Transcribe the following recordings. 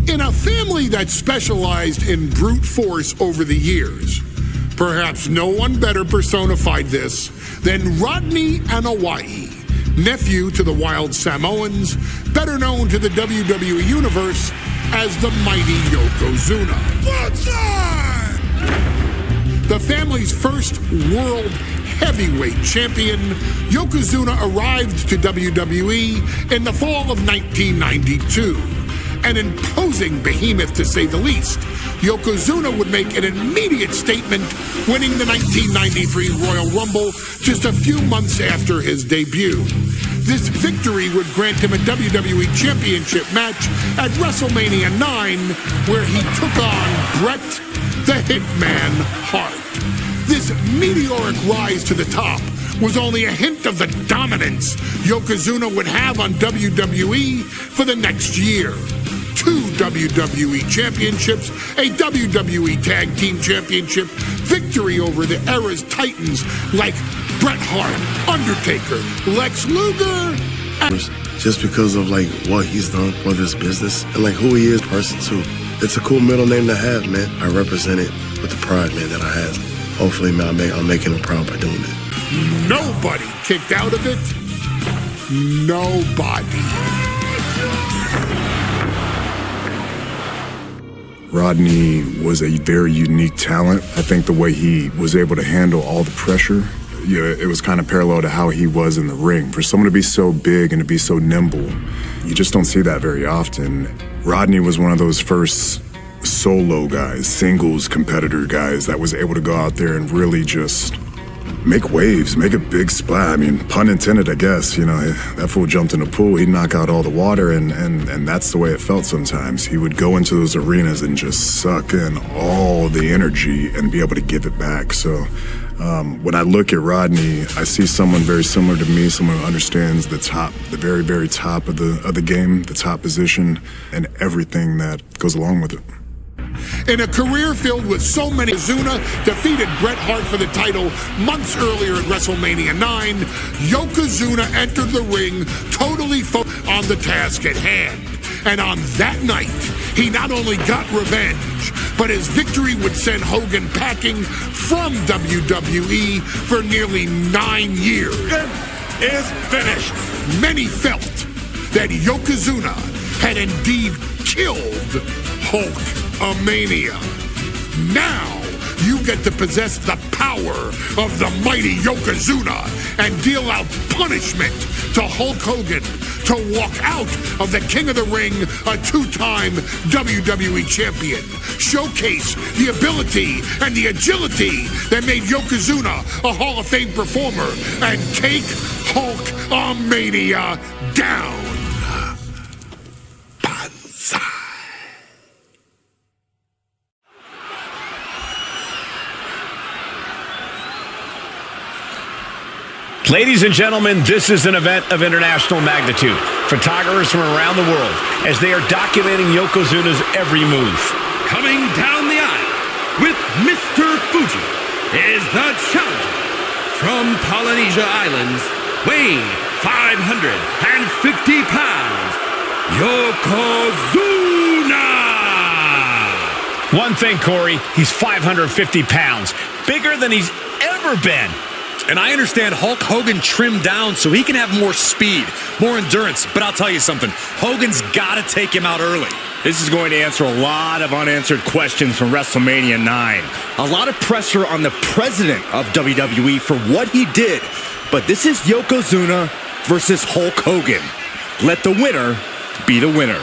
In a family that specialized in brute force over the years, perhaps no one better personified this than Rodney Anoa'i, nephew to the Wild Samoans, better known to the WWE Universe as the mighty Yokozuna. The family's first world heavyweight champion, Yokozuna arrived to WWE in the fall of 1992. An imposing behemoth, to say the least, Yokozuna would make an immediate statement, winning the 1993 Royal Rumble just a few months after his debut. This victory would grant him a WWE Championship match at WrestleMania 9, where he took on Bret the Hitman Hart. This meteoric rise to the top was only a hint of the dominance Yokozuna would have on WWE for the next year. 2 WWE championships, a WWE Tag Team Championship, victory over the era's titans like Bret Hart, Undertaker, Lex Luger, and just because of like what he's done for this business and like who he is person too. It's a cool middle name to have, man. I represent it with the pride, man, that I have. Hopefully, man, I'm making him proud by doing it. Nobody kicked out of it. Nobody. Rodney was a very unique talent. I think the way he was able to handle all the pressure, it was kind of parallel to how he was in the ring. For someone to be so big and to be so nimble, you just don't see that very often. Rodney was one of those first solo guys, singles competitor guys that was able to go out there and really just make waves, make a big splash. I mean, pun intended, I guess. You know, that fool jumped in the pool, he'd knock out all the water, and that's the way it felt sometimes. He would go into those arenas and just suck in all the energy and be able to give it back. So when I look at Rodney, I see someone very similar to me, someone who understands the top, the very, very top of the game, the top position, and everything that goes along with it. In a career filled with so many, Yokozuna defeated Bret Hart for the title months earlier at WrestleMania 9. Yokozuna entered the ring totally focused on the task at hand. And on that night, he not only got revenge, but his victory would send Hogan packing from WWE for nearly 9 years. It is finished. Many felt that Yokozuna had indeed killed Hulkamania. Now, you get to possess the power of the mighty Yokozuna and deal out punishment to Hulk Hogan to walk out of the King of the Ring, a 2-time WWE champion. Showcase the ability and the agility that made Yokozuna a Hall of Fame performer and take Hulkamania down. Ladies and gentlemen, this is an event of international magnitude. Photographers from around the world as they are documenting Yokozuna's every move. Coming down the aisle with Mr. Fuji is the challenger from Polynesia Islands, weighing 550 pounds, Yokozuna! One thing, Corey, he's 550 pounds, bigger than he's ever been. And I understand Hulk Hogan trimmed down so he can have more speed, more endurance. But I'll tell you something, Hogan's got to take him out early. This is going to answer a lot of unanswered questions from WrestleMania 9. A lot of pressure on the president of WWE for what he did. But this is Yokozuna versus Hulk Hogan. Let the winner be the winner.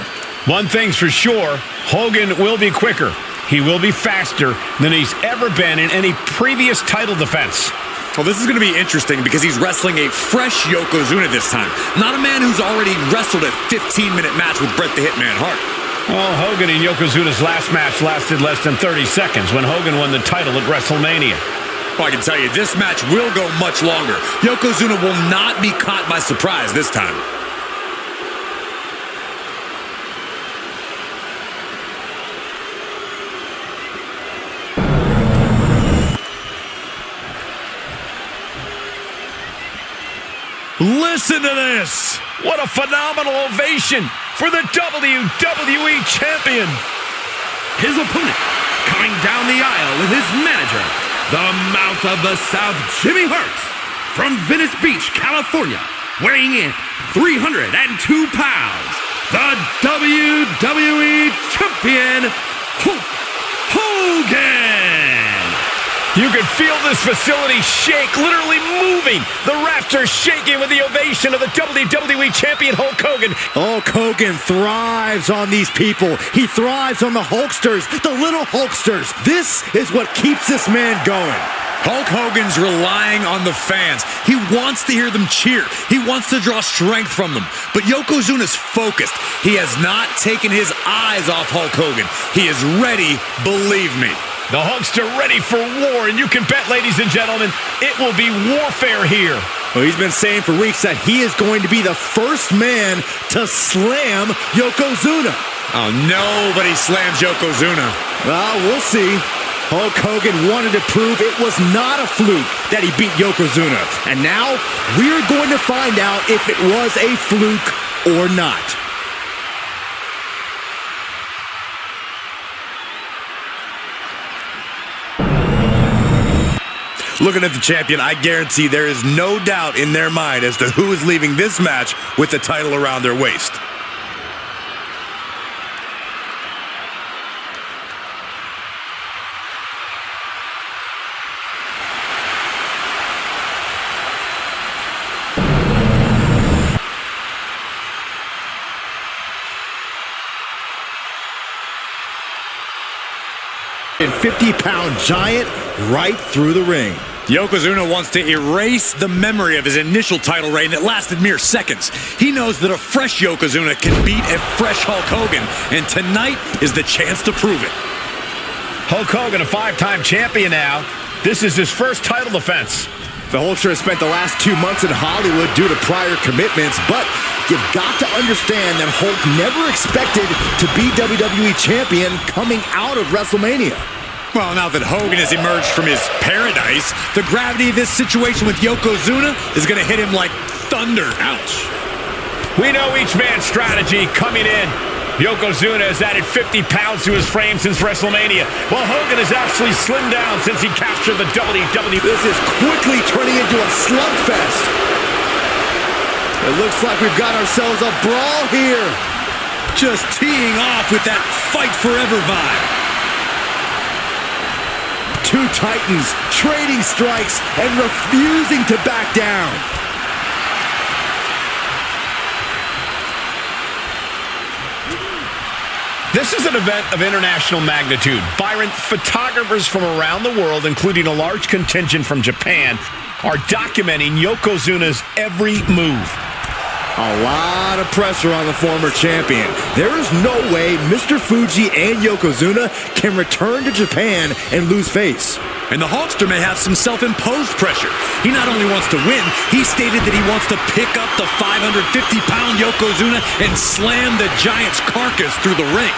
One thing's for sure, Hogan will be quicker. He will be faster than he's ever been in any previous title defense. Well, this is going to be interesting because he's wrestling a fresh Yokozuna this time. Not a man who's already wrestled a 15-minute match with Bret the Hitman Hart. Well, Hogan and Yokozuna's last match lasted less than 30 seconds when Hogan won the title at WrestleMania. Well, I can tell you, this match will go much longer. Yokozuna will not be caught by surprise this time. Listen to this. What a phenomenal ovation for the WWE Champion. His opponent, coming down the aisle with his manager, the Mouth of the South, Jimmy Hart, from Venice Beach, California, weighing in 302 pounds, the WWE Champion, Hulk Hogan. You can feel this facility shake, literally moving. The rafters shaking with the ovation of the WWE Champion Hulk Hogan. Hulk Hogan thrives on these people. He thrives on the Hulksters, the little Hulksters. This is what keeps this man going. Hulk Hogan's relying on the fans. He wants to hear them cheer. He wants to draw strength from them. But Yokozuna's focused. He has not taken his eyes off Hulk Hogan. He is ready, believe me. The Hulkster ready for war, and you can bet, ladies and gentlemen, it will be warfare here. Well, he's been saying for weeks that he is going to be the first man to slam Yokozuna. Oh, nobody slams Yokozuna. Well, we'll see. Hulk Hogan wanted to prove it was not a fluke that he beat Yokozuna. And now, we're going to find out if it was a fluke or not. Looking at the champion, I guarantee there is no doubt in their mind as to who is leaving this match with the title around their waist. And 50-pound giant right through the ring. Yokozuna wants to erase the memory of his initial title reign that lasted mere seconds. He knows that a fresh Yokozuna can beat a fresh Hulk Hogan, and tonight is the chance to prove it. Hulk Hogan, a 5-time champion now. This is his first title defense. The Hulkster has spent the last 2 months in Hollywood due to prior commitments, but you've got to understand that Hulk never expected to be WWE Champion coming out of WrestleMania. Well, now that Hogan has emerged from his paradise, the gravity of this situation with Yokozuna is going to hit him like thunder. Ouch. We know each man's strategy coming in. Yokozuna has added 50 pounds to his frame since WrestleMania, while Hogan has actually slimmed down since he captured the WWE. This is quickly turning into a slugfest. It looks like we've got ourselves a brawl here. Just teeing off with that fight forever vibe. Two titans trading strikes and refusing to back down. This is an event of international magnitude. Byron, photographers from around the world, including a large contingent from Japan, are documenting Yokozuna's every move. A lot of pressure on the former champion. There is no way Mr. Fuji and Yokozuna can return to Japan and lose face. And the Hulkster may have some self-imposed pressure. He not only wants to win, he stated that he wants to pick up the 550-pound Yokozuna and slam the Giant's carcass through the ring.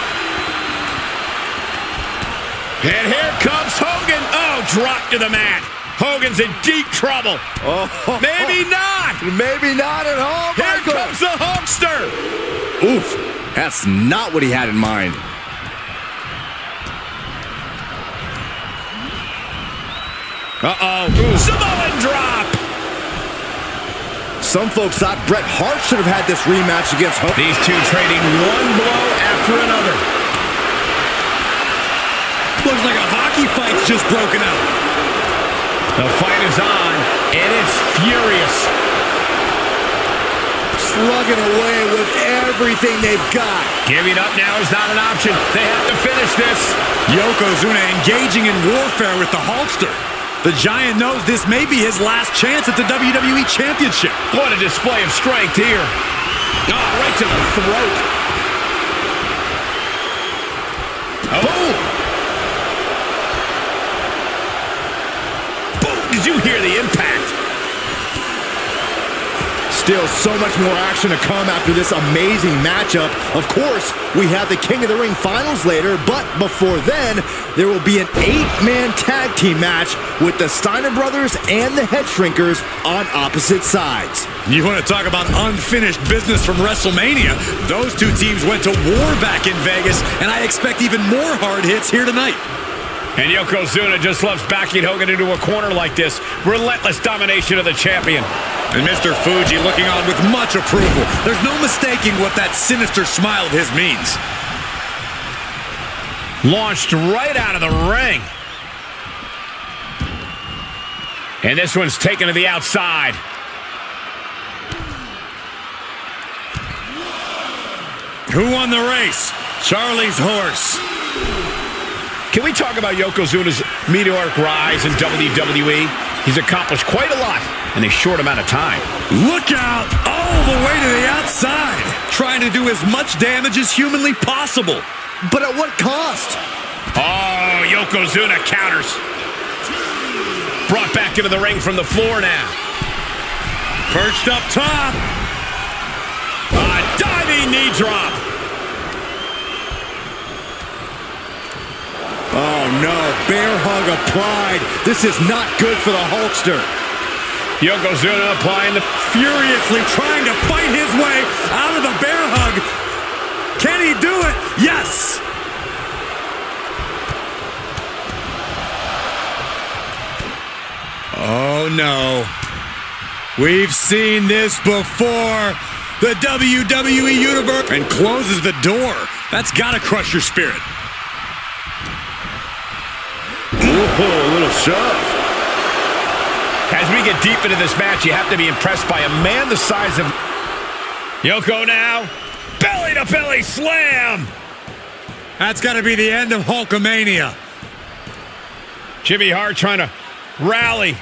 And here comes Hogan. Oh, drop to the mat. Hogan's in deep trouble. Oh, maybe not. Maybe not at home. Here comes the Hulkster. Oof, that's not what he had in mind. Uh-oh. Samoan drop. Some folks thought Bret Hart should have had this rematch against Hogan. These two trading one blow after another. Looks like a hockey fight's just broken out. The fight is on, and it's furious. Slugging away with everything they've got. Giving up now is not an option. They have to finish this. Yokozuna engaging in warfare with the Hulkster. The Giant knows this may be his last chance at the WWE Championship. What a display of strength here. Oh, right to the throat. Oh. Boom. Did you hear the impact? still so much more action to come after this amazing matchup. Of course, we have the King of the Ring finals later, but before then, there will be an 8-man tag team match with the Steiner brothers and the Headshrinkers on opposite sides. You want to talk about unfinished business from WrestleMania? Those two teams went to war back in Vegas, and I expect even more hard hits here tonight. And Yokozuna just loves backing Hogan into a corner like this. Relentless domination of the champion. And Mr. Fuji looking on with much approval. There's no mistaking what that sinister smile of his means. Launched right out of the ring. And this one's taken to the outside. Who won the race? Charlie's horse. Can we talk about Yokozuna's meteoric rise in WWE? He's accomplished quite a lot in a short amount of time. Look out! All the way to the outside! Trying to do as much damage as humanly possible. But at what cost? Oh, Yokozuna counters. Brought back into the ring from the floor now. Perched up top. A diving knee drop. Oh no, bear hug applied. This is not good for the Hulkster. Yokozuna applying the... Furiously trying to fight his way out of the bear hug. Can he do it? Yes! Oh no. We've seen this before. The WWE Universe. And closes the door. That's gotta crush your spirit. Ooh, a little shove. As we get deep into this match, you have to be impressed by a man the size of... Yoko now. Belly-to-belly slam. That's got to be the end of Hulkamania. Jimmy Hart trying to rally.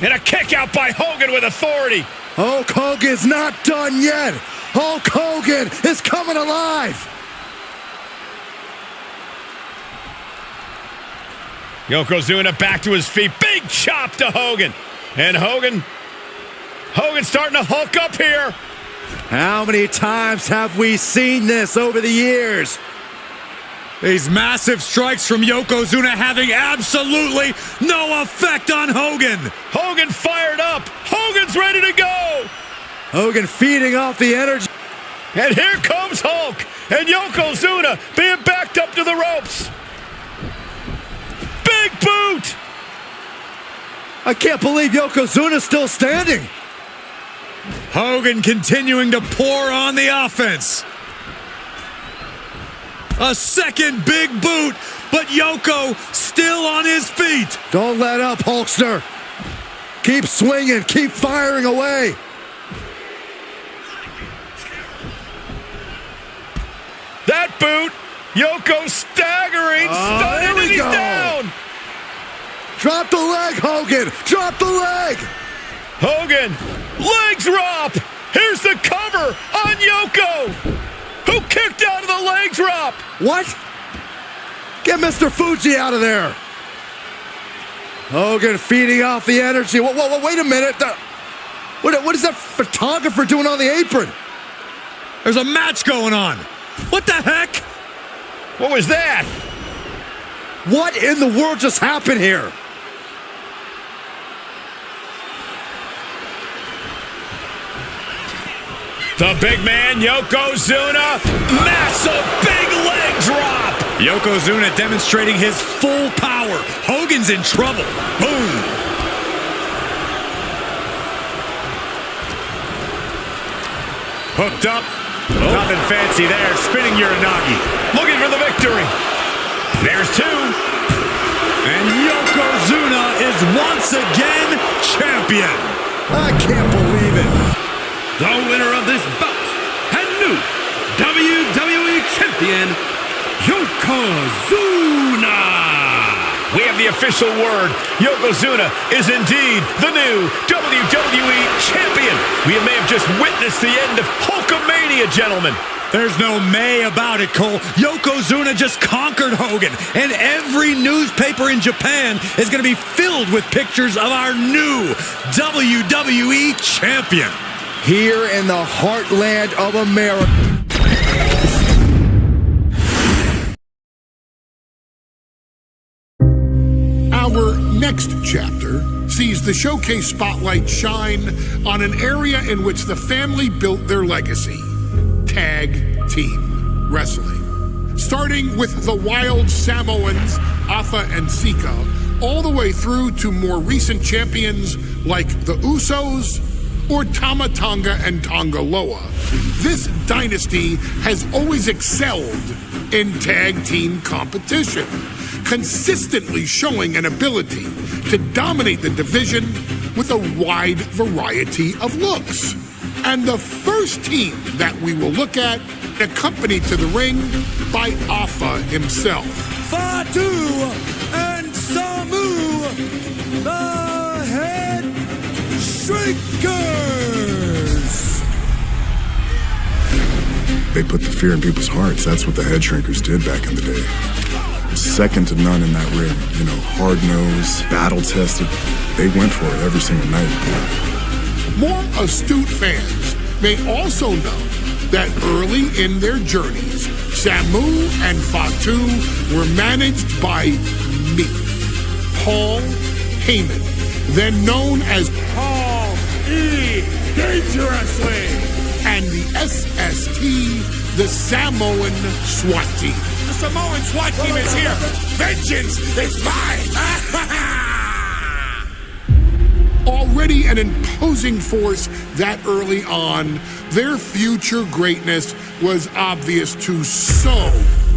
And a kick out by Hogan with authority. Hulk Hogan's not done yet. Hulk Hogan is coming alive. Yokozuna back to his feet. Big chop to Hogan. And Hogan's starting to hulk up here. How many times have we seen this over the years? These massive strikes from Yokozuna having absolutely no effect on Hogan. Hogan fired up. Hogan's ready to go. Hogan feeding off the energy. And here comes Hulk. And Yokozuna being backed up to the ropes. Big boot! I can't believe Yokozuna's still standing. Hogan continuing to pour on the offense. A second big boot, but Yoko still on his feet. Don't let up, Hulkster. Keep swinging, keep firing away. That boot, Yoko staggering, stunning, and he's down. Drop the leg, Hogan! Drop the leg! Hogan, leg drop! Here's the cover on Yoko! Who kicked out of the leg drop? What? Get Mr. Fuji out of there! Hogan feeding off the energy. Whoa, wait a minute. What is that photographer doing on the apron? There's a match going on. What the heck? What was that? What in the world just happened here? The big man, Yokozuna, massive big leg drop. Yokozuna demonstrating his full power. Hogan's in trouble. Boom. Hooked up. Nothing fancy there. Spinning Uranagi. Looking for the victory. There's two. And Yokozuna is once again champion. I can't believe it. The winner of this bout and new WWE Champion, Yokozuna. We have the official word. Yokozuna is indeed the new WWE Champion. We may have just witnessed the end of Hulkamania, gentlemen. There's no may about it, Cole. Yokozuna just conquered Hogan, and every newspaper in Japan is going to be filled with pictures of our new WWE Champion. here in the heartland of America. Our next chapter sees the showcase spotlight shine on an area in which the family built their legacy: tag team wrestling. Starting with the wild Samoans, Afa and Sika, all the way through to more recent champions like the Usos or Tama Tonga and Tonga Loa. This dynasty has always excelled in tag team competition, consistently showing an ability to dominate the division with a wide variety of looks. And the first team that we will look at, accompanied to the ring by Afa himself. Fatu and Samu, the Headshrinkers. They put the fear in people's hearts. That's what the Headshrinkers did back in the day. Second to none in that ring. You know, hard-nosed, battle-tested. They went for it every single night. More astute fans may also know that early in their journeys, Samu and Fatu were managed by me, Paul Heyman, then known as Paul E. Dangerously, and the SST, the Samoan SWAT team. The Samoan SWAT team is here. Vengeance is mine. Already an imposing force that early on, their future greatness was obvious to so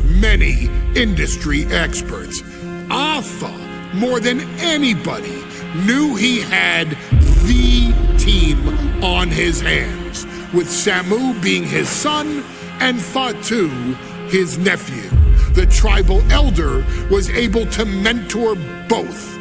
many industry experts. Afa, more than anybody, knew he had the team on his hands, with Samu being his son and Fatu his nephew. The tribal elder was able to mentor both,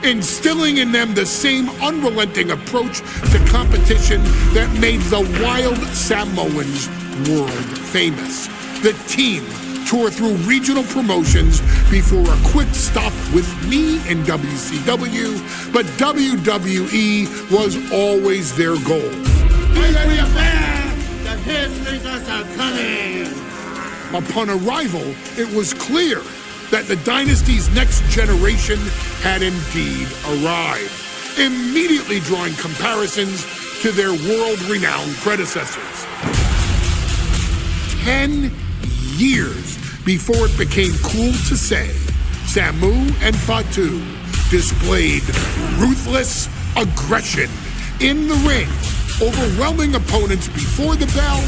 instilling in them the same unrelenting approach to competition that made the wild Samoans world famous. The team toured through regional promotions before a quick stop with me in WCW, but WWE was always their goal. The Headshrinkers are coming! Upon arrival, it was clear that the dynasty's next generation had indeed arrived, immediately drawing comparisons to their world-renowned predecessors. 10 years before it became cool to say, Samu and Fatu displayed ruthless aggression in the ring, overwhelming opponents before the bell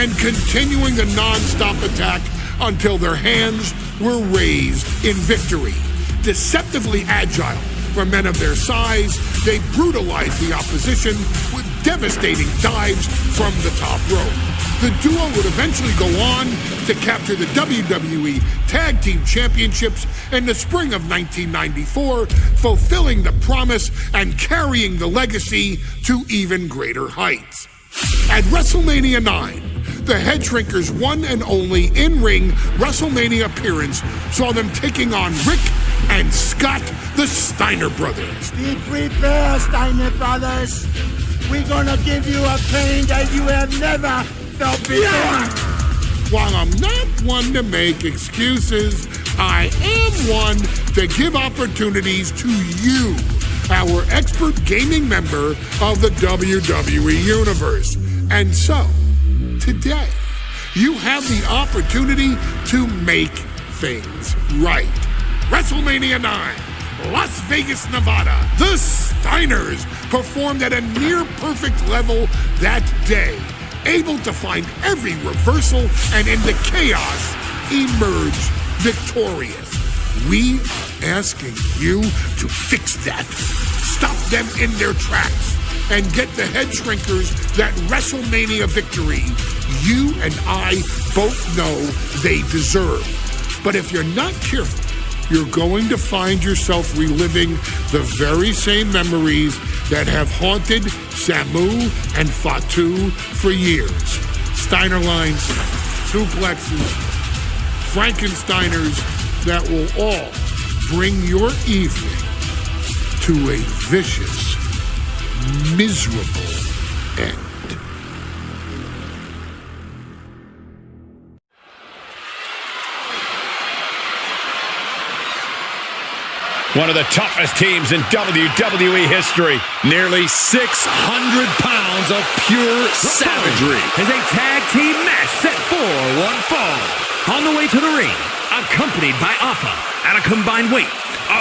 and continuing the non-stop attack until their hands were raised in victory. Deceptively agile for men of their size, they brutalized the opposition with devastating dives from the top rope. The duo would eventually go on to capture the WWE Tag Team Championships in the spring of 1994, fulfilling the promise and carrying the legacy to even greater heights. At WrestleMania 9, the Headshrinkers' one and only in-ring WrestleMania appearance saw them taking on Rick and Scott, the Steiner brothers. Be prepared, Steiner brothers. We're gonna give you a pain that you have never felt before. While I'm not one to make excuses, I am one to give opportunities to you, our expert gaming member of the WWE Universe. And so, today, you have the opportunity to make things right. WrestleMania 9, Las Vegas, Nevada. The Steiners performed at a near-perfect level that day, able to find every reversal and in the chaos emerge victorious. We are asking you to fix that. Stop them in their tracks and get the Headshrinkers that WrestleMania victory you and I both know they deserve. But if you're not careful, you're going to find yourself reliving the very same memories that have haunted Samu and Fatu for years. Steiner lines, suplexes, Frankensteiners that will all bring your evening to a vicious, miserable end. One of the toughest teams in WWE history. Nearly 600 pounds of pure savagery. Is a tag team match set for one fall. On the way to the ring, accompanied by Alpha at a combined weight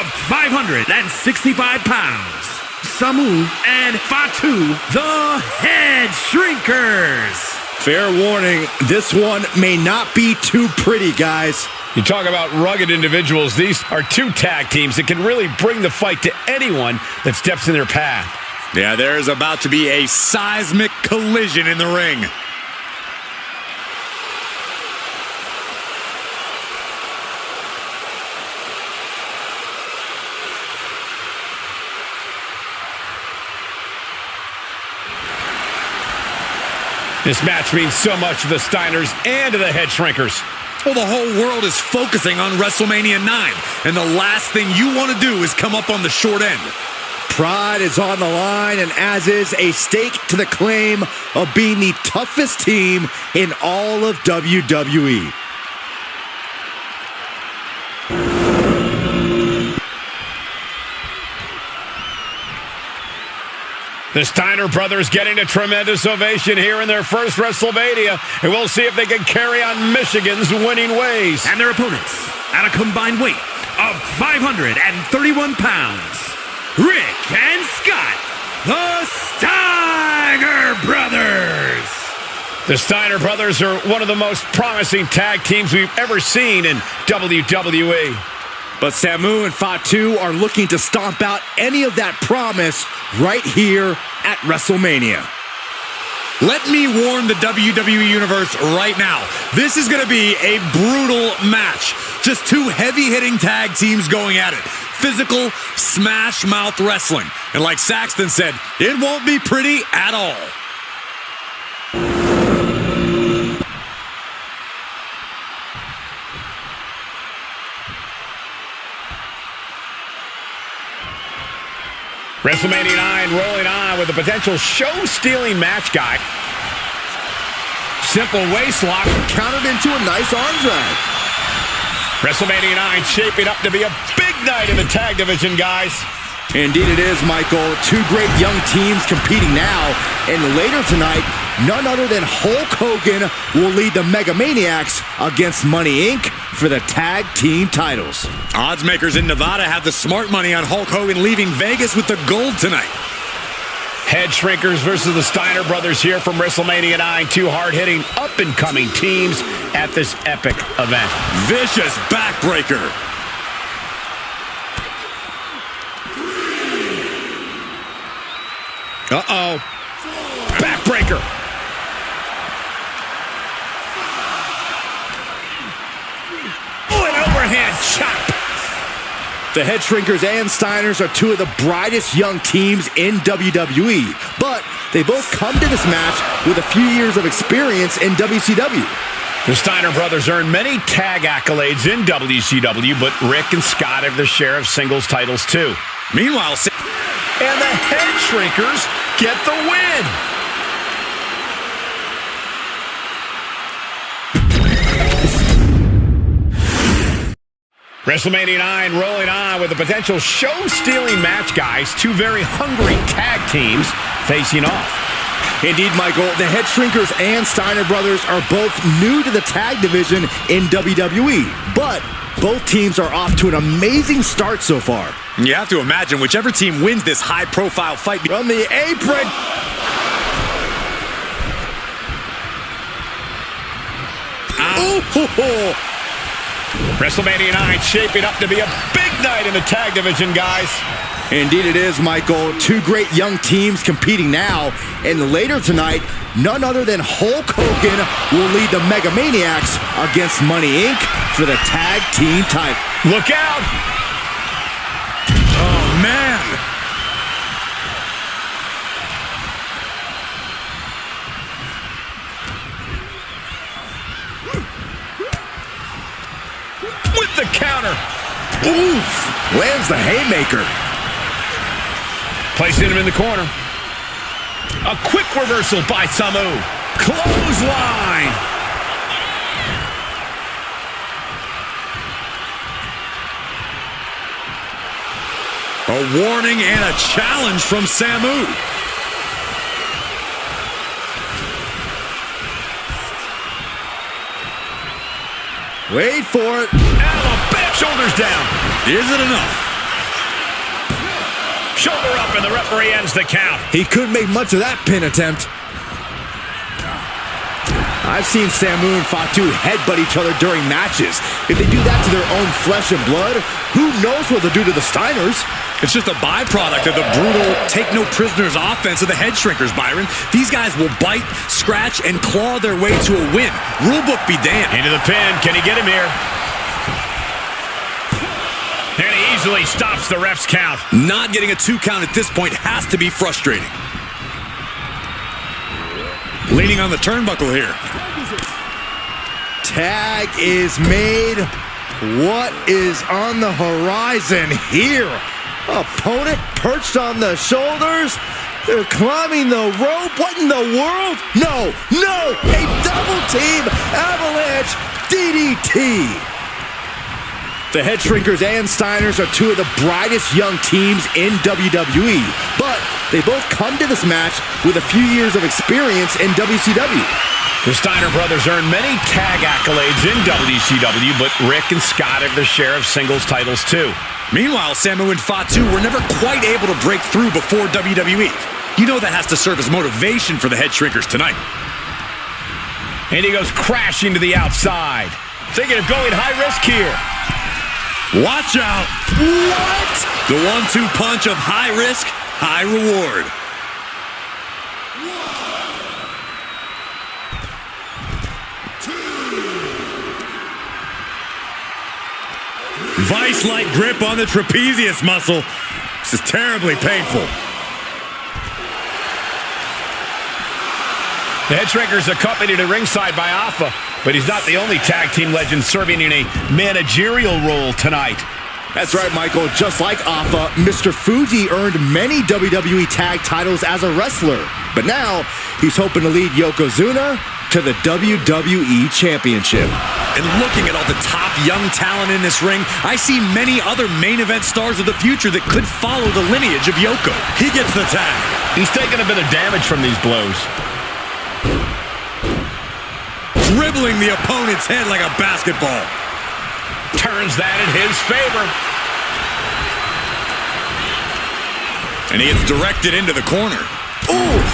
of 565 pounds. Samu and Fatu, the Headshrinkers. Fair warning, this one may not be too pretty, guys. You talk about rugged individuals. These are two tag teams that can really bring the fight to anyone that steps in their path. Yeah, there's about to be a seismic collision in the ring. This match means so much to the Steiners and to the Headshrinkers. Well, the whole world is focusing on WrestleMania 9, and the last thing you want to do is come up on the short end. Pride is on the line, and as is a stake to the claim of being the toughest team in all of WWE. The Steiner brothers getting a tremendous ovation here in their first WrestleMania, and we'll see if they can carry on Michigan's winning ways. And their opponents, at a combined weight of 531 pounds, Rick and Scott, the Steiner brothers. The Steiner brothers are one of the most promising tag teams we've ever seen in WWE. But Samu and Fatu are looking to stomp out any of that promise right here at WrestleMania. Let me warn the WWE Universe right now. This is going to be a brutal match. Just two heavy-hitting tag teams going at it. Physical, smash-mouth wrestling. And like Saxton said, it won't be pretty at all. WrestleMania 9 rolling on with a potential show-stealing match guy. Simple waist lock. Countered into a nice arm drag. WrestleMania 9 shaping up to be a big night in the tag division, guys. Indeed it is, Michael. Two great young teams competing now. And later tonight, none other than Hulk Hogan will lead the Mega Maniacs against Money Inc. for the tag team titles. Odds makers in Nevada have the smart money on Hulk Hogan leaving Vegas with the gold tonight. Headshrinkers versus the Steiner brothers here from WrestleMania 9. Two hard-hitting, up-and-coming teams at this epic event. Vicious backbreaker. Uh-oh. Backbreaker. Oh, an overhand chop. The Headshrinkers and Steiners are two of the brightest young teams in WWE, but they both come to this match with a few years of experience in WCW. The Steiner brothers earned many tag accolades in WCW, but Rick and Scott have their share of singles titles too. Meanwhile, and the Headshrinkers get the win. WrestleMania 9 rolling on with a potential show-stealing match, guys. Two very hungry tag teams facing off. Indeed, Michael, the Headshrinkers and Steiner brothers are both new to the tag division in WWE, but both teams are off to an amazing start so far. You have to imagine whichever team wins this high-profile fight from the apron. WrestleMania 9 shaping up to be a big night in the tag division, guys. Indeed it is, Michael. Two great young teams competing now. And later tonight, none other than Hulk Hogan will lead the Mega Maniacs against Money Inc. for the tag team title. Look out! Oh, man! With the counter. Oof! Lands the haymaker. Placing him in the corner. A quick reversal by Samu. Clothesline. A warning and a challenge from Samu. Wait for it. Alabama, shoulders down. Is it enough? Shoulder up, and the referee ends the count. He couldn't make much of that pin attempt. I've seen Samu and Fatu headbutt each other during matches. If they do that to their own flesh and blood, who knows what they'll do to the Steiners? It's just a byproduct of the brutal take-no-prisoners offense of the Headshrinkers, Byron. These guys will bite, scratch, and claw their way to a win. Rulebook be damned. Into the pin. Can he get him here? And he easily stops the ref's count. Not getting a 2 count at this point has to be frustrating. Leaning on the turnbuckle here. Tag is made. What is on the horizon here? Opponent perched on the shoulders. They're climbing the rope. What in the world? No, no! A double team avalanche DDT. The Headshrinkers and Steiners are two of the brightest young teams in WWE, but they both come to this match with a few years of experience in WCW. The Steiner brothers earned many tag accolades in WCW, but Rick and Scott have their share of singles titles too. Meanwhile, Samu and Fatu were never quite able to break through before WWE. You know that has to serve as motivation for the Headshrinkers tonight. And he goes crashing to the outside. Thinking of going high risk here. Watch out. What? The 1-2 punch of high risk, high reward. Vice-like grip on the trapezius muscle. This is terribly painful. The Headshrinkers accompanied at ringside by Alpha, but he's not the only tag team legend serving in a managerial role tonight. That's right, Michael. Just like Alpha, Mr. Fuji earned many WWE tag titles as a wrestler. But now, he's hoping to lead Yokozuna to the WWE Championship. And looking at all the top young talent in this ring, I see many other main event stars of the future that could follow the lineage of Yoko. He gets the tag. He's taken a bit of damage from these blows. Dribbling the opponent's head like a basketball. Turns that in his favor. And he gets directed into the corner. Oof!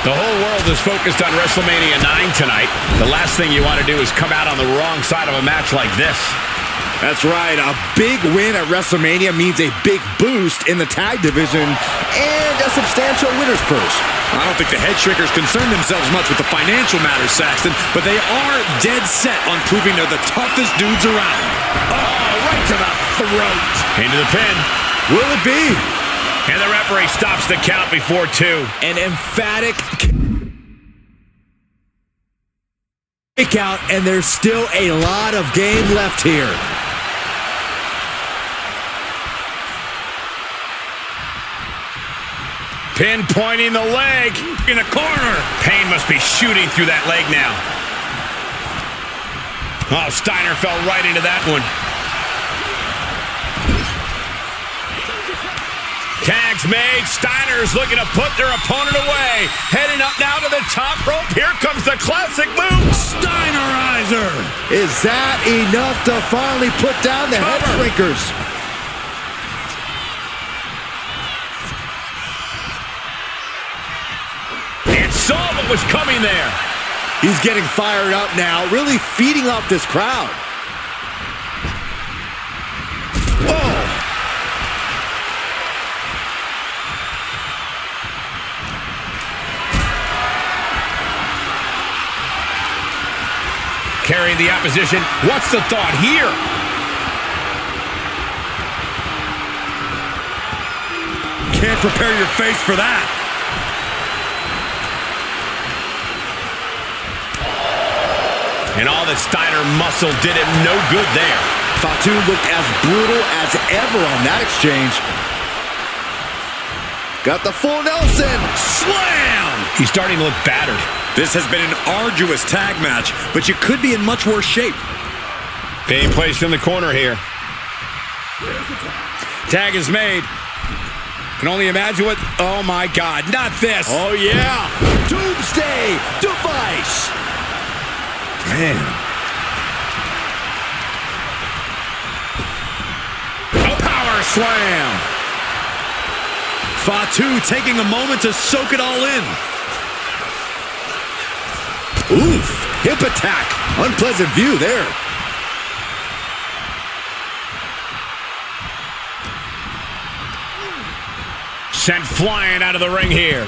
The whole world is focused on WrestleMania 9 tonight. The last thing you want to do is come out on the wrong side of a match like this. That's right. A big win at WrestleMania means a big boost in the tag division and a substantial winner's purse. I don't think the Headshrinkers concern themselves much with the financial matters, Saxton, but they are dead set on proving they're the toughest dudes around. Oh, right to the throat. Into the pin. Will it be? And the referee stops the count before 2. An emphatic kick out, and there's still a lot of game left here. Pinpointing the leg in the corner. Pain must be shooting through that leg now. Oh, Steiner fell right into that one. Tags made. Steiner's looking to put their opponent away. Heading up now to the top rope. Here comes the classic move. Steinerizer. Is that enough to finally put down the Headshrinkers? And saw what was coming there. He's getting fired up now, really feeding off this crowd. Carrying the opposition. What's the thought here? Can't prepare your face for that. And all that Steiner muscle did him no good there. Fatu looked as brutal as ever on that exchange. Got the full Nelson. Slam! He's starting to look battered. This has been an arduous tag match, but you could be in much worse shape. Being placed in the corner here. Tag is made. Can only imagine what... Oh, my God. Not this. Oh, yeah. Doomsday device. Man. A power slam. Fatu taking a moment to soak it all in. Oof. Hip attack. Unpleasant view there. Sent flying out of the ring here.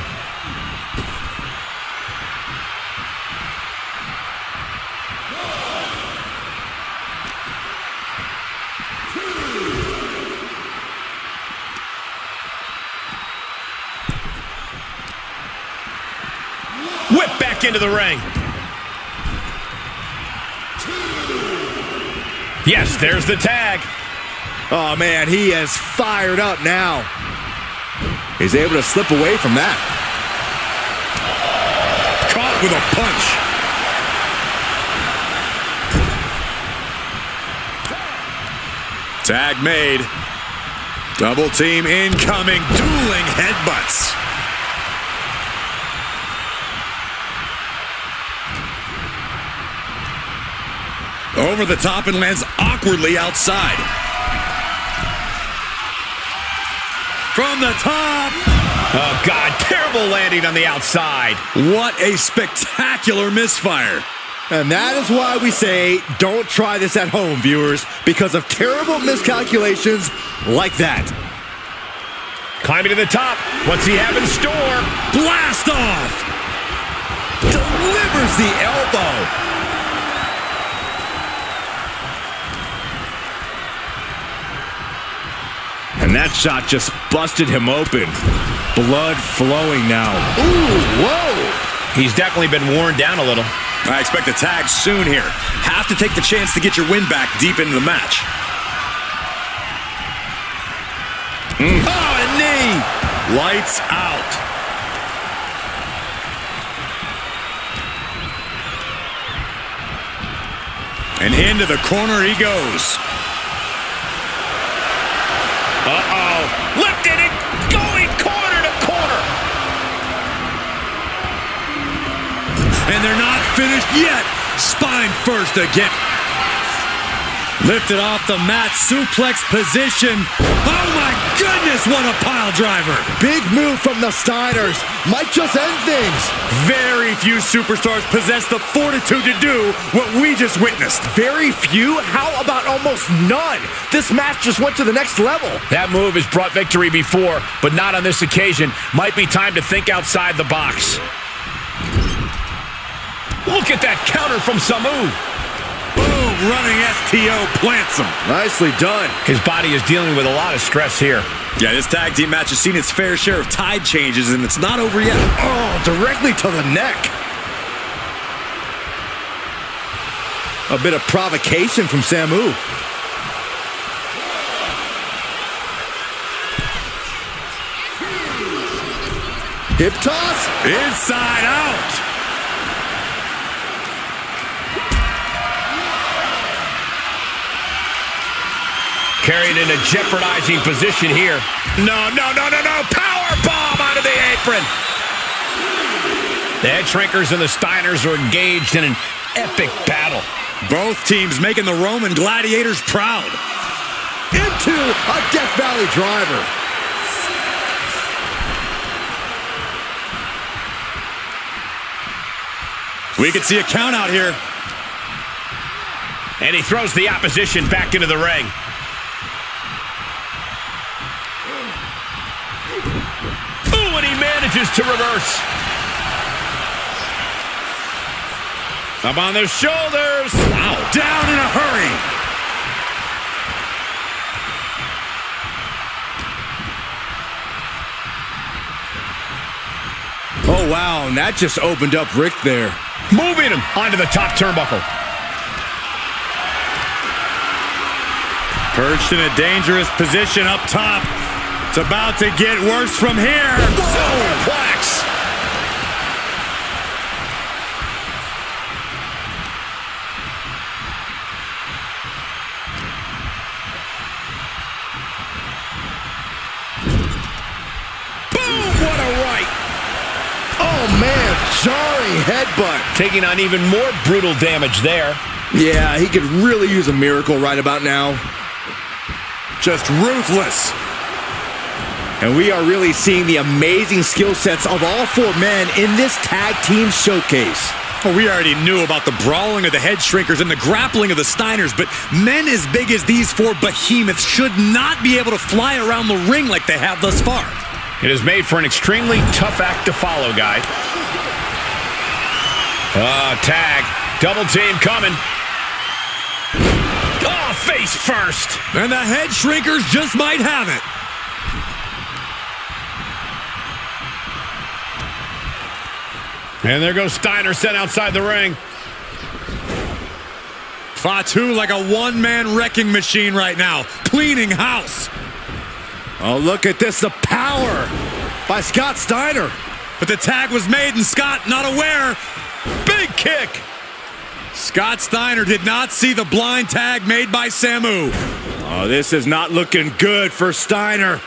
Whip back into the ring. Yes, there's the tag. Oh, man, he is fired up now. He's able to slip away from that. Caught with a punch. Tag made. Double team incoming. Dueling headbutts. Over the top and lands awkwardly outside. From the top. Oh, God, terrible landing on the outside. What a spectacular misfire. And that is why we say don't try this at home, viewers, because of terrible miscalculations like that. Climbing to the top. What's he have in store? Blast off. Delivers the elbow. And that shot just busted him open. Blood flowing now. Ooh, whoa. He's definitely been worn down a little. I expect a tag soon here. Have to take the chance to get your win back deep into the match. Oh, a knee. Lights out. And into the corner he goes. Uh-oh. Lifted it. Going corner to corner. And they're not finished yet. Spine first again. Lifted off the mat. Suplex position. Oh, my goodness. What a pile driver. Big move from the Steiners. Might just end things. Very few superstars possess the fortitude to do what we just witnessed. Very few? How about almost none? This match just went to the next level. That move has brought victory before, but not on this occasion. Might be time to think outside the box. Look at that counter from Samu. Boom, running STO plants him. Nicely done. His body is dealing with a lot of stress here. Yeah, this tag team match has seen its fair share of tide changes, and it's not over yet. Oh, directly to the neck. A bit of provocation from Samu. Hip toss. Inside out. Carried in a jeopardizing position here. No. Power bomb out of the apron. The Headshrinkers and the Steiners are engaged in an epic battle. Both teams making the Roman gladiators proud. Into a Death Valley driver. We could see a count out here. And he throws the opposition back into the ring. Ooh, and he manages to reverse. Up on their shoulders. Wow. Down in a hurry. Oh, wow, and that just opened up Rick there. Moving him onto the top turnbuckle. Perched in a dangerous position up top. It's about to get worse from here. Superplex. jarring headbutt. Taking on even more brutal damage there. Yeah, he could really use a miracle right about now. Just ruthless. And we are really seeing the amazing skill sets of all four men in this tag team showcase. Well, we already knew about the brawling of the Headshrinkers and the grappling of the Steiners, but men as big as these four behemoths should not be able to fly around the ring like they have thus far. It is made for an extremely tough act to follow, guy. Tag. Double team coming. Oh, face first. And the Headshrinkers just might have it. And there goes Steiner, sent outside the ring. Fatu like a one-man wrecking machine right now, cleaning house. Oh, look at this, the power by Scott Steiner. But the tag was made and Scott not aware. Big kick. Scott Steiner did not see the blind tag made by Samu. Oh, this is not looking good for Steiner.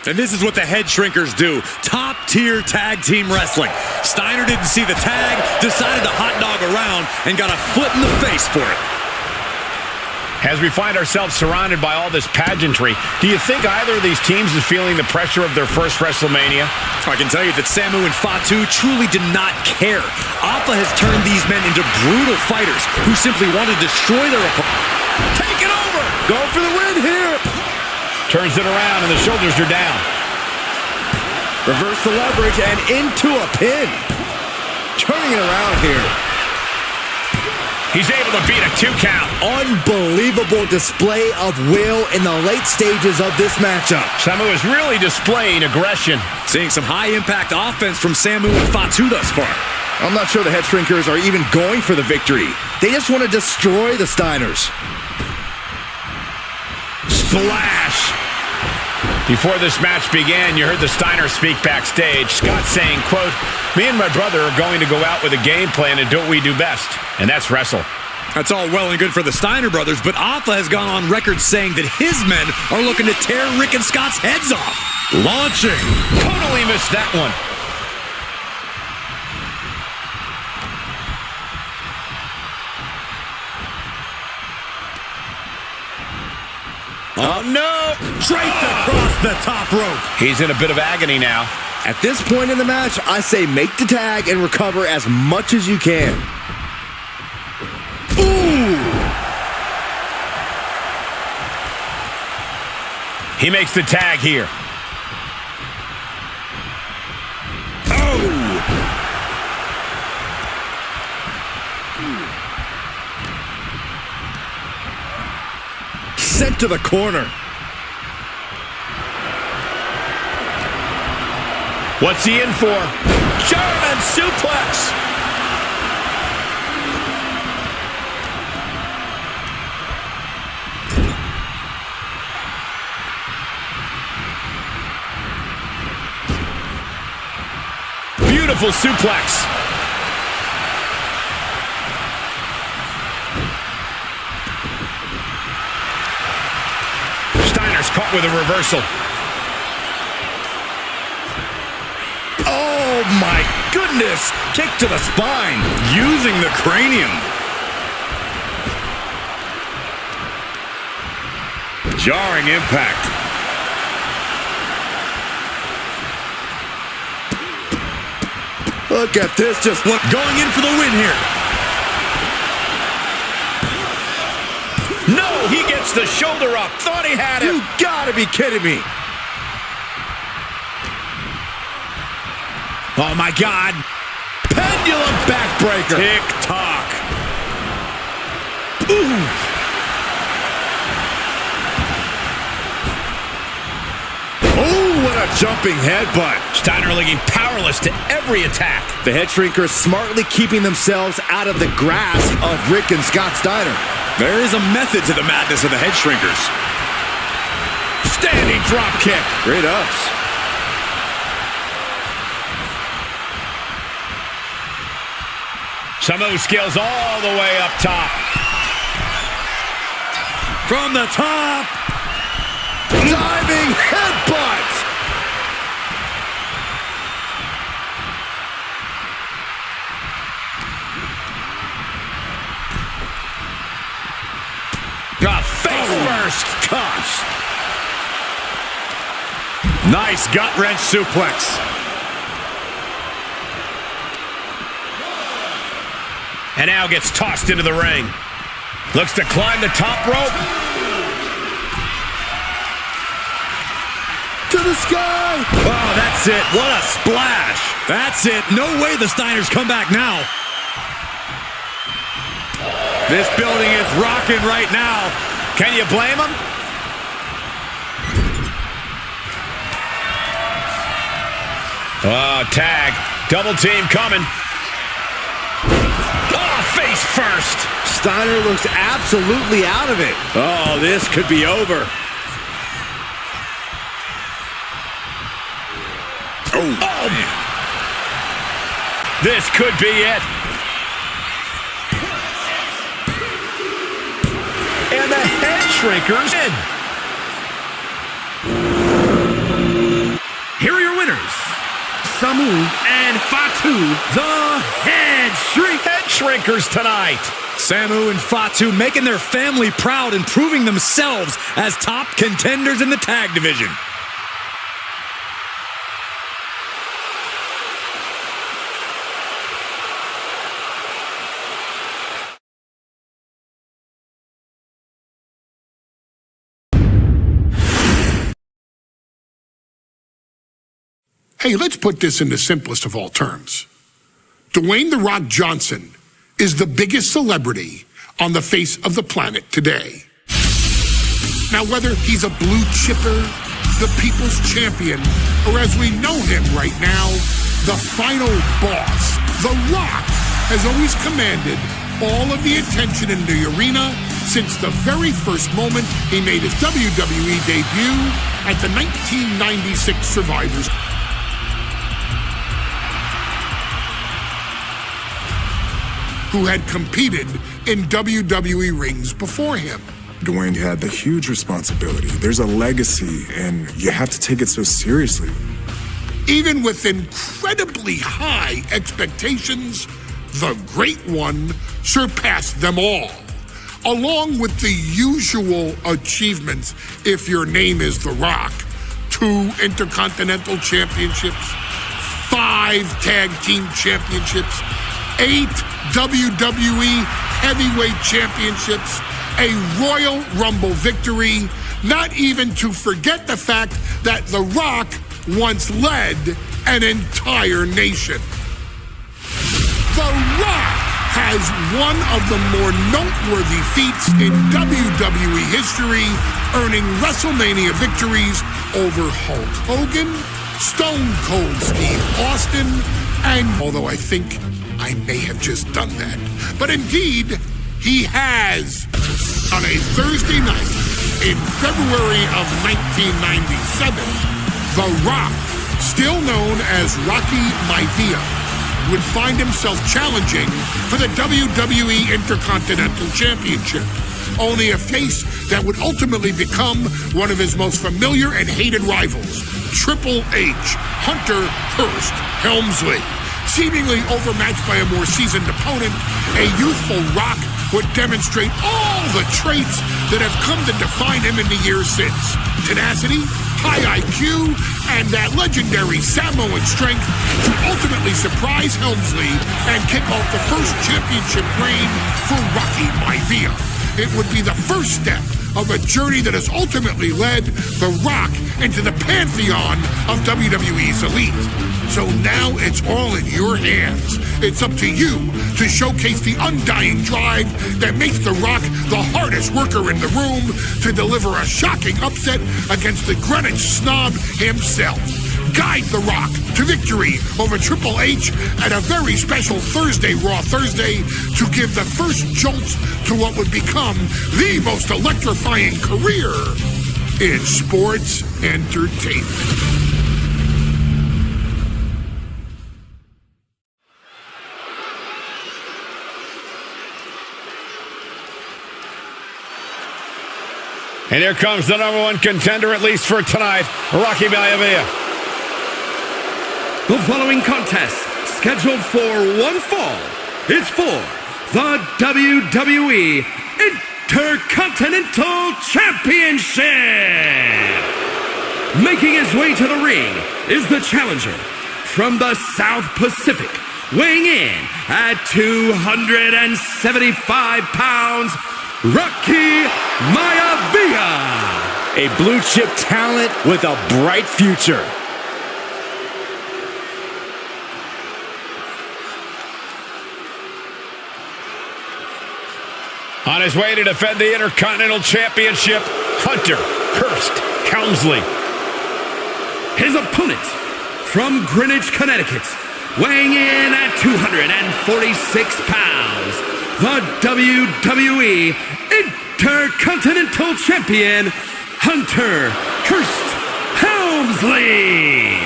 And this is what the Headshrinkers do. Top-tier tag team wrestling. Steiner didn't see the tag, decided to hot dog around, and got a foot in the face for it. As we find ourselves surrounded by all this pageantry, do you think either of these teams is feeling the pressure of their first WrestleMania? I can tell you that Samu and Fatu truly did not care. Alpha has turned these men into brutal fighters who simply want to destroy their opponent. Take it over! Go for the win here! Turns it around and the shoulders are down. Reverse the leverage and into a pin. Turning it around here. He's able to beat a 2 count. Unbelievable display of will in the late stages of this matchup. Samu is really displaying aggression. Seeing some high-impact offense from Samu and Fatu thus far. I'm not sure the Headshrinkers are even going for the victory. They just want to destroy the Steiners. Splash! Before this match began, you heard the Steiners speak backstage. Scott saying, quote, "Me and my brother are going to go out with a game plan and do what we do best, and that's wrestle." That's all well and good for the Steiner brothers, but Alpha has gone on record saying that his men are looking to tear Rick and Scott's heads off. Launching. Totally missed that one. Oh, no! Draped across the top rope. He's in a bit of agony now. At this point in the match, I say make the tag and recover as much as you can. Ooh! He makes the tag here. Sent to the corner. What's he in for? German suplex. Beautiful suplex. Steiner's caught with a reversal. Oh my goodness! Kick to the spine. Using the cranium. Jarring impact. Look at this, just look, going in for the win here. No, he gets the shoulder up. Thought he had it. You gotta be kidding me. Oh my God. Pendulum backbreaker. Tick-tock. Ooh. Oh, what a jumping headbutt. Steiner looking powerless to every attack. The Headshrinkers smartly keeping themselves out of the grasp of Rick and Scott Steiner. There is a method to the madness of the Headshrinkers. Standing drop kick. Great ups. Samu scales all the way up top. From the top. Diving headbutt. first. Gosh. Nice gut-wrench suplex. And now gets tossed into the ring. Looks to climb the top rope. To the sky! Oh, that's it. What a splash. That's it. No way the Steiners come back now. This building is rocking right now. Can you blame him? Oh, tag. Double team coming. Oh, face first. Steiner looks absolutely out of it. Oh, this could be over. Oh. This could be it. And the Headshrinkers in. Here are your winners, Samu and Fatu, the Headshrinkers tonight. Samu and Fatu making their family proud and proving themselves as top contenders in the tag division. Hey, let's put this in the simplest of all terms. Dwayne "The Rock" Johnson is the biggest celebrity on the face of the planet today. Now, whether he's a blue chipper, the people's champion, or as we know him right now, the final boss, The Rock has always commanded all of the attention in the arena since the very first moment he made his WWE debut at the 1996 Survivor Series. Who had competed in WWE rings before him. Dwayne had the huge responsibility. There's a legacy, and you have to take it so seriously. Even with incredibly high expectations, the Great One surpassed them all. Along with the usual achievements, if your name is The Rock: 2 Intercontinental Championships, 5 Tag Team Championships, 8 WWE Heavyweight Championships, a Royal Rumble victory, not even to forget the fact that The Rock once led an entire nation. The Rock has one of the more noteworthy feats in WWE history, earning WrestleMania victories over Hulk Hogan, Stone Cold Steve Austin, and although I think I may have just done that, but indeed, he has. On a Thursday night in February of 1997, The Rock, still known as Rocky Maivia, would find himself challenging for the WWE Intercontinental Championship, only a face that would ultimately become one of his most familiar and hated rivals, Triple H, Hunter Hearst Helmsley. Seemingly overmatched by a more seasoned opponent, a youthful Rock would demonstrate all the traits that have come to define him in the years since. Tenacity, high IQ, and that legendary Samoan strength to ultimately surprise Helmsley and kick off the first championship reign for Rocky Maivia. It would be the first step of a journey that has ultimately led The Rock into the pantheon of WWE's elite. So now it's all in your hands. It's up to you to showcase the undying drive that makes The Rock the hardest worker in the room to deliver a shocking upset against the Greenwich snob himself. Guide The Rock to victory over Triple H at a very special Thursday, Raw Thursday, to give the first jolts to what would become the most electrifying career in sports entertainment. And here comes the #1 contender, at least for tonight, Rocky Maivia. The following contest, scheduled for one fall, is for the WWE Intercontinental Championship. Making his way to the ring is the challenger from the South Pacific, weighing in at 275 pounds, Rocky Maivia. A blue chip talent with a bright future. On his way to defend the Intercontinental Championship, Hunter Hearst Helmsley. His opponent from Greenwich, Connecticut, weighing in at 246 pounds, the WWE Intercontinental Champion, Hunter Hearst Helmsley.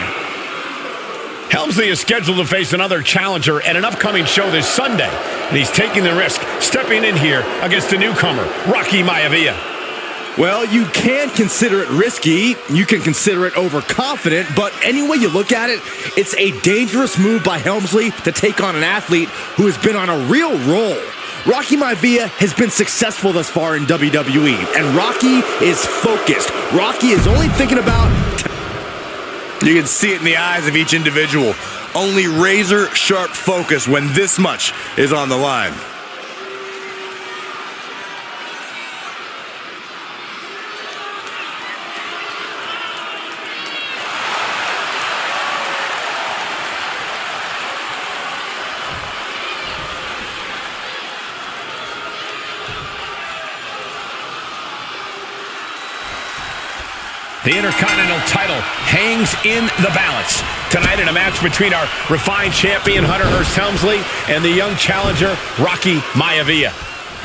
Helmsley is scheduled to face another challenger at an upcoming show this Sunday, and he's taking the risk, stepping in here against the newcomer, Rocky Maivia. Well, you can consider it risky, you can consider it overconfident, but any way you look at it, it's a dangerous move by Helmsley to take on an athlete who has been on a real roll. Rocky Maivia has been successful thus far in WWE, and Rocky is focused. Rocky is only thinking about... You can see it in the eyes of each individual. Only razor-sharp focus when this much is on the line. The Intercontinental title hangs in the balance. Tonight in a match between our refined champion, Hunter Hearst Helmsley, and the young challenger, Rocky Maivia.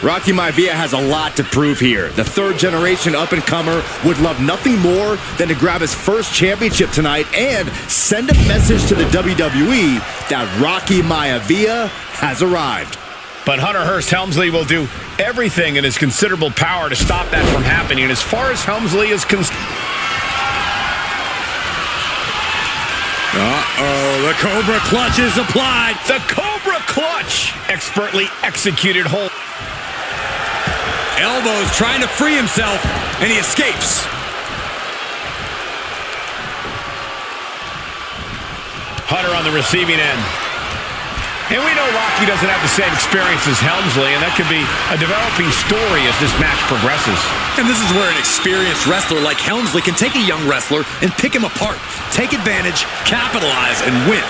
Rocky Maivia has a lot to prove here. The third-generation up-and-comer would love nothing more than to grab his first championship tonight and send a message to the WWE that Rocky Maivia has arrived. But Hunter Hearst Helmsley will do everything in his considerable power to stop that from happening. And as far as Helmsley is concerned... The Cobra Clutch is applied. The Cobra Clutch! Expertly executed hold. Elbows trying to free himself, and he escapes. Hunter on the receiving end. And we know Rocky doesn't have the same experience as Helmsley, and that could be a developing story as this match progresses. And this is where an experienced wrestler like Helmsley can take a young wrestler and pick him apart, take advantage, capitalize, and win.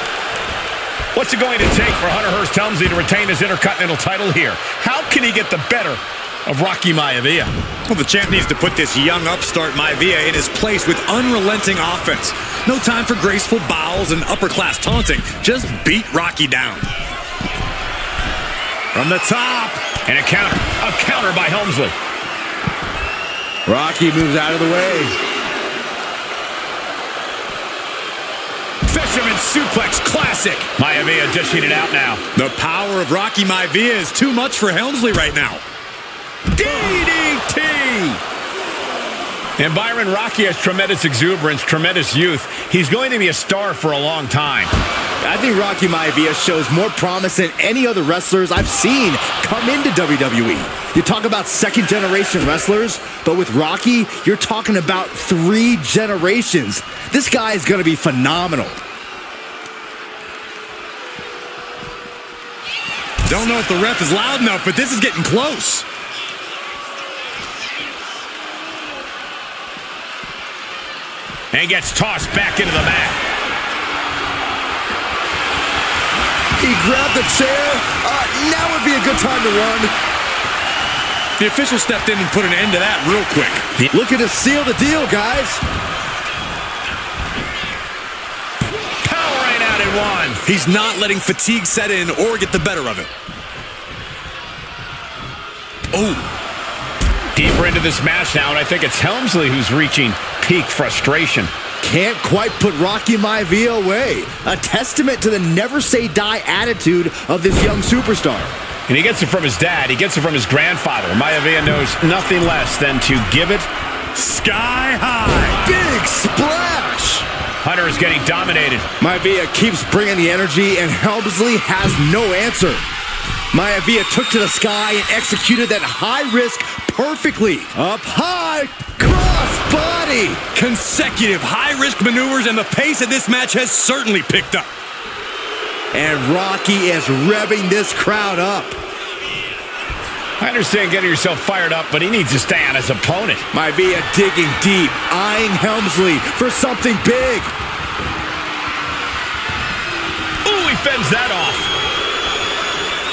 What's it going to take for Hunter Hearst Helmsley to retain his Intercontinental title here? How can he get the better of Rocky Maivia? Well, the champ needs to put this young upstart Maivia in his place with unrelenting offense. No time for graceful bows and upper-class taunting. Just beat Rocky down. From the top. And a counter by Helmsley. Rocky moves out of the way. Fisherman suplex classic. Maivia dishing it out now. The power of Rocky Maivia is too much for Helmsley right now. DDT! And Byron, Rocky has tremendous exuberance, tremendous youth. He's going to be a star for a long time. I think Rocky Maivia shows more promise than any other wrestlers I've seen come into WWE. You talk about second-generation wrestlers, but with Rocky, you're talking about 3 generations. This guy is going to be phenomenal. Don't know if the ref is loud enough, but this is getting close. And gets tossed back into the mat. He grabbed the chair. Now would be a good time to run. The official stepped in and put an end to that real quick. Looking to seal the deal, guys. Powering out in 1. He's not letting fatigue set in or get the better of it. Oh. Deeper into this match now, and I think it's Helmsley who's reaching peak frustration. Can't quite put Rocky Maivia away. A testament to the never-say-die attitude of this young superstar. And he gets it from his dad. He gets it from his grandfather. Maivia knows nothing less than to give it sky high. Big splash! Hunter is getting dominated. Maivia keeps bringing the energy, and Helmsley has no answer. Maivia took to the sky and executed that high-risk perfectly. Up high, cross body. Consecutive high-risk maneuvers, and the pace of this match has certainly picked up. And Rocky is revving this crowd up. I understand getting yourself fired up, but he needs to stay on his opponent. Maivia digging deep, eyeing Helmsley for something big. Ooh, he fends that off.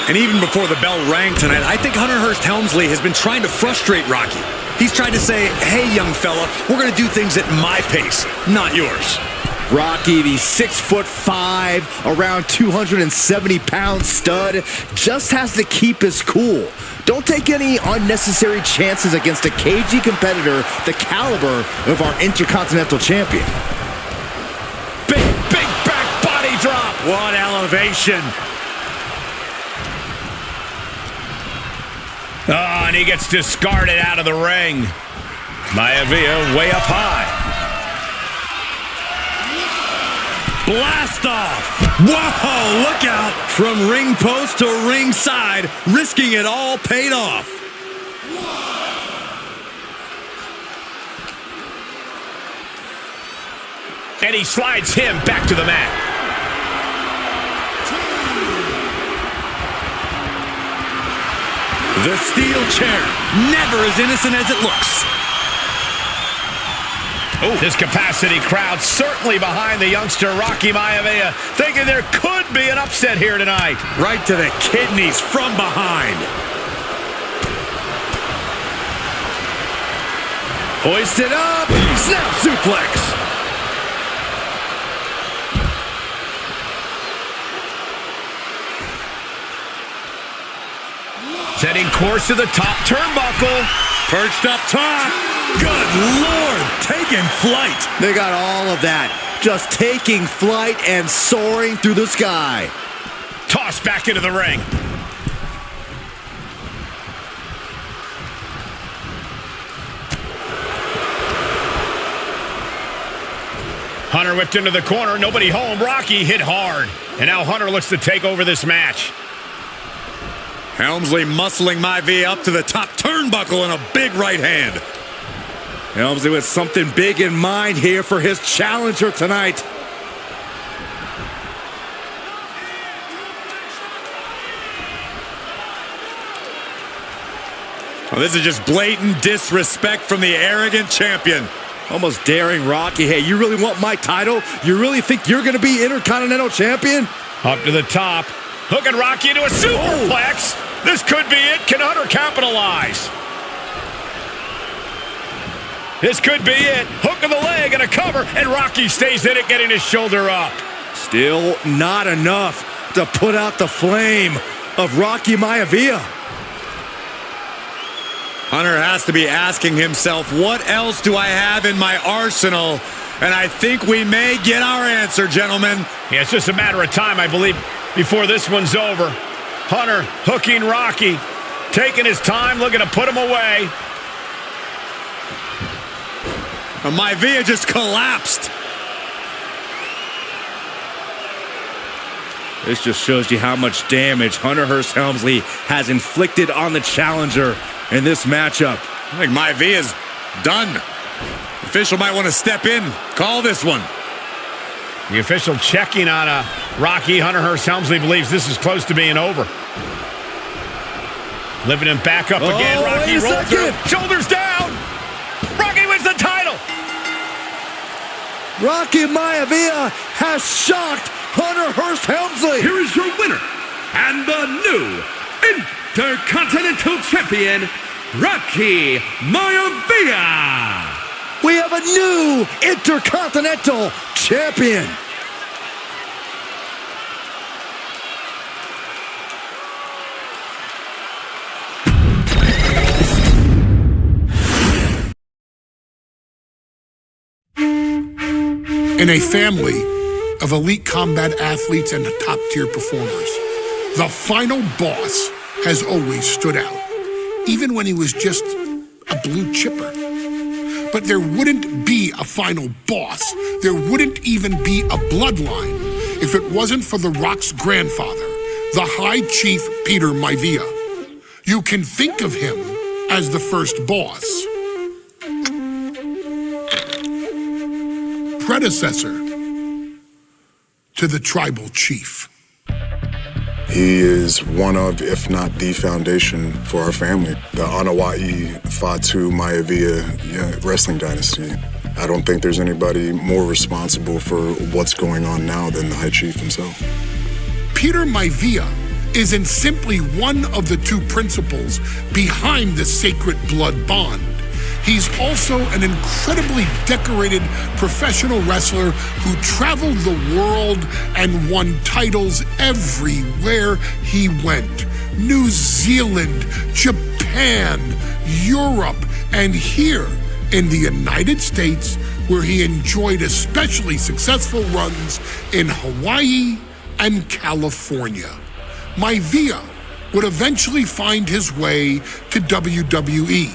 And even before the bell rang tonight, I think Hunter Hearst Helmsley has been trying to frustrate Rocky. He's tried to say, hey, young fella, we're going to do things at my pace, not yours. Rocky, the 6'5", around 270-pound stud, just has to keep his cool. Don't take any unnecessary chances against a cagey competitor the caliber of our Intercontinental Champion. Big back body drop. What elevation. Oh, and he gets discarded out of the ring. Maivia way up high. Blast off! Whoa, look out! From ring post to ringside, risking it all paid off. And he slides him back to the mat. The steel chair, never as innocent as it looks. Oh, this capacity crowd certainly behind the youngster Rocky Maivia, thinking there could be an upset here tonight. Right to the kidneys from behind. Hoisted up, snap suplex. Setting course to the top turnbuckle. Perched up top. Good Lord, taking flight. They got all of that. Just taking flight and soaring through the sky. Tossed back into the ring. Hunter whipped into the corner. Nobody home. Rocky hit hard. And now Hunter looks to take over this match. Helmsley muscling Maivia up to the top turnbuckle in a big right hand. Helmsley with something big in mind here for his challenger tonight. Well, this is just blatant disrespect from the arrogant champion. Almost daring Rocky. Hey, you really want my title? You really think you're going to be Intercontinental Champion? Up to the top. Hooking Rocky into a superplex. This could be it. Can Hunter capitalize? This could be it. Hook of the leg and a cover, and Rocky stays in it, getting his shoulder up. Still not enough to put out the flame of Rocky Maivia. Hunter has to be asking himself, what else do I have in my arsenal? And I think we may get our answer, gentlemen. Yeah, it's just a matter of time, I believe, before this one's over. Hunter hooking Rocky, taking his time, looking to put him away. Maivia just collapsed. This just shows you how much damage Hunter Hearst Helmsley has inflicted on the challenger in this matchup. I think Maivia's done. The official might want to step in, call this one. The official checking on Rocky. Hunter Hearst Helmsley believes this is close to being over. Lifting him back up again. Rocky rolls through. Shoulders down. Rocky wins the title. Rocky Maivia has shocked Hunter Hearst Helmsley. Here is your winner and the new Intercontinental Champion, Rocky Maivia. We have a new Intercontinental Champion. In a family of elite combat athletes and top-tier performers, the final boss has always stood out, even when he was just a blue chipper. But there wouldn't be a final boss. There wouldn't even be a bloodline if it wasn't for The Rock's grandfather, the High Chief Peter Maivia. You can think of him as the first boss. Predecessor to the tribal chief. He is one of, if not the foundation for our family. The Anoa'i Fatu Maivia wrestling dynasty. I don't think there's anybody more responsible for what's going on now than the High Chief himself. Peter Maivia isn't simply one of the two principals behind the sacred blood bond. He's also an incredibly decorated professional wrestler who traveled the world and won titles everywhere he went. New Zealand, Japan, Europe, and here in the United States, where he enjoyed especially successful runs in Hawaii and California. Maivia would eventually find his way to WWE,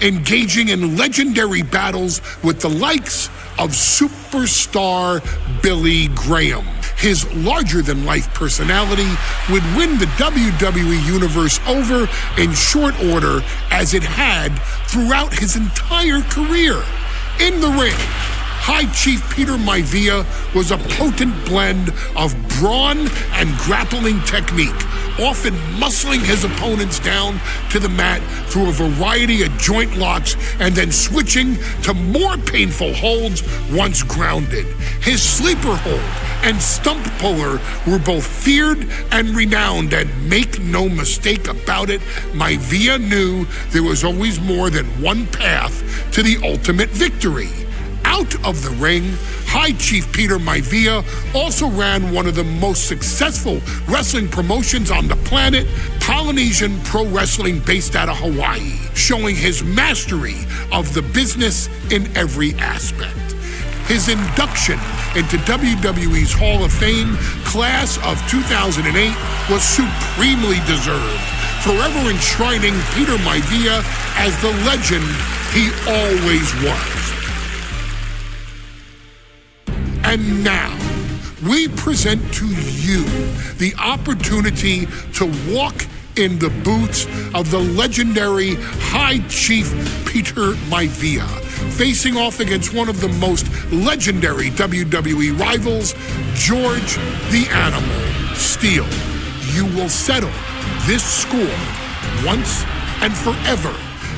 engaging in legendary battles with the likes of superstar Billy Graham. His larger-than-life personality would win the WWE Universe over in short order, as it had throughout his entire career. In the ring, High Chief Peter Maivia was a potent blend of brawn and grappling technique, often muscling his opponents down to the mat through a variety of joint locks and then switching to more painful holds once grounded. His sleeper hold and stump puller were both feared and renowned, and make no mistake about it, Maivia knew there was always more than one path to the ultimate victory. Out of the ring, High Chief Peter Maivia also ran one of the most successful wrestling promotions on the planet, Polynesian Pro Wrestling, based out of Hawaii, showing his mastery of the business in every aspect. His induction into WWE's Hall of Fame class of 2008 was supremely deserved, forever enshrining Peter Maivia as the legend he always was. And now, we present to you the opportunity to walk in the boots of the legendary High Chief Peter Maivia, facing off against one of the most legendary WWE rivals, George the Animal Steele. You will settle this score once and forever,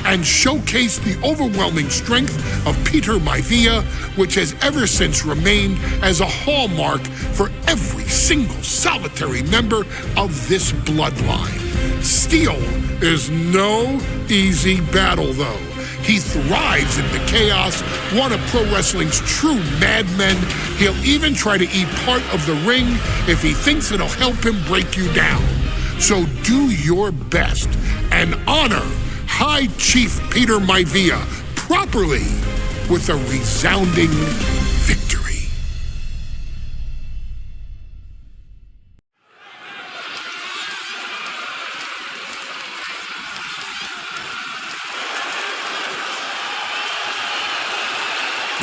and showcase the overwhelming strength of Peter Maivia, which has ever since remained as a hallmark for every single solitary member of this bloodline. Steele is no easy battle, though. He thrives in the chaos, one of pro wrestling's true madmen. He'll even try to eat part of the ring if he thinks it'll help him break you down. So do your best and honor High Chief Peter Maivia properly with a resounding victory.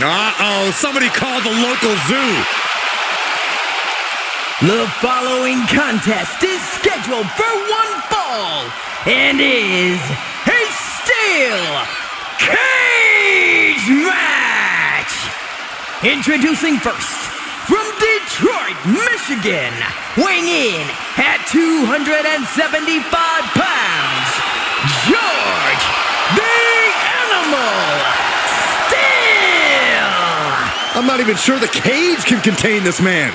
Uh-oh, somebody called the local zoo. The following contest is scheduled for one fall and is a steel cage match. Introducing first, from Detroit, Michigan, weighing in at 275 pounds, George the Animal Steele. I'm not even sure the cage can contain this man.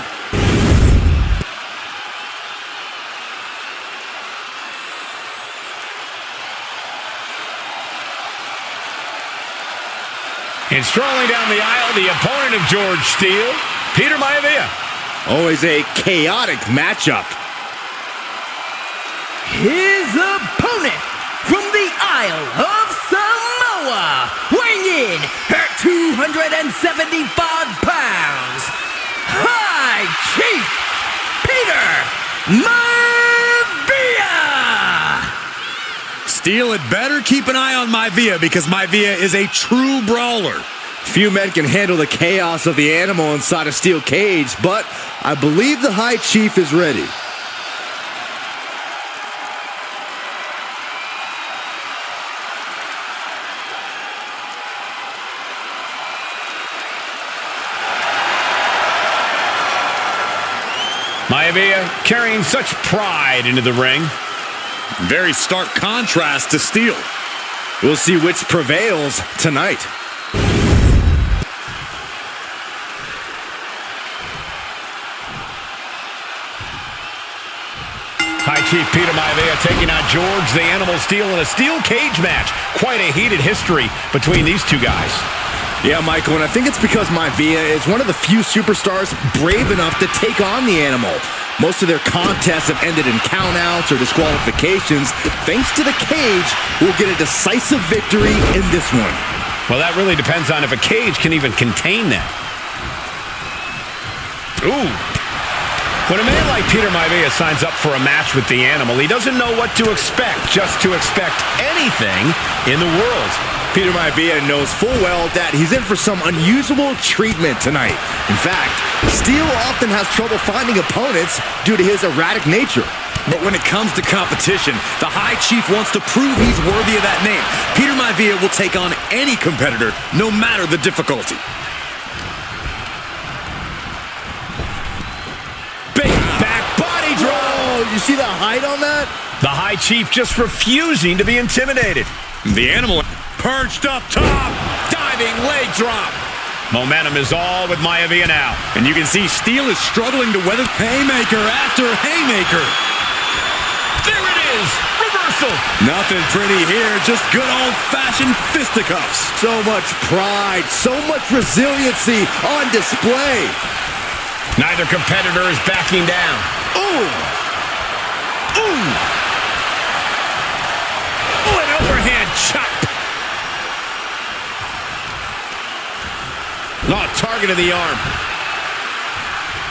And strolling down the aisle, the opponent of George Steele, Peter Maivia. Always a chaotic matchup. His opponent from the Isle of Samoa, weighing in at 275 pounds, High Chief Peter Maivia. Steele had better keep an eye on Maivia, because Maivia is a true brawler. Few men can handle the chaos of the animal inside a steel cage, but I believe the High Chief is ready. Maivia carrying such pride into the ring. Very stark contrast to Steel. We'll see which prevails tonight. High Chief Peter Maivia taking on George the Animal Steel in a steel cage match. Quite a heated history between these two guys. Yeah, Michael, and I think it's because Maivia is one of the few superstars brave enough to take on the Animal. Most of their contests have ended in countouts or disqualifications. Thanks to the cage, we'll get a decisive victory in this one. Well, that really depends on if a cage can even contain that. Ooh. When a man like Peter Maivia signs up for a match with the Animal, he doesn't know what to expect, just to expect anything in the world. Peter Maivia knows full well that he's in for some unusual treatment tonight. In fact, Steel often has trouble finding opponents due to his erratic nature. But when it comes to competition, the High Chief wants to prove he's worthy of that name. Peter Maivia will take on any competitor, no matter the difficulty. Big back body drop. Oh, you see the height on that? The High Chief just refusing to be intimidated. The Animal perched up top, diving leg drop. Momentum is all with Maivia now. And you can see Steel is struggling to weather haymaker after haymaker. There it is, reversal. Nothing pretty here, just good old-fashioned fisticuffs. So much pride, so much resiliency on display. Neither competitor is backing down. Ooh! Ooh! Oh, an overhand chop. Oh, target of the arm.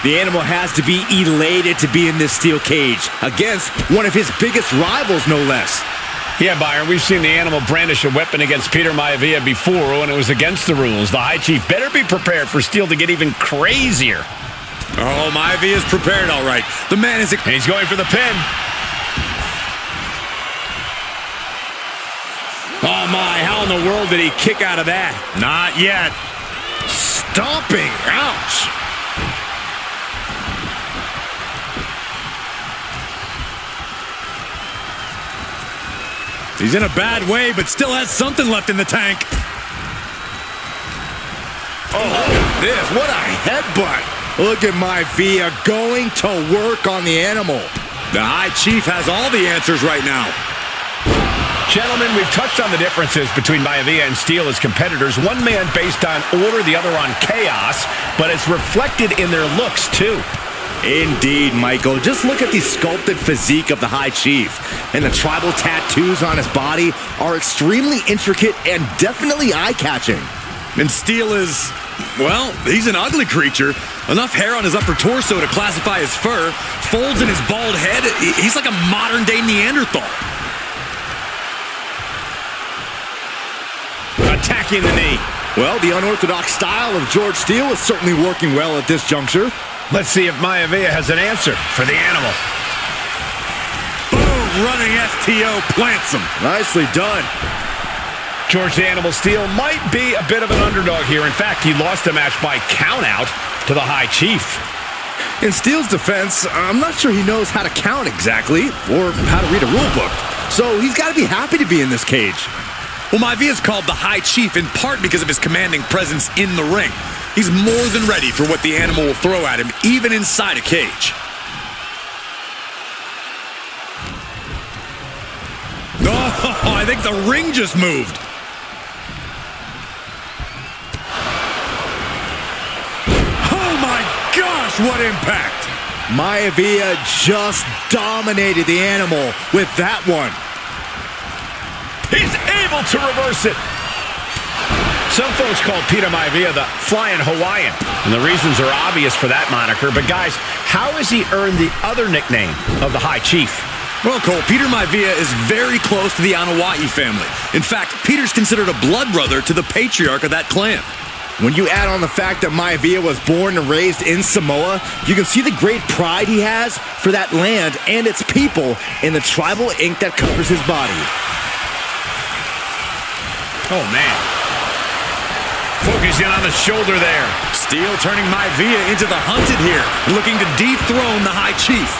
The Animal has to be elated to be in this steel cage against one of his biggest rivals, no less. Yeah, Byron, we've seen the Animal brandish a weapon against Peter Maivia before when it was against the rules. The High Chief better be prepared for Steel to get even crazier. Oh, Maivia's prepared all right. The man is... And he's going for the pin. Oh, my, how in the world did he kick out of that? Not yet. Stomping. Ouch. He's in a bad way, but still has something left in the tank. Oh, look at this. What a headbutt. Look at Maivia going to work on the Animal. The High Chief has all the answers right now. Gentlemen, we've touched on the differences between Maivia and Steel as competitors. One man based on order, the other on chaos, but it's reflected in their looks, too. Indeed, Michael. Just look at the sculpted physique of the High Chief. And the tribal tattoos on his body are extremely intricate and definitely eye-catching. And Steel is, well, he's an ugly creature. Enough hair on his upper torso to classify as fur. Folds in his bald head. He's like a modern-day Neanderthal. Attacking the knee. Well, the unorthodox style of George Steel is certainly working well at this juncture. Let's see if Maivia has an answer for the Animal. Boom! Running STO plants him. Nicely done. George the Animal Steel might be a bit of an underdog here. In fact, he lost the match by countout to the High Chief. In Steel's defense, I'm not sure he knows how to count exactly or how to read a rule book. So he's got to be happy to be in this cage. Well, Maivia's called the High Chief in part because of his commanding presence in the ring. He's more than ready for what the Animal will throw at him, even inside a cage. Oh, I think the ring just moved. Oh my gosh, what impact! Maivia just dominated the Animal with that one. He's able to reverse it. Some folks call Peter Maivia the Flying Hawaiian, and the reasons are obvious for that moniker. But guys, how has he earned the other nickname of the High Chief? Well, Cole, Peter Maivia is very close to the Anawa'i family. In fact, Peter's considered a blood brother to the patriarch of that clan. When you add on the fact that Maivia was born and raised in Samoa, you can see the great pride he has for that land and its people in the tribal ink that covers his body. Oh, man. Focusing on the shoulder there. Steel turning Maivia into the hunted here, looking to dethrone the High Chief.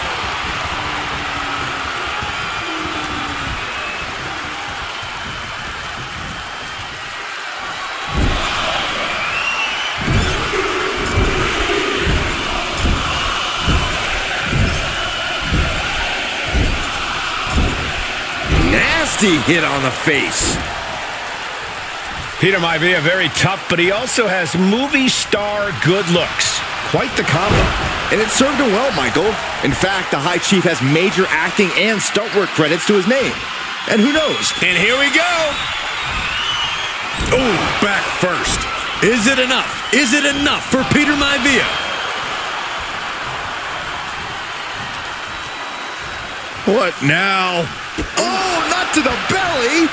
Nasty hit on the face. Peter Maivia very tough, but he also has movie star good looks. Quite the combo. And it served him well, Michael. In fact, the High Chief has major acting and stunt work credits to his name. And who knows? And here we go. Oh, back first. Is it enough? Is it enough for Peter Maivia? What now? Oh, not to the belly!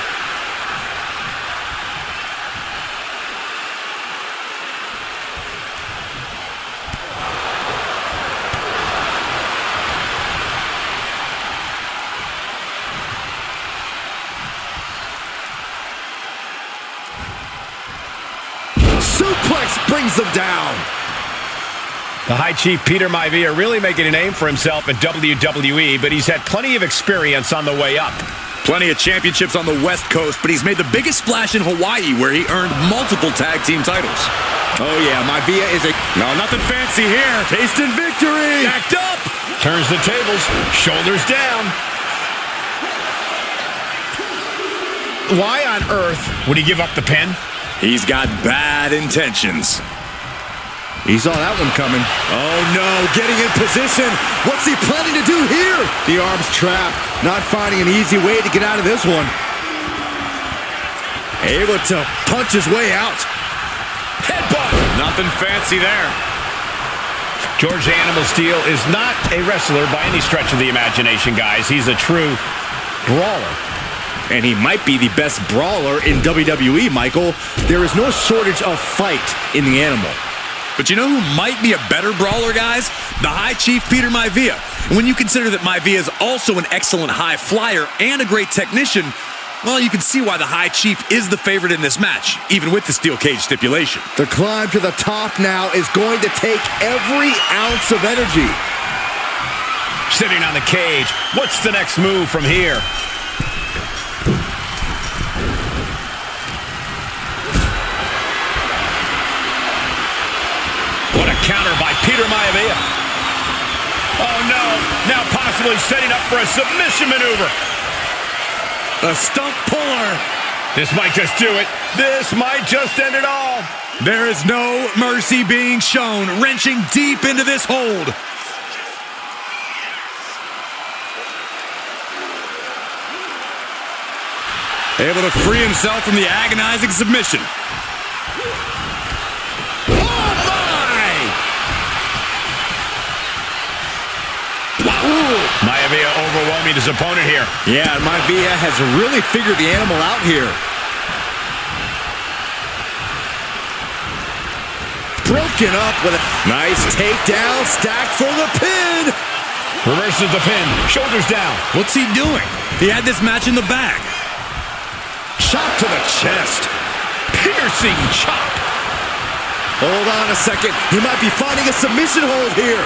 Suplex brings them down. The High Chief Peter Maivia really making a name for himself at WWE, but he's had plenty of experience on the way up. Plenty of championships on the West Coast, but he's made the biggest splash in Hawaii, where he earned multiple tag team titles. Oh yeah, Maivia is a... No, nothing fancy here. Tasting victory! Backed up! Turns the tables, shoulders down. Why on earth would he give up the pin? He's got bad intentions. He saw that one coming. Oh no, getting in position. What's he planning to do here? The arm's trapped. Not finding an easy way to get out of this one. Able to punch his way out. Headbutt. Nothing fancy there. George the Animal Steel is not a wrestler by any stretch of the imagination, guys. He's a true brawler. And he might be the best brawler in WWE, Michael. There is no shortage of fight in the animal. But you know who might be a better brawler, guys? The High Chief Peter Maivia. And when you consider that Maivia is also an excellent high flyer and a great technician, well, you can see why the High Chief is the favorite in this match, even with the steel cage stipulation. The climb to the top now is going to take every ounce of energy. Sitting on the cage, what's the next move from here? What a counter by Peter Maivia. Oh no, now possibly setting up for a submission maneuver. A stump puller. This might just do it. This might just end it all. There is no mercy being shown, wrenching deep into this hold. Able to free himself from the agonizing submission. Maivia overwhelming his opponent here. Yeah, Maivia has really figured the animal out here. Broken up with a nice takedown, stacked for the pin. Reverses the pin, shoulders down. What's he doing? He had this match in the bag. Chop to the chest. Piercing chop. Hold on a second. He might be finding a submission hold here.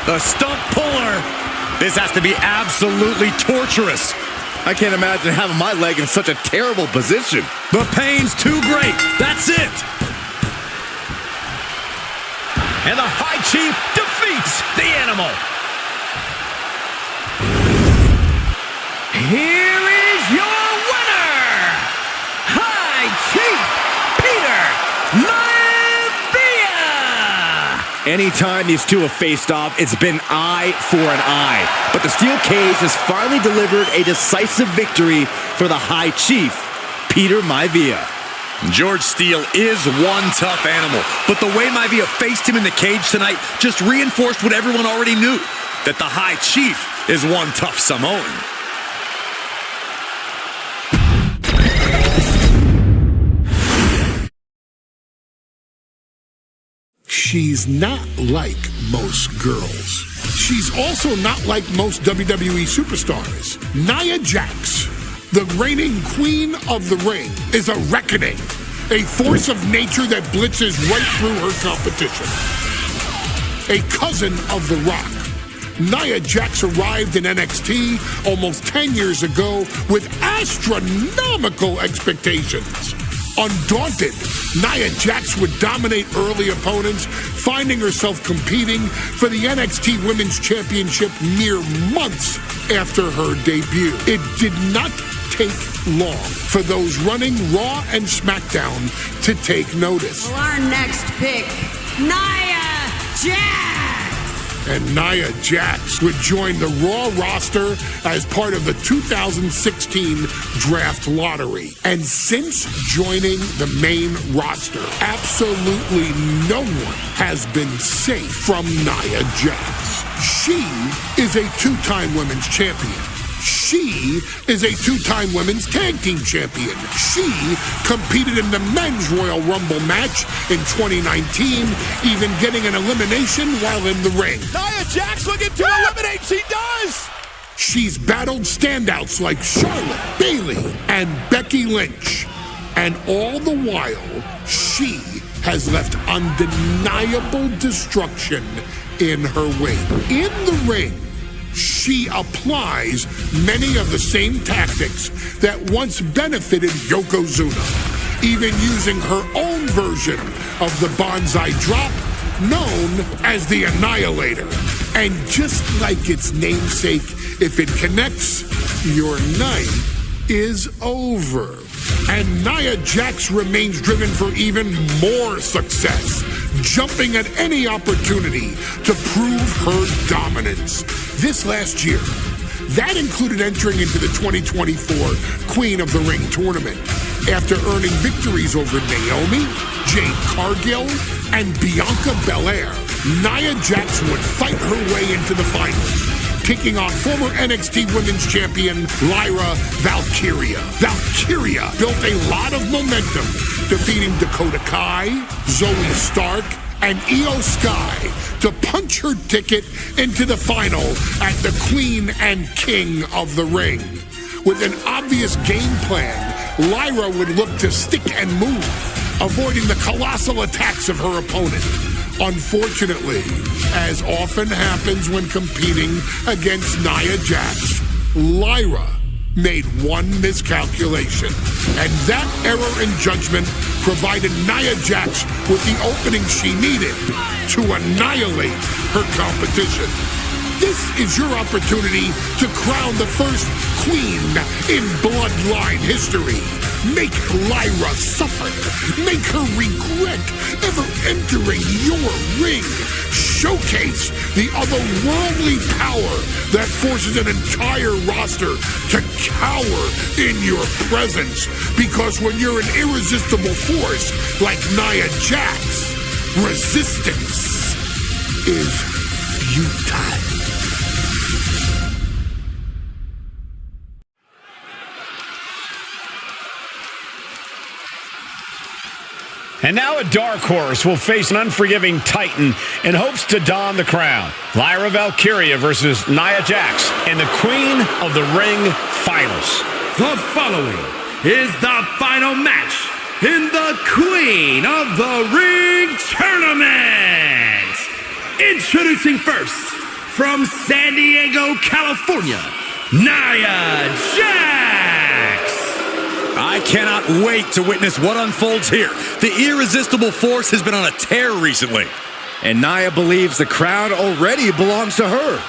The stump puller. This has to be absolutely torturous. I can't imagine having my leg in such a terrible position. The pain's too great. That's it. And the High Chief defeats the animal. Here is your winner, High Chief Peter Maivia. Anytime these two have faced off, it's been eye for an eye. But the steel cage has finally delivered a decisive victory for the High Chief, Peter Maivia. George Steele is one tough animal, but the way Maivia faced him in the cage tonight just reinforced what everyone already knew, that the High Chief is one tough Samoan. She's not like most girls. She's also not like most WWE superstars. Nia Jax, the reigning queen of the ring, is a reckoning. a force of nature that blitzes right through her competition. A cousin of The Rock, Nia Jax arrived in NXT almost 10 years ago with astronomical expectations. Undaunted, Nia Jax would dominate early opponents, finding herself competing for the NXT Women's Championship mere months after her debut. It did not take long for those running Raw and SmackDown to take notice. Well, our next pick, Nia Jax! And Nia Jax would join the Raw roster as part of the 2016 draft lottery. And since joining the main roster, absolutely no one has been safe from Nia Jax. She is a two-time women's champion. She is a two-time women's tag team champion. She competed in the men's Royal Rumble match in 2019, even getting an elimination while in the ring. Nia Jax looking to eliminate. She does. She's battled standouts like Charlotte, Bayley, and Becky Lynch. And all the while, she has left undeniable destruction in her wake. In the ring, she applies many of the same tactics that once benefited Yokozuna, even using her own version of the bonsai drop, known as the Annihilator. And just like its namesake, if it connects, your night is over. And Nia Jax remains driven for even more success, jumping at any opportunity to prove her dominance. This last year, that included entering into the 2024 Queen of the Ring tournament after earning victories over Naomi, Jade Cargill, and Bianca Belair. Nia Jax would fight her way into the finals, taking on former NXT Women's Champion Lyra Valkyria. Valkyria built a lot of momentum, defeating Dakota Kai, Zoe Stark, and Io Sky to punch her ticket into the final at the Queen and King of the Ring. With an obvious game plan, Lyra would look to stick and move, avoiding the colossal attacks of her opponent. Unfortunately, as often happens when competing against Nia Jax, Lyra made one miscalculation, and that error in judgment provided Nia Jax with the opening she needed to annihilate her competition. This is your opportunity to crown the first queen in Bloodline history. Make Lyra suffer. Make her regret ever entering your ring. Showcase the otherworldly power that forces an entire roster to cower in your presence. Because when you're an irresistible force like Nia Jax, resistance is futile. And now a dark horse will face an unforgiving titan in hopes to don the crown. Lyra Valkyria versus Nia Jax in the Queen of the Ring Finals. The following is the final match in the Queen of the Ring Tournament. Introducing first, from San Diego, California, Nia Jax. I cannot wait to witness what unfolds here. The irresistible force has been on a tear recently. And Nia believes the crown already belongs to her.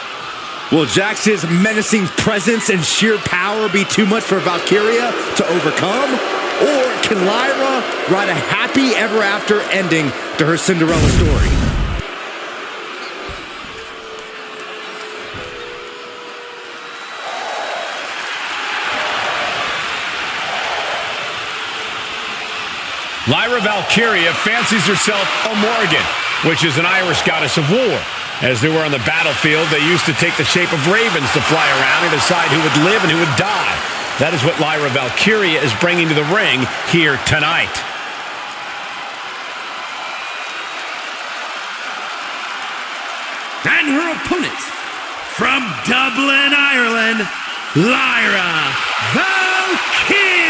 Will Jax's menacing presence and sheer power be too much for Valkyria to overcome? Or can Lyra write a happy ever after ending to her Cinderella story? Lyra Valkyria fancies herself a Morrigan, which is an Irish goddess of war. As they were on the battlefield, they used to take the shape of ravens to fly around and decide who would live and who would die. That is what Lyra Valkyria is bringing to the ring here tonight. And her opponent, from Dublin, Ireland, Lyra Valkyria.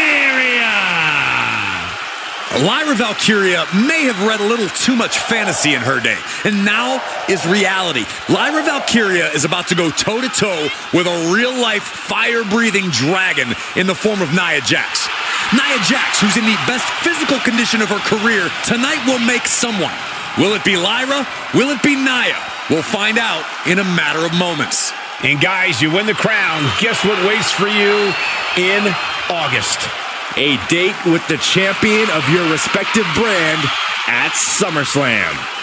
Lyra Valkyria may have read a little too much fantasy in her day, and now is reality. Lyra Valkyria is about to go toe-to-toe with a real-life, fire-breathing dragon in the form of Nia Jax. Nia Jax, who's in the best physical condition of her career, tonight will make someone. Will it be Lyra? Will it be Nia? We'll find out in a matter of moments. And guys, you win the crown. Guess what waits for you in August? A date with the champion of your respective brand at SummerSlam.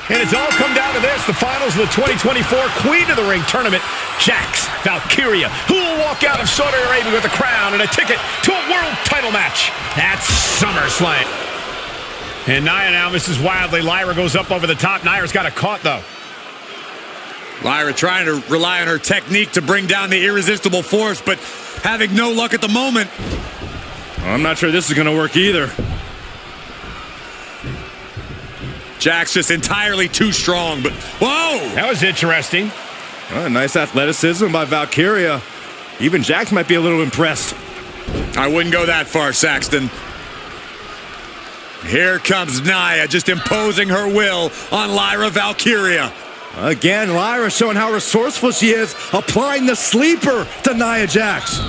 And it's all come down to this, the finals of the 2024 Queen of the Ring tournament. Jax Valkyria, who will walk out of Saudi Arabia with a crown and a ticket to a world title match at SummerSlam. And Nia now misses wildly. Lyra goes up over the top. Nia's got it caught, though. Lyra trying to rely on her technique to bring down the irresistible force, but having no luck at the moment. I'm not sure this is going to work either. Jax just entirely too strong, but whoa! That was interesting. Nice athleticism by Valkyria. Even Jax might be a little impressed. I wouldn't go that far, Saxton. Here comes Nia, just imposing her will on Lyra Valkyria. Again, Lyra showing how resourceful she is, applying the sleeper to Nia Jax.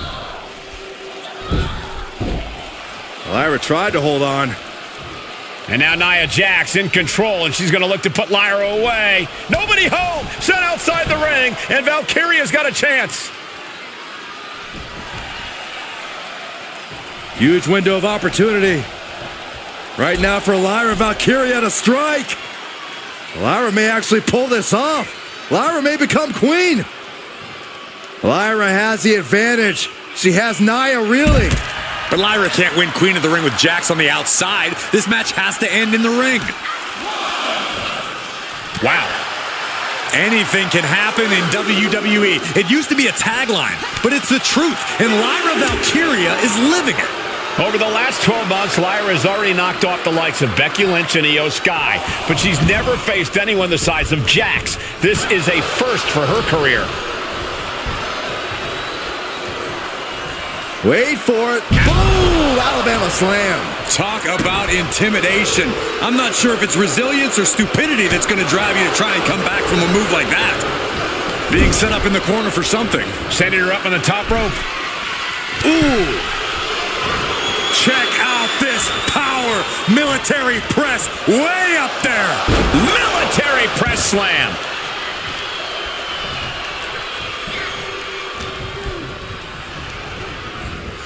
Lyra tried to hold on. And now Nia Jax in control, and she's going to look to put Lyra away. Nobody home! Set outside the ring, and Valkyria's got a chance. Huge window of opportunity. Right now for Lyra Valkyria to strike. Lyra may actually pull this off. Lyra may become queen. Lyra has the advantage. She has Nia reeling. But Lyra can't win Queen of the Ring with Jax on the outside. This match has to end in the ring. Wow. Anything can happen in WWE. It used to be a tagline, but it's the truth, and Lyra Valkyria is living it. Over the last 12 months, Lyra has already knocked off the likes of Becky Lynch and Io Sky, but she's never faced anyone the size of Jax. This is a first for her career. Wait for it. Boom! Alabama slam. Talk about intimidation. I'm not sure if it's resilience or stupidity that's going to drive you to try and come back from a move like that. Being set up in the corner for something. Setting her up on the top rope. Ooh! Check out this power. Military press way up there. Military press slam.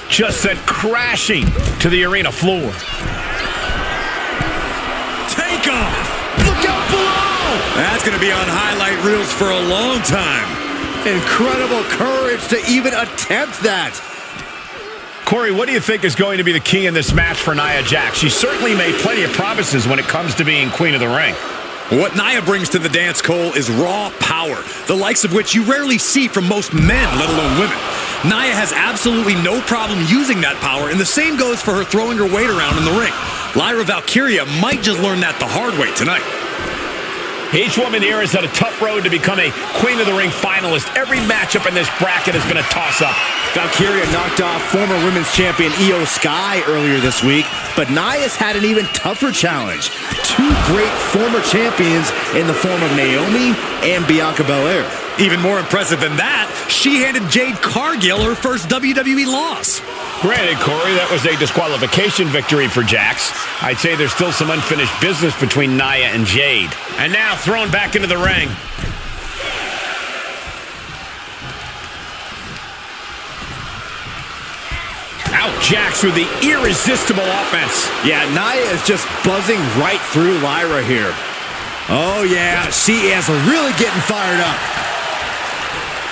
Just sent crashing to the arena floor. Take off! Look out below! That's going to be on highlight reels for a long time. Incredible courage to even attempt that. Corey, what do you think is going to be the key in this match for Nia Jax? She certainly made plenty of promises when it comes to being Queen of the Ring. What Nia brings to the dance, Cole, is raw power, the likes of which you rarely see from most men, let alone women. Nia has absolutely no problem using that power, and the same goes for her throwing her weight around in the ring. Lyra Valkyria might just learn that the hard way tonight. Each woman here has had a tough road to become a Queen of the Ring finalist. Every matchup in this bracket has been a toss-up. Valkyria knocked off former women's champion Io Sky earlier this week, but Nia's had an even tougher challenge. Two great former champions in the form of Naomi and Bianca Belair. Even more impressive than that, she handed Jade Cargill her first WWE loss. Granted, Corey, that was a disqualification victory for Jax. I'd say there's still some unfinished business between Nia and Jade. And now thrown back into the ring. Out Jax with the irresistible offense. Yeah, Nia is just buzzing right through Lyra here. Oh yeah, she is really getting fired up.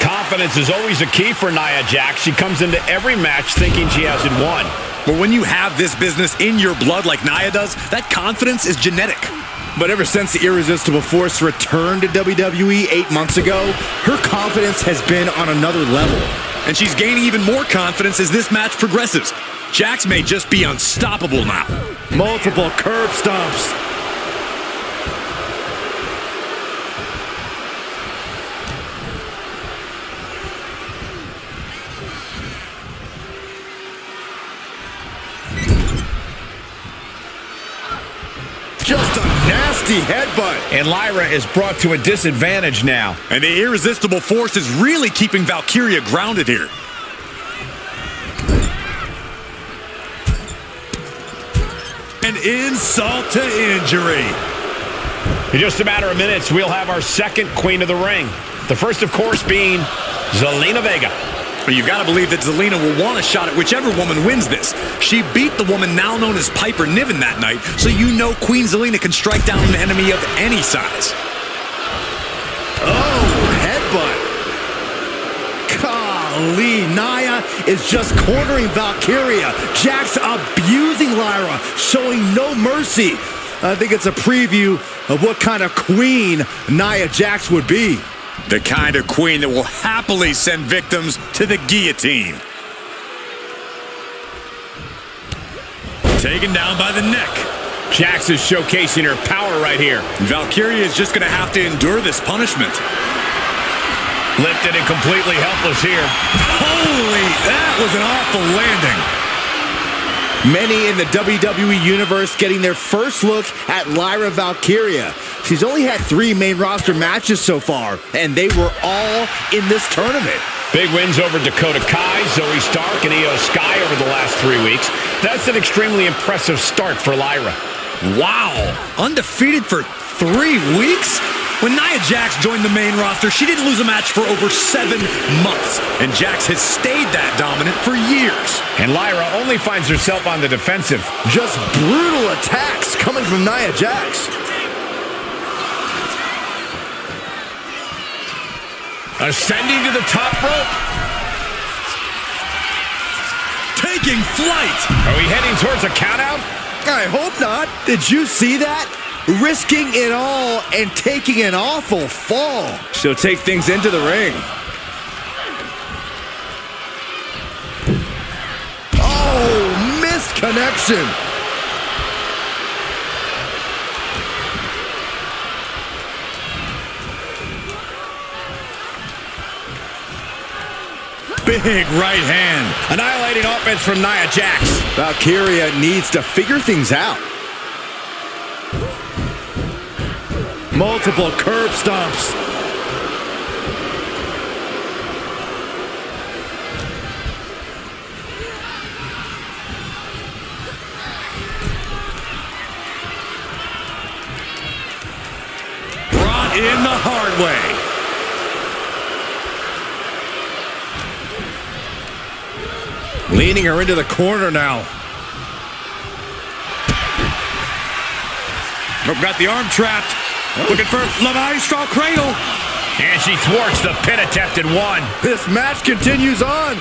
Confidence is always a key for Nia Jax. She comes into every match thinking she hasn't won. But when you have this business in your blood like Nia does, that confidence is genetic. But ever since the Irresistible Force returned to WWE 8 months ago, her confidence has been on another level. And she's gaining even more confidence as this match progresses. Jax may just be unstoppable now. Multiple curb stomps. Just a nasty headbutt. And Lyra is brought to a disadvantage now. And the irresistible force is really keeping Valkyria grounded here. An insult to injury. In just a matter of minutes, we'll have our second Queen of the Ring. The first, of course, being Zelina Vega. But you've got to believe that Zelina will want a shot at whichever woman wins this. She beat the woman now known as Piper Niven that night, so you know Queen Zelina can strike down an enemy of any size. Oh, headbutt. Golly, Nia is just cornering Valkyria. Jax abusing Lyra, showing no mercy. I think it's a preview of what kind of queen Nia Jax would be. The kind of queen that will happily send victims to the guillotine. Taken down by the neck. Jax is showcasing her power right here. Valkyria is just going to have to endure this punishment. Lifted and completely helpless here. Holy, that was an awful landing. Many in the WWE Universe getting their first look at Lyra Valkyria. She's only had 3 main roster matches so far, and they were all in this tournament. Big wins over Dakota Kai, Zoe Stark, and Io Sky over the last 3 weeks. That's an extremely impressive start for Lyra. Wow, undefeated for 3 weeks? When Nia Jax joined the main roster, she didn't lose a match for over 7 months. And Jax has stayed that dominant for years. And Lyra only finds herself on the defensive. Just brutal attacks coming from Nia Jax. Ascending to the top rope. Taking flight. Are we heading towards a countout? I hope not. Did you see that? Risking it all and taking an awful fall. She'll take things into the ring. Oh, missed connection. Big right hand. Annihilating offense from Nia Jax. Valkyria needs to figure things out. Multiple curb stomps. Brought in the hard way. Leaning her into the corner now. Got the arm trapped. Looking for La Maestro Cradle. And she thwarts the pin attempt and won. This match continues on.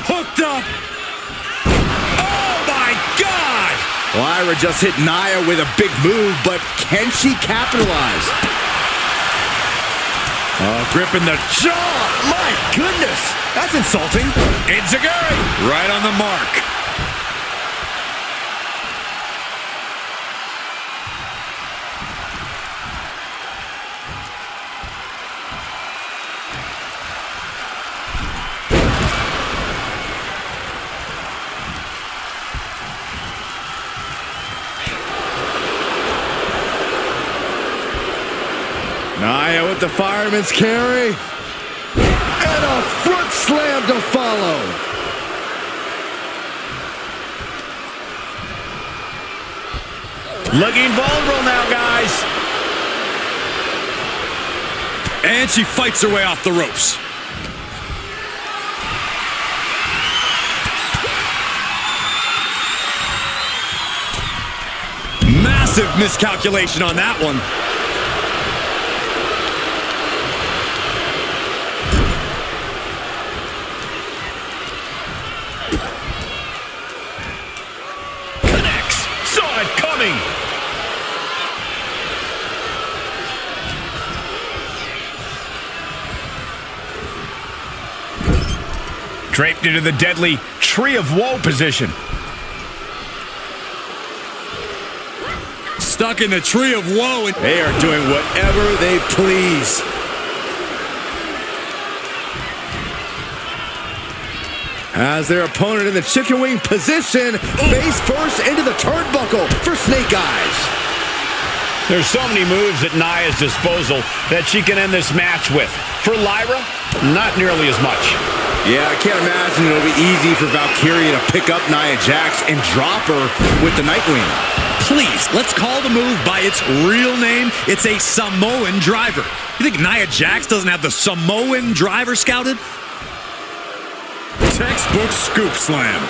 Hooked up. Oh, my God. Lyra just hit Nia with a big move, but can she capitalize? Gripping the jaw. My goodness. That's insulting. Enziguri. Right on the mark. Nia with the fireman's carry. And a front slam to follow. Looking vulnerable now, guys. And she fights her way off the ropes. Massive miscalculation on that one. Draped into the deadly Tree of Woe position. Stuck in the Tree of Woe. And they are doing whatever they please. As their opponent in the chicken wing position, face first into the turnbuckle for Snake Eyes. There's so many moves at Nia's disposal that she can end this match with. For Lyra, not nearly as much. Yeah, I can't imagine it'll be easy for Valkyria to pick up Nia Jax and drop her with the Nightwing. Please, let's call the move by its real name. It's a Samoan driver. You think Nia Jax doesn't have the Samoan driver scouted? Textbook scoop slam.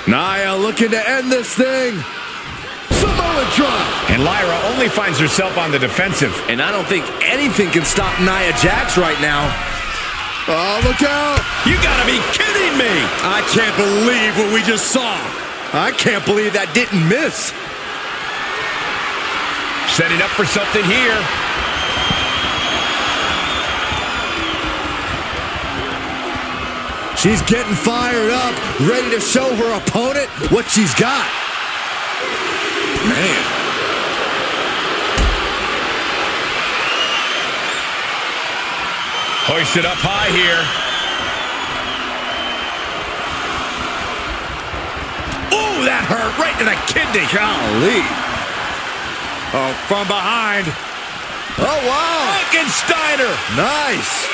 Nia looking to end this thing. Samoa drop. And Lyra only finds herself on the defensive. And I don't think anything can stop Nia Jax right now. Oh, look out. You gotta be kidding me. I can't believe what we just saw. I can't believe that didn't miss. Setting up for something here. She's getting fired up, ready to show her opponent what she's got. Man. Hoisted up high here. Oh, that hurt right to the kidney. Golly. Oh, from behind. Oh, wow. Steiner. Nice.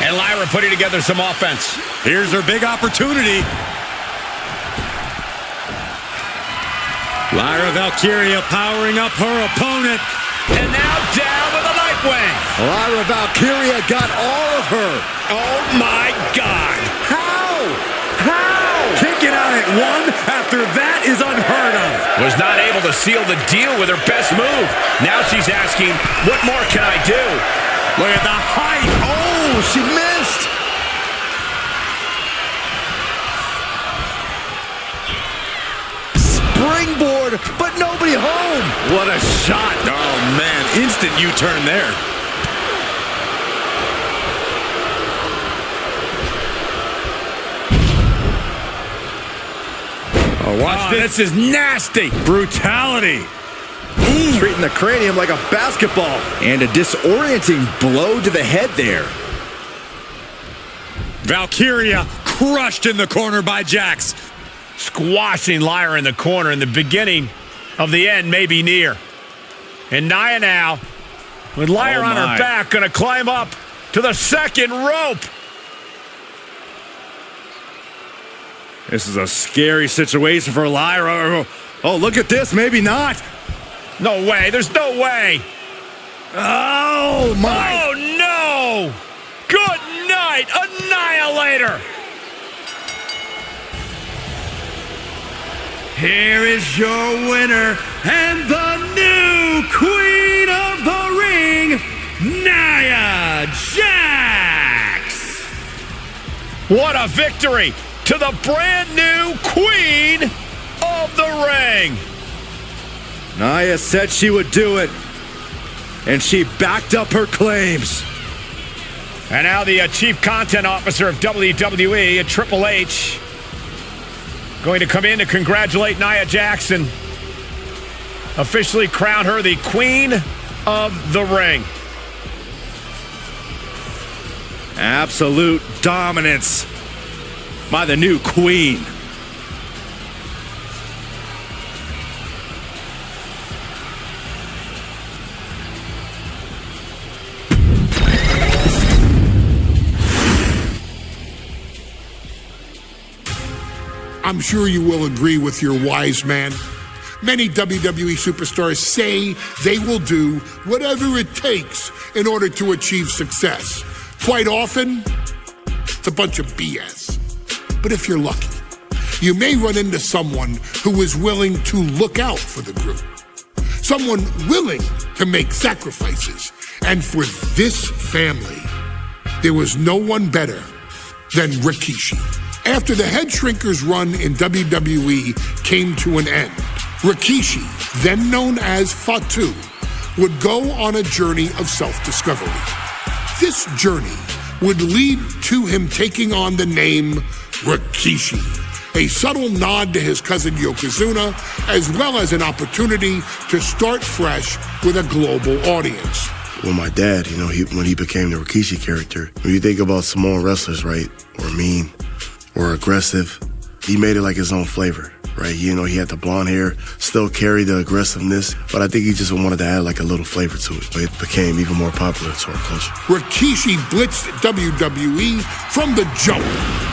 And Lyra putting together some offense. Here's her big opportunity. Lyra Valkyria powering up her opponent. And now down with the Nightwing. Lyra Valkyria got all of her. Oh, my God. How? Kicking out at one after that is unheard of. Was not able to seal the deal with her best move. Now she's asking, what more can I do? Look at the height. Oh, she missed. Springboard, but nobody home. What a shot. Oh, man. Instant U-turn there. Oh, watch this. This is nasty. Brutality. Treating the cranium like a basketball. And a disorienting blow to the head there. Valkyria crushed in the corner by Jax. Squashing Lyra in the corner, and the beginning of the end may be near. And Nia now, with Lyra on her back, going to climb up to the second rope. This is a scary situation for Lyra. Oh, look at this. Maybe not. No way. There's no way. Oh, my. Oh, no. Good night, Annihilator. Here is your winner and the new Queen of the Ring, Nia Jax. What a victory to the brand new Queen of the Ring. Nia said she would do it, and she backed up her claims. And now the Chief Content Officer of WWE, Triple H, going to come in to congratulate Nia Jax, officially crown her the Queen of the Ring. Absolute dominance by the new Queen. I'm sure you will agree with your wise man. Many WWE superstars say they will do whatever it takes in order to achieve success. Quite often, it's a bunch of BS. But if you're lucky, you may run into someone who is willing to look out for the group. Someone willing to make sacrifices. And for this family, there was no one better than Rikishi. After the Headshrinkers run in WWE came to an end, Rikishi, then known as Fatu, would go on a journey of self-discovery. This journey would lead to him taking on the name Rikishi, a subtle nod to his cousin Yokozuna, as well as an opportunity to start fresh with a global audience. Well, my dad, when he became the Rikishi character, when you think about Samoan wrestlers, right, or mean, or aggressive, he made it like his own flavor, right? He had the blonde hair, still carried the aggressiveness, but I think he just wanted to add like a little flavor to it. It became even more popular to our culture. Rikishi blitzed WWE from the jump,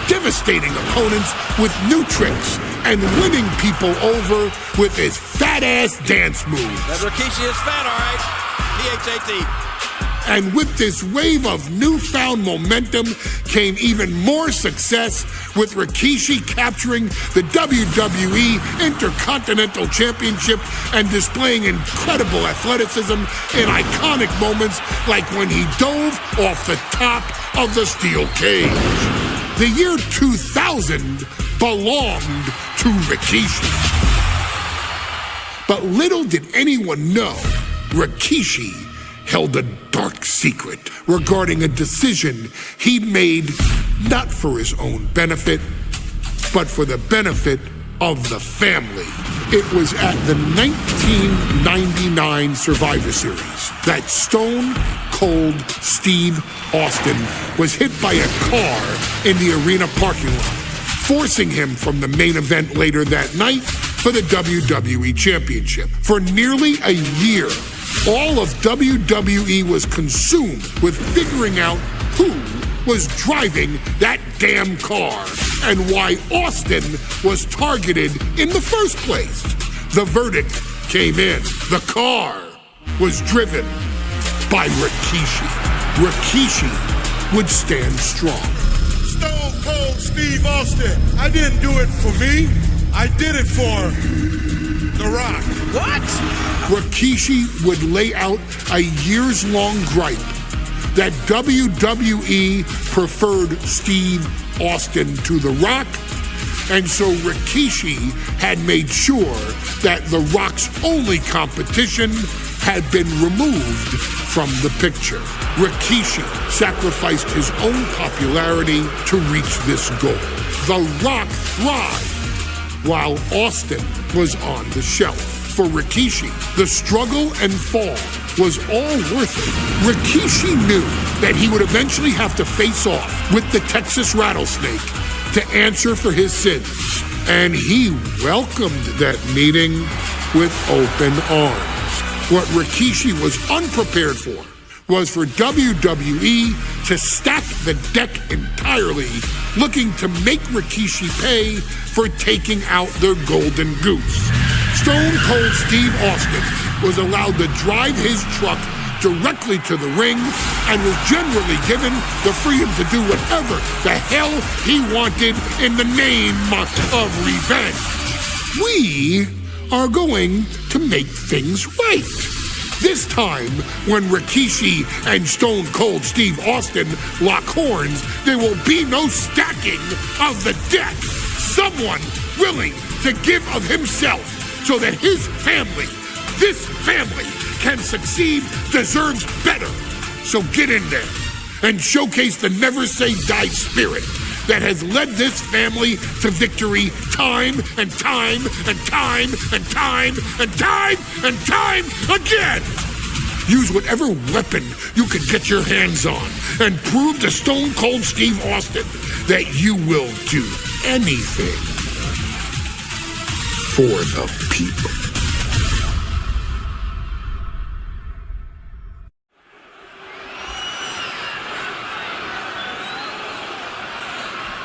devastating opponents with new tricks and winning people over with his fat-ass dance moves. That Rikishi is fat, all right. P-H-A-T. And with this wave of newfound momentum came even more success, with Rikishi capturing the WWE Intercontinental Championship and displaying incredible athleticism in iconic moments like when he dove off the top of the steel cage. The year 2000 belonged to Rikishi. But little did anyone know, Rikishi held a dark secret regarding a decision he'd made not for his own benefit, but for the benefit of the family. It was at the 1999 Survivor Series that Stone Cold Steve Austin was hit by a car in the arena parking lot, forcing him from the main event later that night for the WWE Championship. For nearly a year, all of WWE was consumed with figuring out who was driving that damn car and why Austin was targeted in the first place. The verdict came in. The car was driven by Rikishi. Rikishi would stand strong. Stone Cold Steve Austin, I didn't do it for me. I did it for The Rock. What? Rikishi would lay out a years-long gripe that WWE preferred Steve Austin to The Rock, and so Rikishi had made sure that The Rock's only competition had been removed from the picture. Rikishi sacrificed his own popularity to reach this goal. The Rock thrived while Austin was on the shelf. For Rikishi, the struggle and fall was all worth it. Rikishi knew that he would eventually have to face off with the Texas Rattlesnake to answer for his sins, and he welcomed that meeting with open arms. What Rikishi was unprepared for was for WWE to stack the deck entirely, looking to make Rikishi pay for taking out their golden goose. Stone Cold Steve Austin was allowed to drive his truck directly to the ring and was generally given the freedom to do whatever the hell he wanted in the name of revenge. We are going to make things right. This time, when Rikishi and Stone Cold Steve Austin lock horns, there will be no stacking of the deck. Someone willing to give of himself so that his family, this family, can succeed, deserves better. So get in there and showcase the never say die spirit that has led this family to victory time and time and time and time and time and time again. Use whatever weapon you can get your hands on and prove to Stone Cold Steve Austin that you will do anything for the people.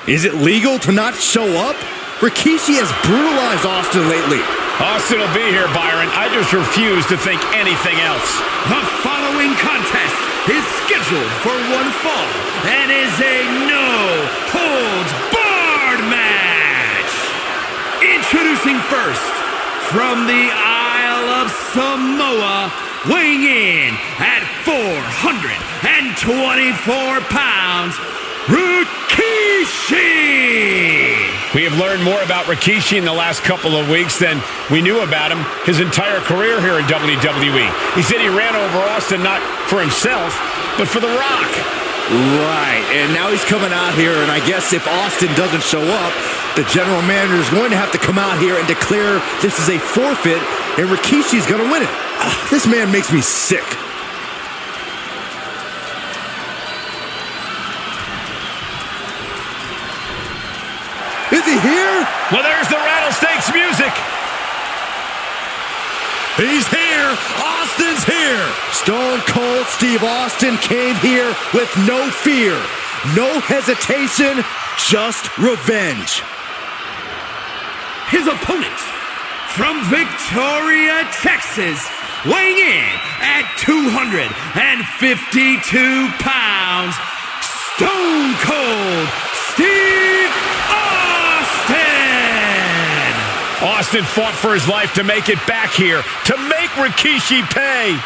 Is it legal to not show up? Rikishi has brutalized Austin lately. Austin will be here, Byron. I just refuse to think anything else. The following contest is scheduled for one fall and is a no-holds-barred match. Introducing first, from the Isle of Samoa, weighing in at 424 pounds, Rikishi! We have learned more about Rikishi in the last couple of weeks than we knew about him his entire career here in WWE. He said he ran over Austin not for himself, but for The Rock. Right, and now he's coming out here, and I guess if Austin doesn't show up, the general manager is going to have to come out here and declare this is a forfeit, and Rikishi's going to win it. This man makes me sick. Is he here? Well, there's the Rattlesnakes music. He's here. Austin's here. Stone Cold Steve Austin came here with no fear, no hesitation, just revenge. His opponent from Victoria, Texas, weighing in at 252 pounds, Stone Cold Steve Austin! Austin fought for his life to make it back here, to make Rikishi pay.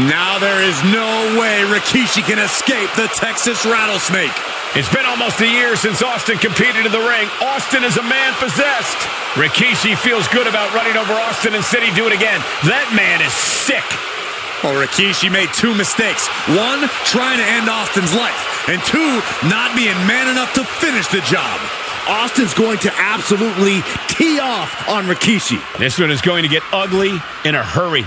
Now there is no way Rikishi can escape the Texas Rattlesnake. It's been almost a year since Austin competed in the ring. Austin is a man possessed. Rikishi feels good about running over Austin and said he'd do it again. That man is sick. Well, Rikishi made two mistakes. One, trying to end Austin's life. And two, not being man enough to finish the job. Austin's going to absolutely tee off on Rikishi. This one is going to get ugly in a hurry.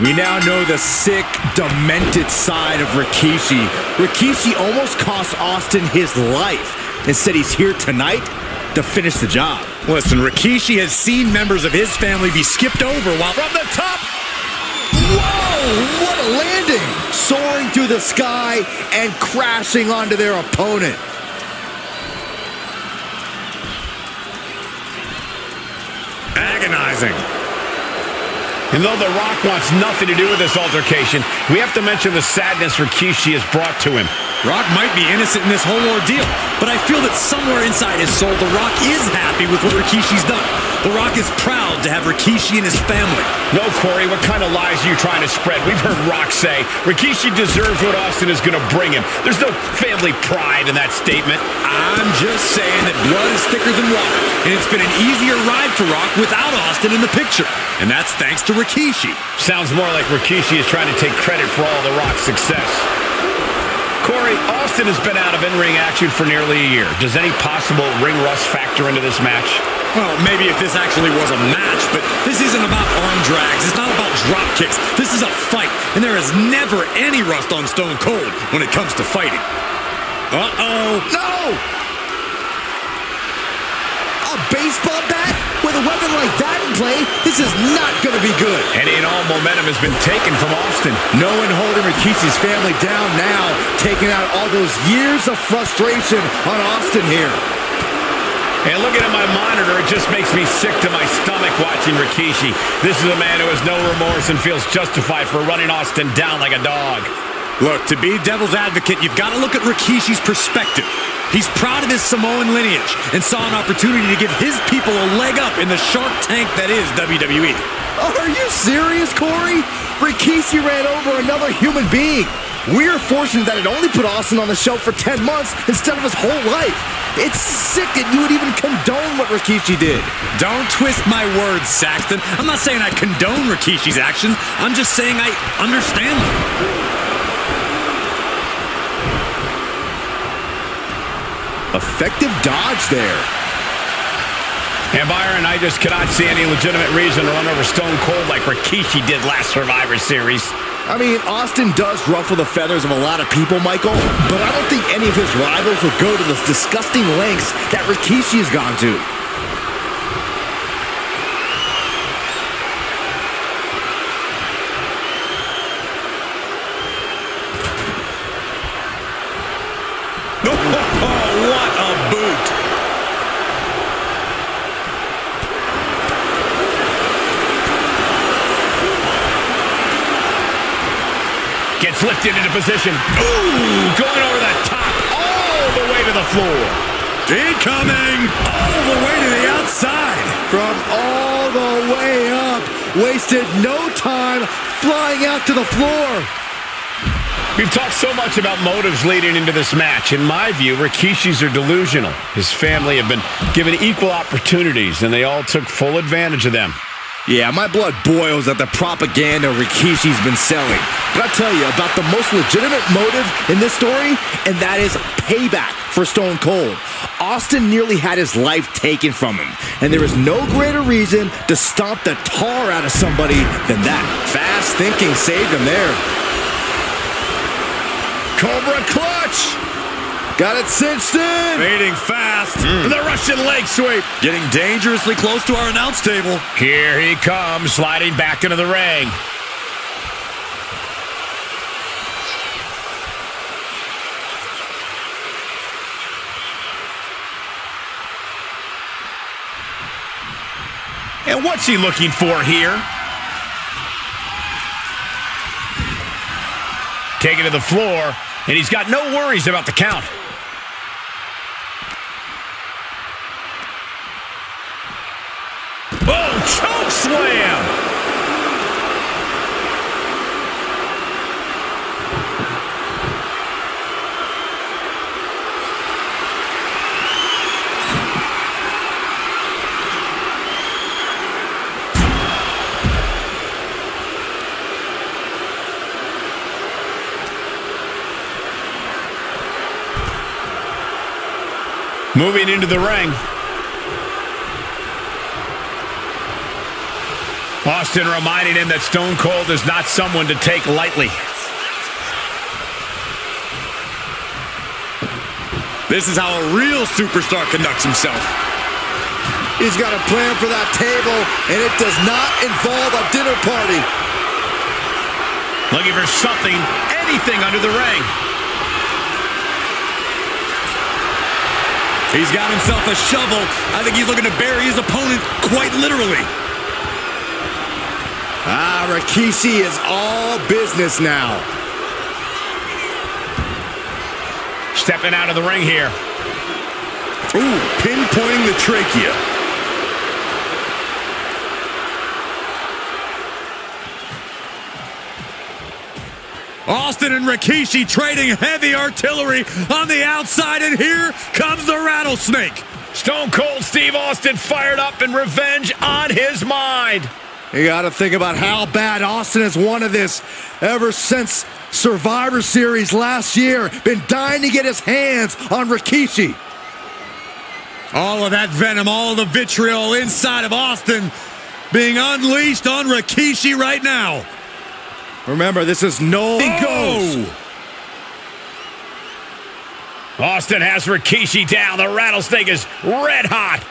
We now know the sick, demented side of Rikishi. Rikishi almost cost Austin his life and said he's here tonight to finish the job. Listen, Rikishi has seen members of his family be skipped over while from the top. Whoa, what a landing! Soaring through the sky and crashing onto their opponent. Agonizing. And though The Rock wants nothing to do with this altercation, we have to mention the sadness Rikishi has brought to him. Rock might be innocent in this whole ordeal, but I feel that somewhere inside his soul, The Rock is happy with what Rikishi's done. The Rock is proud to have Rikishi and his family. No, Corey, what kind of lies are you trying to spread? We've heard Rock say Rikishi deserves what Austin is going to bring him. There's no family pride in that statement. I'm just saying that blood is thicker than water, and it's been an easier ride for Rock without Austin in the picture. And that's thanks to Rikishi. Sounds more like Rikishi is trying to take credit for all The Rock's success. Corey, Austin has been out of in-ring action for nearly a year. Does any possible ring rust factor into this match? Well, maybe if this actually was a match, but this isn't about arm drags. It's not about drop kicks. This is a fight, and there is never any rust on Stone Cold when it comes to fighting. Uh-oh. No! A baseball bat? With a weapon like that in play, this is not going to be good. And all momentum has been taken from Austin. No one holding Rikishi's family down now, taking out all those years of frustration on Austin here. And looking at my monitor, it just makes me sick to my stomach watching Rikishi. This is a man who has no remorse and feels justified for running Austin down like a dog. Look, to be devil's advocate, you've got to look at Rikishi's perspective. He's proud of his Samoan lineage and saw an opportunity to give his people a leg up in the Shark Tank that is WWE. Are you serious, Corey? Rikishi ran over another human being. We're fortunate that it only put Austin on the show for 10 months instead of his whole life. It's sick that you would even condone what Rikishi did. Don't twist my words, Saxton. I'm not saying I condone Rikishi's actions. I'm just saying I understand them. Effective dodge there. And Byron, I just cannot see any legitimate reason to run over Stone Cold like Rikishi did last Survivor Series. I mean, Austin does ruffle the feathers of a lot of people, Michael, but I don't think any of his rivals would go to the disgusting lengths that Rikishi has gone to. What a boot! Gets lifted into position. Ooh, going over the top, all the way to the floor. Incoming! All the way to the outside. From all the way up. Wasted no time flying out to the floor. We've talked so much about motives leading into this match. In my view, Rikishi's are delusional. His family have been given equal opportunities, and they all took full advantage of them. Yeah, my blood boils at the propaganda Rikishi's been selling. But I'll tell you about the most legitimate motive in this story, and that is payback for Stone Cold. Austin nearly had his life taken from him, and there is no greater reason to stomp the tar out of somebody than that. Fast thinking saved him there. Cobra clutch! Got it cinched in. Fading fast. The Russian leg sweep. Getting dangerously close to our announce table. Here he comes, sliding back into the ring. And what's he looking for here? Taken to the floor, and he's got no worries about the count. Oh, choke slam! Moving into the ring. Austin reminding him that Stone Cold is not someone to take lightly. This is how a real superstar conducts himself. He's got a plan for that table, and it does not involve a dinner party. Looking for something, anything under the ring. He's got himself a shovel. I think he's looking to bury his opponent quite literally. Rikishi is all business now. Stepping out of the ring here. Ooh, pinpointing the trachea. Austin and Rikishi trading heavy artillery on the outside, and here comes the rattlesnake. Stone Cold Steve Austin fired up and revenge on his mind. You got to think about how bad Austin has wanted this ever since Survivor Series last year. Been dying to get his hands on Rikishi. All of that venom, all of the vitriol inside of Austin being unleashed on Rikishi right now. Remember, this is no goes. Austin has Rikishi down. The rattlesnake is red hot.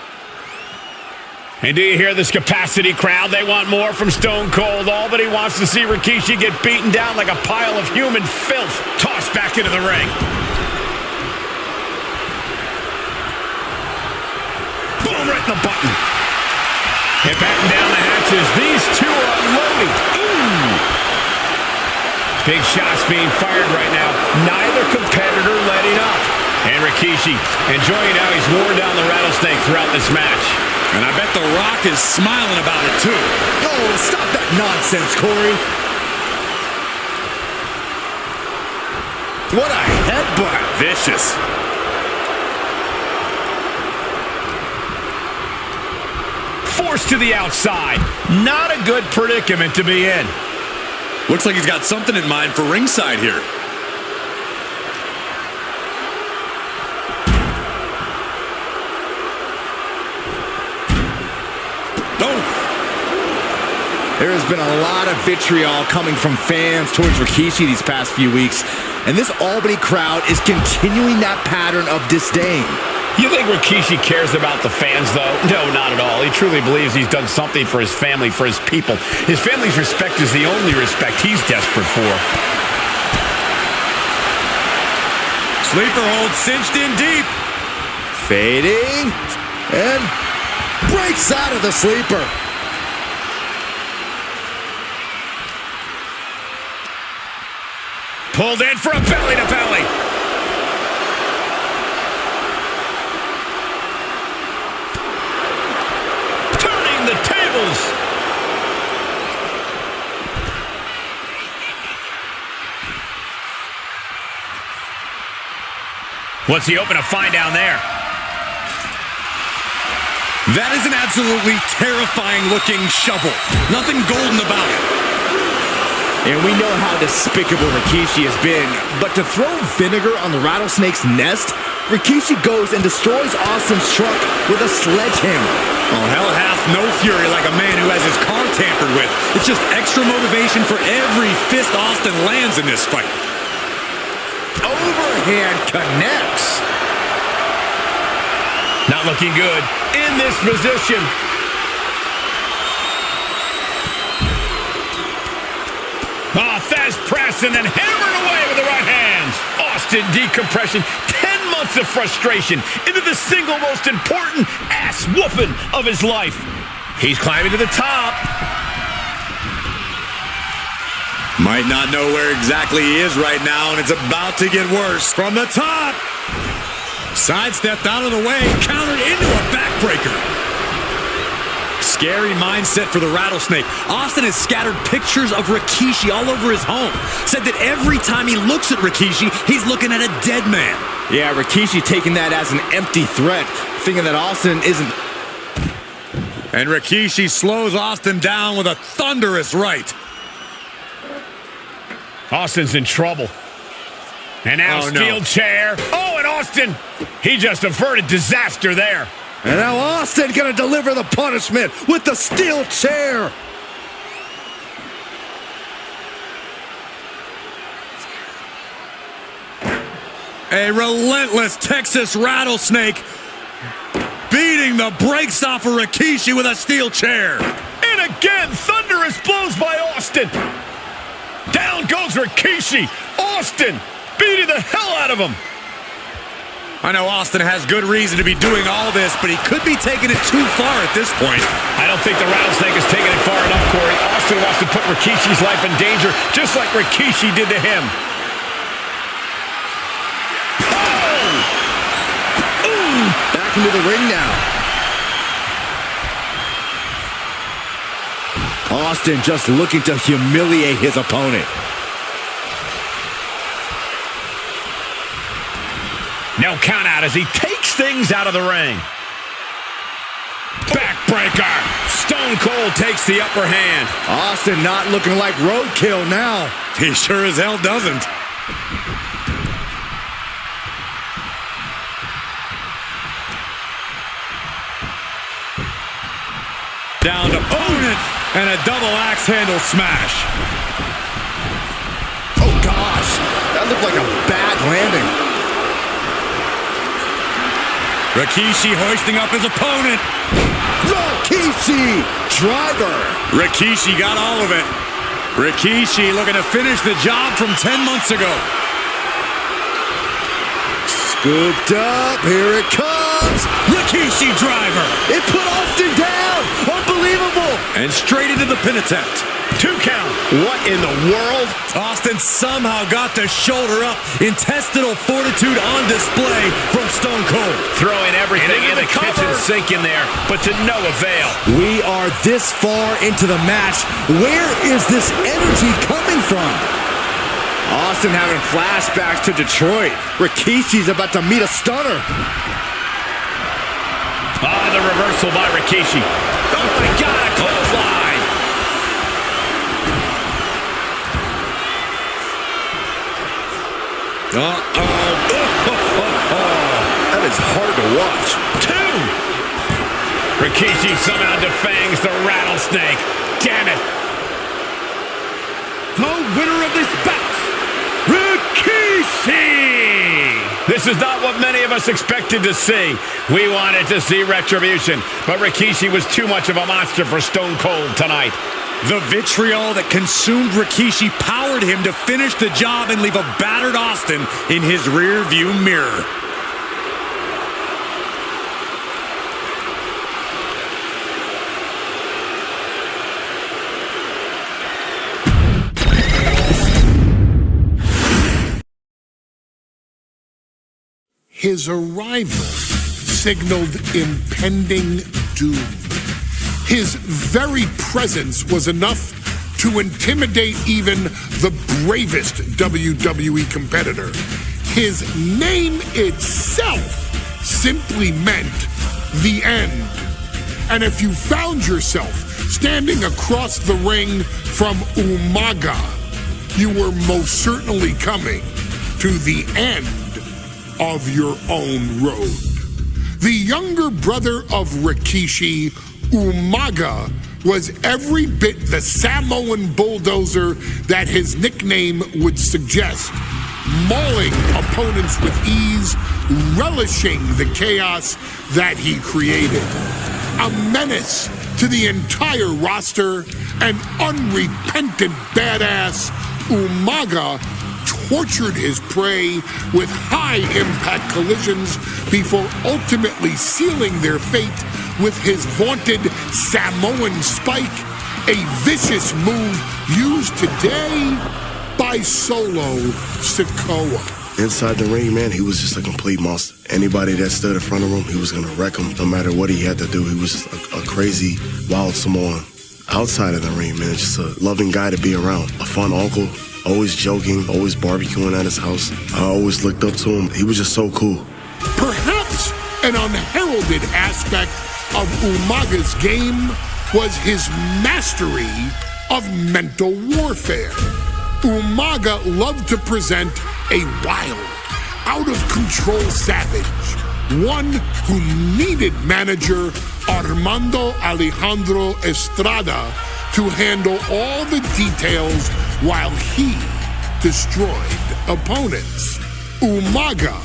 And do you hear this capacity crowd? They want more from Stone Cold. All that he wants to see Rikishi get beaten down like a pile of human filth. Tossed back into the ring. Boom, right in the button. And batten down the hatches. These two are unloading. Ooh. Big shots being fired right now. Neither competitor letting up. And Rikishi enjoying how he's worn down the rattlesnake throughout this match. And I bet The Rock is smiling about it, too. Oh, stop that nonsense, Corey. What a headbutt. Vicious. Forced to the outside. Not a good predicament to be in. Looks like he's got something in mind for ringside here. There has been a lot of vitriol coming from fans towards Rikishi these past few weeks, and this Albany crowd is continuing that pattern of disdain. You think Rikishi cares about the fans, though? No, not at all. He truly believes he's done something for his family, for his people. His family's respect is the only respect he's desperate for. Sleeper hold cinched in deep. Fading, and breaks out of the sleeper. Pulled in for a belly-to-belly. dribbles. What's he hoping to find down there? That is an absolutely terrifying-looking shovel. Nothing golden about it. And we know how despicable Rikishi has been, but to throw vinegar on the rattlesnake's nest, Rikishi goes and destroys Austin's truck with a sledgehammer. Oh, hell hath no fury like a man who has his car tampered with. It's just extra motivation for every fist Austin lands in this fight. Overhand connects. Not looking good in this position. Fast press and then hammered away with the right hands. Austin decompression. 10 months of frustration into the single most important ass whooping of his life. He's climbing to the top. Might not know where exactly he is right now, and it's about to get worse. From the top. Sidestepped out of the way, countered into a backbreaker. Scary mindset for the rattlesnake. Austin has scattered pictures of Rikishi all over his home. Said that every time he looks at Rikishi, he's looking at a dead man. Yeah, Rikishi taking that as an empty threat, thinking that Austin isn't. And Rikishi slows Austin down with a thunderous right. Austin's in trouble. And now steel chair. Oh, and Austin, he just averted disaster there. And now Austin gonna deliver the punishment with the steel chair. A relentless Texas rattlesnake beating the brakes off of Rikishi with a steel chair. And again, thunderous blows by Austin. Down goes Rikishi. Austin beating the hell out of him. I know Austin has good reason to be doing all this, but he could be taking it too far at this point. I don't think the rattlesnake is taking it far enough, Corey. Austin wants to put Rikishi's life in danger, just like Rikishi did to him. Oh! Ooh! Back into the ring now. Austin just looking to humiliate his opponent. No count out as he takes things out of the ring. Backbreaker. Stone Cold takes the upper hand. Austin not looking like roadkill now. He sure as hell doesn't. Down to opponent and a double axe handle smash. Oh gosh, that looked like a bad landing. Rikishi hoisting up his opponent. Rikishi driver. Rikishi got all of it. Rikishi looking to finish the job from 10 months ago. Scooped up. Here it comes. Rikishi driver. It put Austin down. Unbelievable. And straight into the pin attempt. 2 count. What in the world? Austin somehow got the shoulder up. Intestinal fortitude on display from Stone Cold. Throwing everything in the kitchen sink in there, but to no avail. We are this far into the match. Where is this energy coming from? Austin having flashbacks to Detroit. Rikishi's about to meet a stunner. Ah, the reversal by Rikishi. Oh my God, a clothesline. That is hard to watch. 2. Rikishi somehow defangs the rattlesnake. Damn it. The winner of this bout, Rikishi. This is not what many of us expected to see. We wanted to see retribution, but Rikishi was too much of a monster for Stone Cold tonight. The vitriol that consumed Rikishi powered him to finish the job and leave a battered Austin in his rearview mirror. His arrival signaled impending doom. His very presence was enough to intimidate even the bravest WWE competitor. His name itself simply meant the end. And if you found yourself standing across the ring from Umaga, you were most certainly coming to the end of your own road. The younger brother of Rikishi, Umaga, was every bit the Samoan bulldozer that his nickname would suggest, mauling opponents with ease, relishing the chaos that he created. A menace to the entire roster, an unrepentant badass, Umaga tortured his prey with high-impact collisions before ultimately sealing their fate with his vaunted Samoan spike, a vicious move used today by Solo Sikoa. Inside the ring, man, he was just a complete monster. Anybody that stood in front of him, he was going to wreck him no matter what he had to do. He was just a crazy, wild Samoan. Outside of the ring, man, just a loving guy to be around. A fun uncle, always joking, always barbecuing at his house. I always looked up to him. He was just so cool. Perhaps an unheralded aspect of Umaga's game was his mastery of mental warfare. Umaga loved to present a wild, out-of-control savage, one who needed manager Armando Alejandro Estrada to handle all the details while he destroyed opponents. Umaga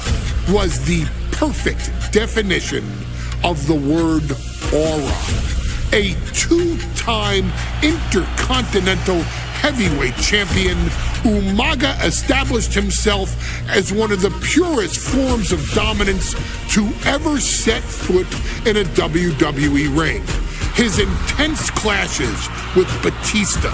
was the perfect definition of the word aura. A two-time intercontinental heavyweight champion, Umaga established himself as one of the purest forms of dominance to ever set foot in a WWE ring. His intense clashes with Batista,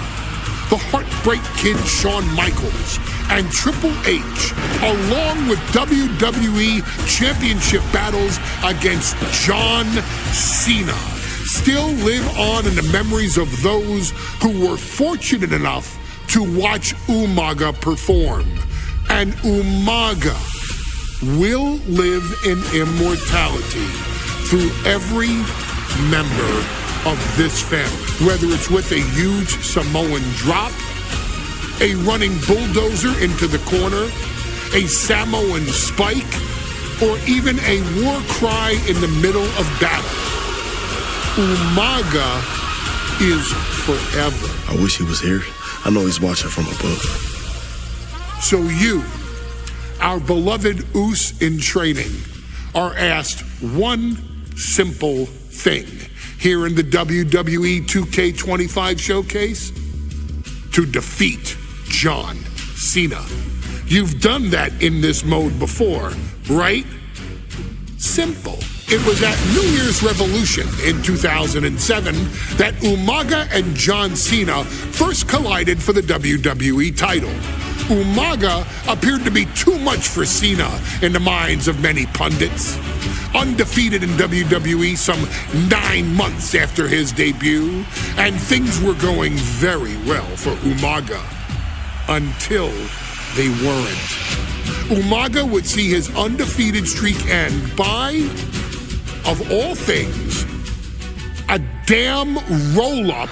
the Heartbreak Kid Shawn Michaels, and Triple H, along with WWE Championship battles against John Cena, still live on in the memories of those who were fortunate enough to watch Umaga perform. And Umaga will live in immortality through every member of this family, whether it's with a huge Samoan drop, a running bulldozer into the corner, a Samoan spike, or even a war cry in the middle of battle. Umaga is forever. I wish he was here. I know he's watching from above. So you, our beloved Us in training, are asked one simple thing here in the WWE 2K25 showcase: to defeat John Cena. You've done that in this mode before, right? Simple. It was at New Year's Revolution in 2007 that Umaga and John Cena first collided for the WWE title. Umaga appeared to be too much for Cena in the minds of many pundits. Undefeated in WWE some 9 months after his debut, and things were going very well for Umaga. Until they weren't. Umaga would see his undefeated streak end by, of all things, a damn roll-up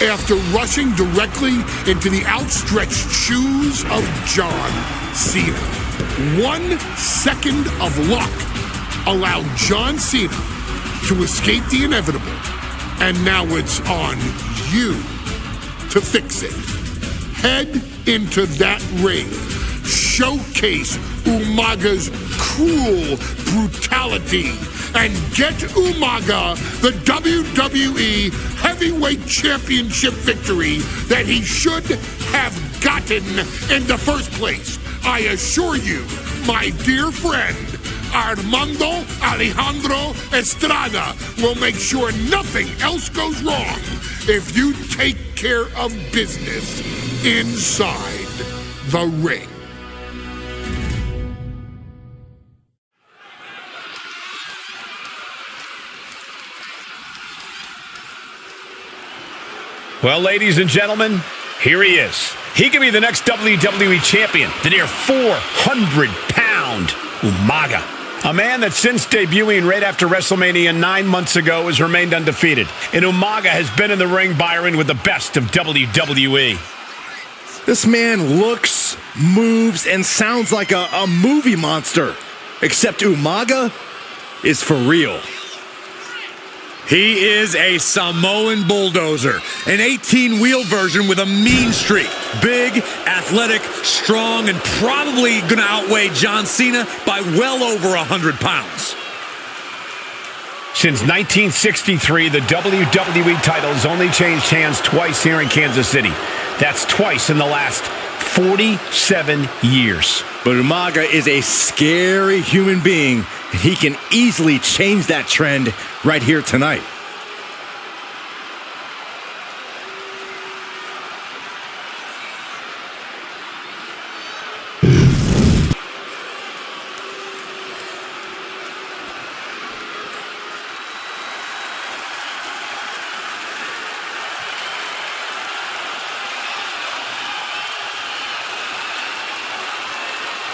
after rushing directly into the outstretched shoes of John Cena. 1 second of luck allowed John Cena to escape the inevitable, and now it's on you to fix it. Head into that ring. Showcase Umaga's cruel brutality and get Umaga the WWE Heavyweight Championship victory that he should have gotten in the first place. I assure you, my dear friend, Armando Alejandro Estrada will make sure nothing else goes wrong if you take care of business inside the ring. Well, ladies and gentlemen, here he is. He could be the next WWE champion, the near 400-pound Umaga. A man that since debuting right after WrestleMania 9 months ago has remained undefeated. And Umaga has been in the ring, Byron, with the best of WWE. This man looks, moves, and sounds like a movie monster. Except Umaga is for real. He is a Samoan bulldozer, an 18-wheel version with a mean streak. Big, athletic, strong, and probably going to outweigh John Cena by well over 100 pounds. Since 1963, the WWE title has only changed hands twice here in Kansas City. That's twice in the last 47 years. But Umaga is a scary human being, and he can easily change that trend right here tonight.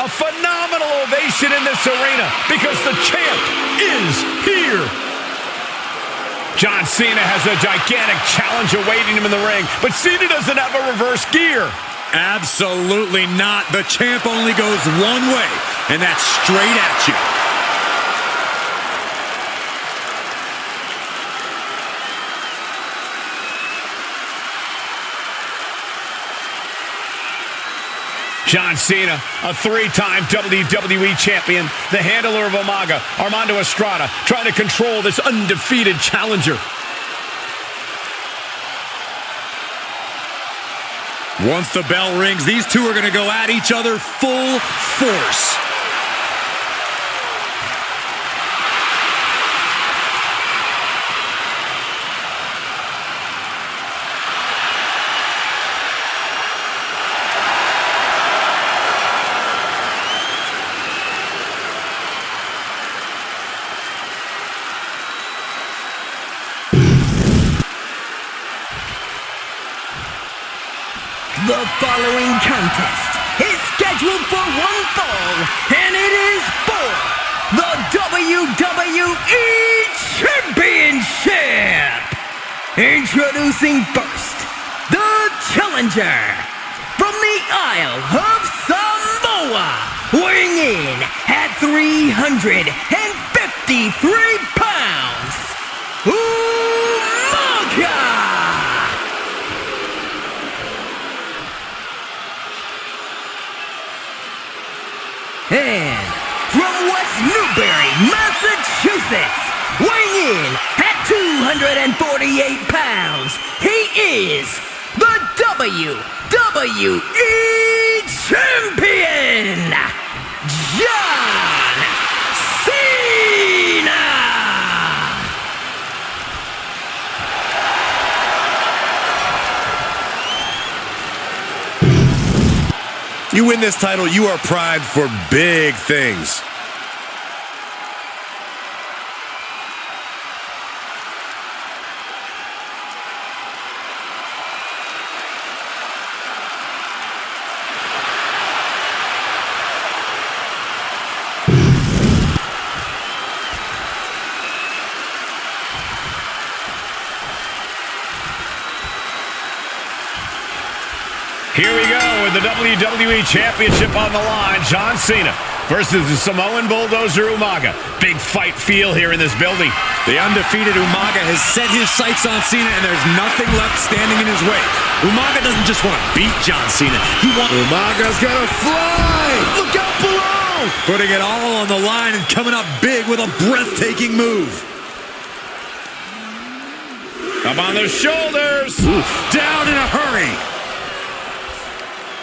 A phenomenal ovation in this arena because the champ is here. John Cena has a gigantic challenge awaiting him in the ring, but Cena doesn't have a reverse gear. Absolutely not. The champ only goes one way, and that's straight at you. John Cena, a three-time WWE champion, the handler of Umaga, Armando Estrada, trying to control this undefeated challenger. Once the bell rings, these two are going to go at each other full force. The following contest is scheduled for one fall, and it is for the WWE Championship. Introducing first, the challenger from the Isle of Samoa, weighing in at 353 pounds, Umaga. And from West Newbury, Massachusetts, weighing in at 248 pounds, he is the WWE Champion, John Cena! You win this title, you are primed for big things. Here we go with the WWE Championship on the line. John Cena versus the Samoan bulldozer Umaga. Big fight feel here in this building. The undefeated Umaga has set his sights on Cena, and there's nothing left standing in his way. Umaga doesn't just want to beat John Cena. Umaga's gonna fly! Look out below! Putting it all on the line and coming up big with a breathtaking move. Up on the shoulders. Down in a hurry.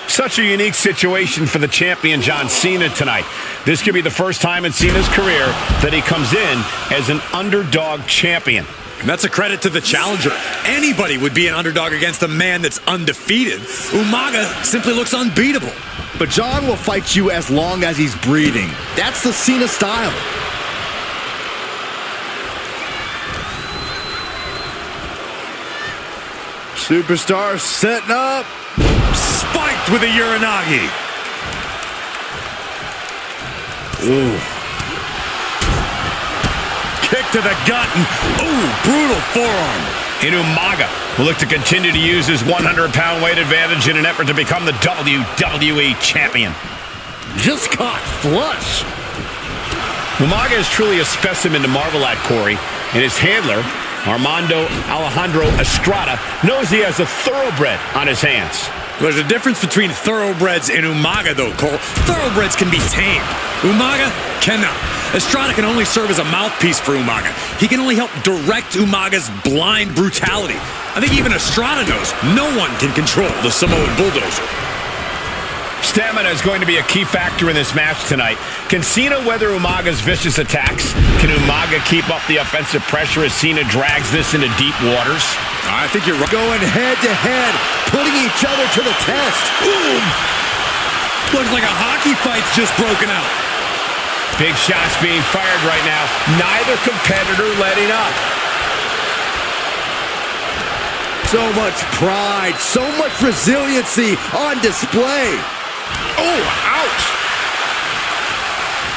Such a unique situation for the champion John Cena tonight. This could be the first time in Cena's career that he comes in as an underdog champion. And that's a credit to the challenger. Anybody would be an underdog against a man that's undefeated. Umaga simply looks unbeatable. But John will fight you as long as he's breathing. That's the Cena style. Superstar setting up. Spiked with a Uranagi. Ooh. Kick to the gut. Ooh, brutal forearm. And Umaga will look to continue to use his 100-pound weight advantage in an effort to become the WWE champion. Just caught flush. Umaga is truly a specimen to marvel at, Corey, and his handler, Armando Alejandro Estrada, knows he has a thoroughbred on his hands. There's a difference between thoroughbreds and Umaga, though, Cole. Thoroughbreds can be tamed. Umaga cannot. Estrada can only serve as a mouthpiece for Umaga. He can only help direct Umaga's blind brutality. I think even Estrada knows no one can control the Samoan bulldozer. Stamina is going to be a key factor in this match tonight. Can Cena weather Umaga's vicious attacks? Can Umaga keep up the offensive pressure as Cena drags this into deep waters? I think you're right. Going head-to-head, putting each other to the test. Boom! Looks like a hockey fight's just broken out. Big shots being fired right now. Neither competitor letting up. So much pride, so much resiliency on display. Oh, ouch!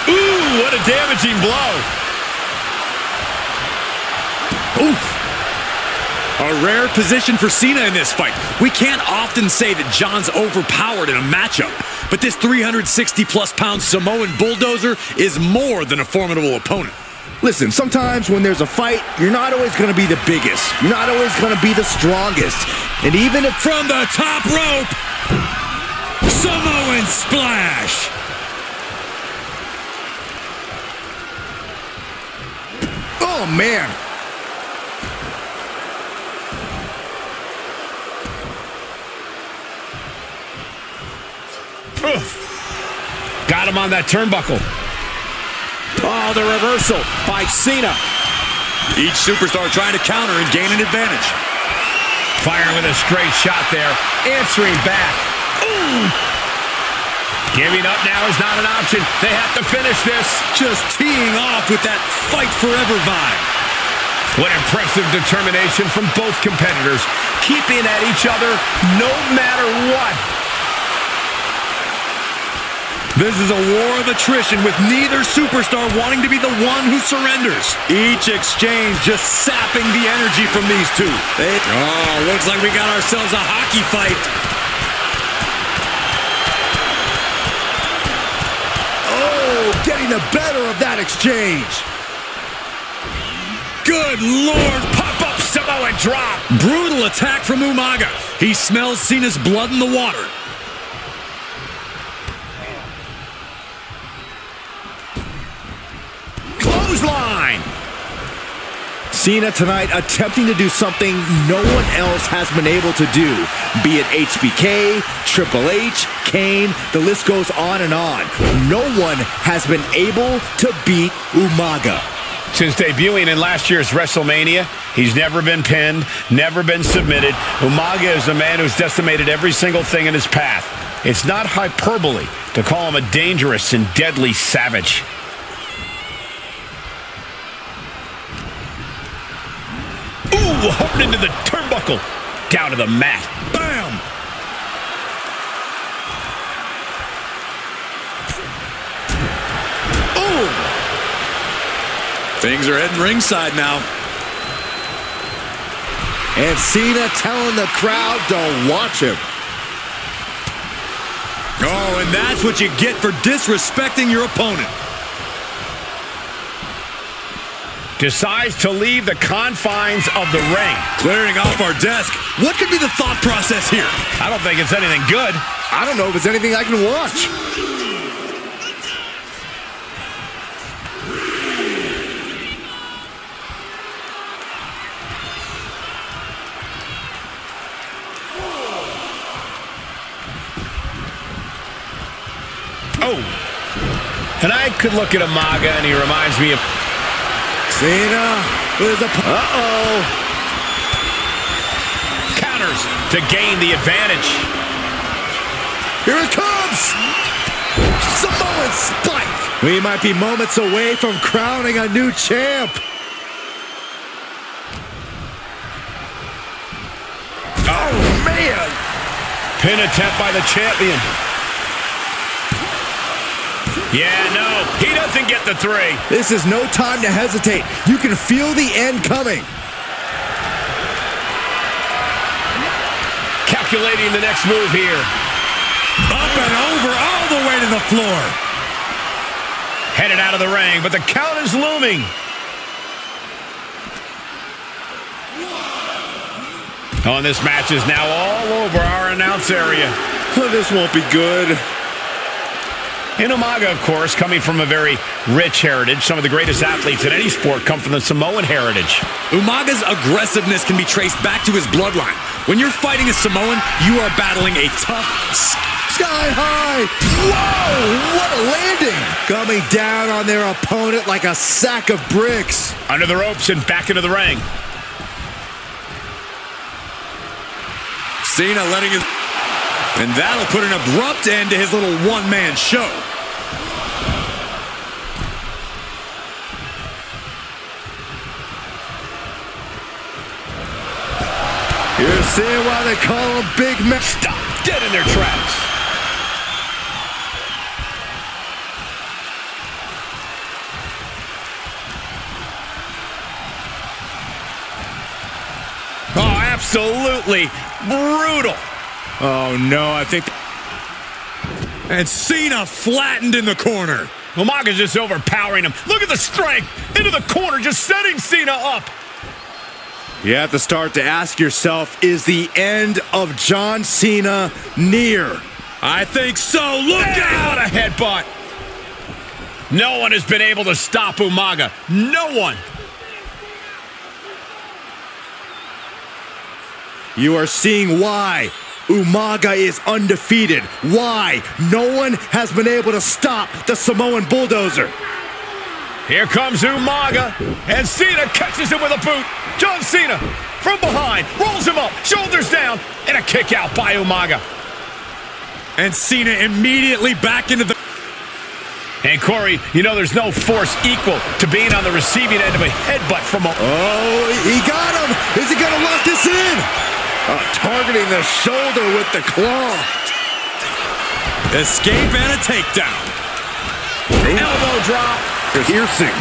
Ooh, what a damaging blow. Oof. A rare position for Cena in this fight. We can't often say that John's overpowered in a matchup, but this 360-plus pound Samoan bulldozer is more than a formidable opponent. Listen, sometimes when there's a fight, you're not always going to be the biggest. You're not always going to be the strongest. And even if from the top rope, Samoan splash. Oh, man. Got him on that turnbuckle. Oh, the reversal by Cena. Each superstar trying to counter and gain an advantage. Firing with a straight shot there. Answering back. Ooh! Giving up now is not an option. They have to finish this. Just teeing off with that fight forever vibe. What impressive determination from both competitors. Keeping at each other no matter what. This is a war of attrition with neither superstar wanting to be the one who surrenders. Each exchange just sapping the energy from these two. Oh, looks like we got ourselves a hockey fight. Oh, getting the better of that exchange. Good Lord, pop-up Samoan drop. Brutal attack from Umaga. He smells Cena's blood in the water. Line. Cena tonight attempting to do something no one else has been able to do. Be it HBK, Triple H, Kane, the list goes on and on. No one has been able to beat Umaga. Since debuting in last year's WrestleMania, he's never been pinned, never been submitted. Umaga is a man who's decimated every single thing in his path. It's not hyperbole to call him a dangerous and deadly savage. Ooh, hooked into the turnbuckle. Down to the mat. Bam! Ooh! Things are heading ringside now. And Cena telling the crowd to watch him. Oh, and that's what you get for disrespecting your opponent. Decides to leave the confines of the ring. Clearing off our desk. What could be the thought process here? I don't think it's anything good. I don't know if it's anything I can watch. Oh. And I could look at Umaga and he reminds me of Cena with a... Uh-oh. Counters to gain the advantage. Here it comes. Samoan spike. We might be moments away from crowning a new champ. Oh, man. Pin attempt by the champion. Yeah, no, he doesn't get the 3. This is no time to hesitate. You can feel the end coming. Calculating the next move here. Up and over, all the way to the floor. Headed out of the ring, but the count is looming. Oh, and this match is now all over our announce area. Oh, this won't be good. And Umaga, of course, coming from a very rich heritage. Some of the greatest athletes in any sport come from the Samoan heritage. Umaga's aggressiveness can be traced back to his bloodline. When you're fighting a Samoan, you are battling a tough, Sky high. Whoa, what a landing. Coming down on their opponent like a sack of bricks. Under the ropes and back into the ring. Cena letting his... And that'll put an abrupt end to his little one-man show. You're seeing why they call him Big Man. Stop dead in their tracks. Oh, absolutely brutal. Oh, no, I think... And Cena flattened in the corner. Umaga's just overpowering him. Look at the strength. Into the corner, just setting Cena up. You have to start to ask yourself, is the end of John Cena near? I think so. Look out! A headbutt. No one has been able to stop Umaga. No one. You are seeing why Umaga is undefeated. Why no one has been able to stop the Samoan bulldozer. Here comes Umaga, and Cena catches him with a boot. John Cena from behind, rolls him up, shoulders down, and a kick out by Umaga. And Cena immediately back into the... And Corey, you know there's no force equal to being on the receiving end of a headbutt from a... Oh, he got him! Is he gonna lock this in? Targeting the shoulder with the claw. Escape and a takedown. Elbow drop. Piercing.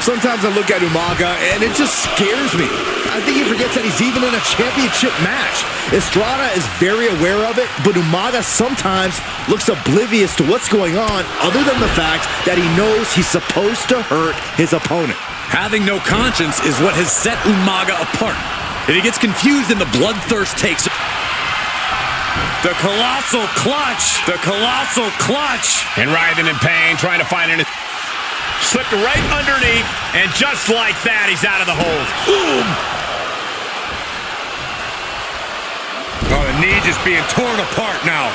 Sometimes I look at Umaga and it just scares me. I think he forgets that he's even in a championship match. Estrada is very aware of it, but Umaga sometimes looks oblivious to what's going on other than the fact that he knows he's supposed to hurt his opponent. Having no conscience is what has set Umaga apart. If he gets confused and the bloodthirst takes... The colossal clutch! The colossal clutch! And writhing in pain, trying to find it. Slipped right underneath, and just like that, he's out of the hold. Boom! Oh, the knee just being torn apart now.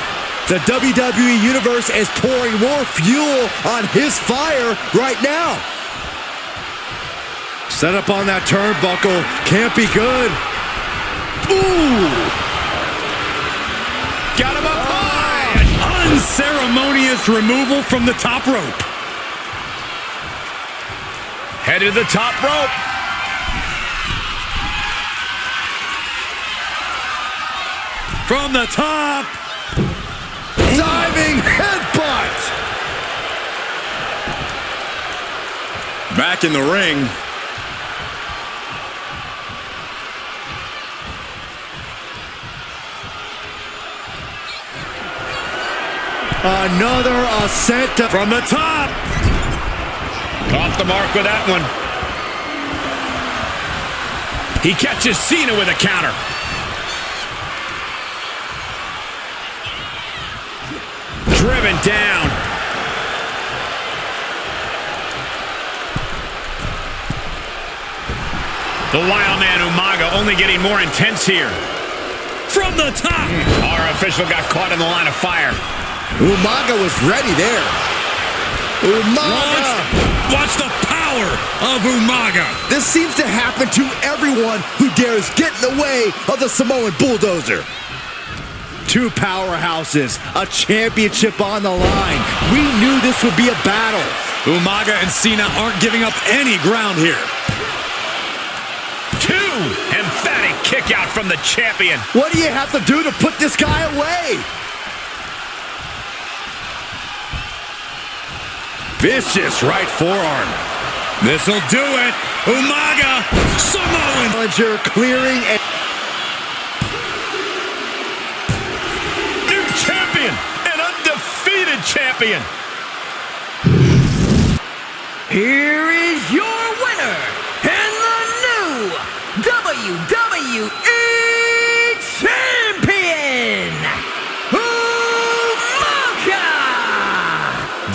The WWE Universe is pouring more fuel on his fire right now. Set up on that turnbuckle. Can't be good. Ooh! Got him up high! Unceremonious removal from the top rope. Headed to the top rope. From the top. Diving headbutt. Back in the ring. Another ascent from the top. Off the mark with that one. He catches Cena with a counter. Driven down. The wild man Umaga only getting more intense here. From the top. Our official got caught in the line of fire. Umaga was ready there. Umaga! Watch the power of Umaga. This seems to happen to everyone who dares get in the way of the Samoan bulldozer. Two powerhouses, a championship on the line. We knew this would be a battle. Umaga and Cena aren't giving up any ground here. Two emphatic kick out from the champion. What do you have to do to put this guy away? Vicious right forearm. This'll do it. Umaga. Samoan. Challenger clearing and... New champion. An undefeated champion. Here is your winner and the new WWE Champion, Umaga!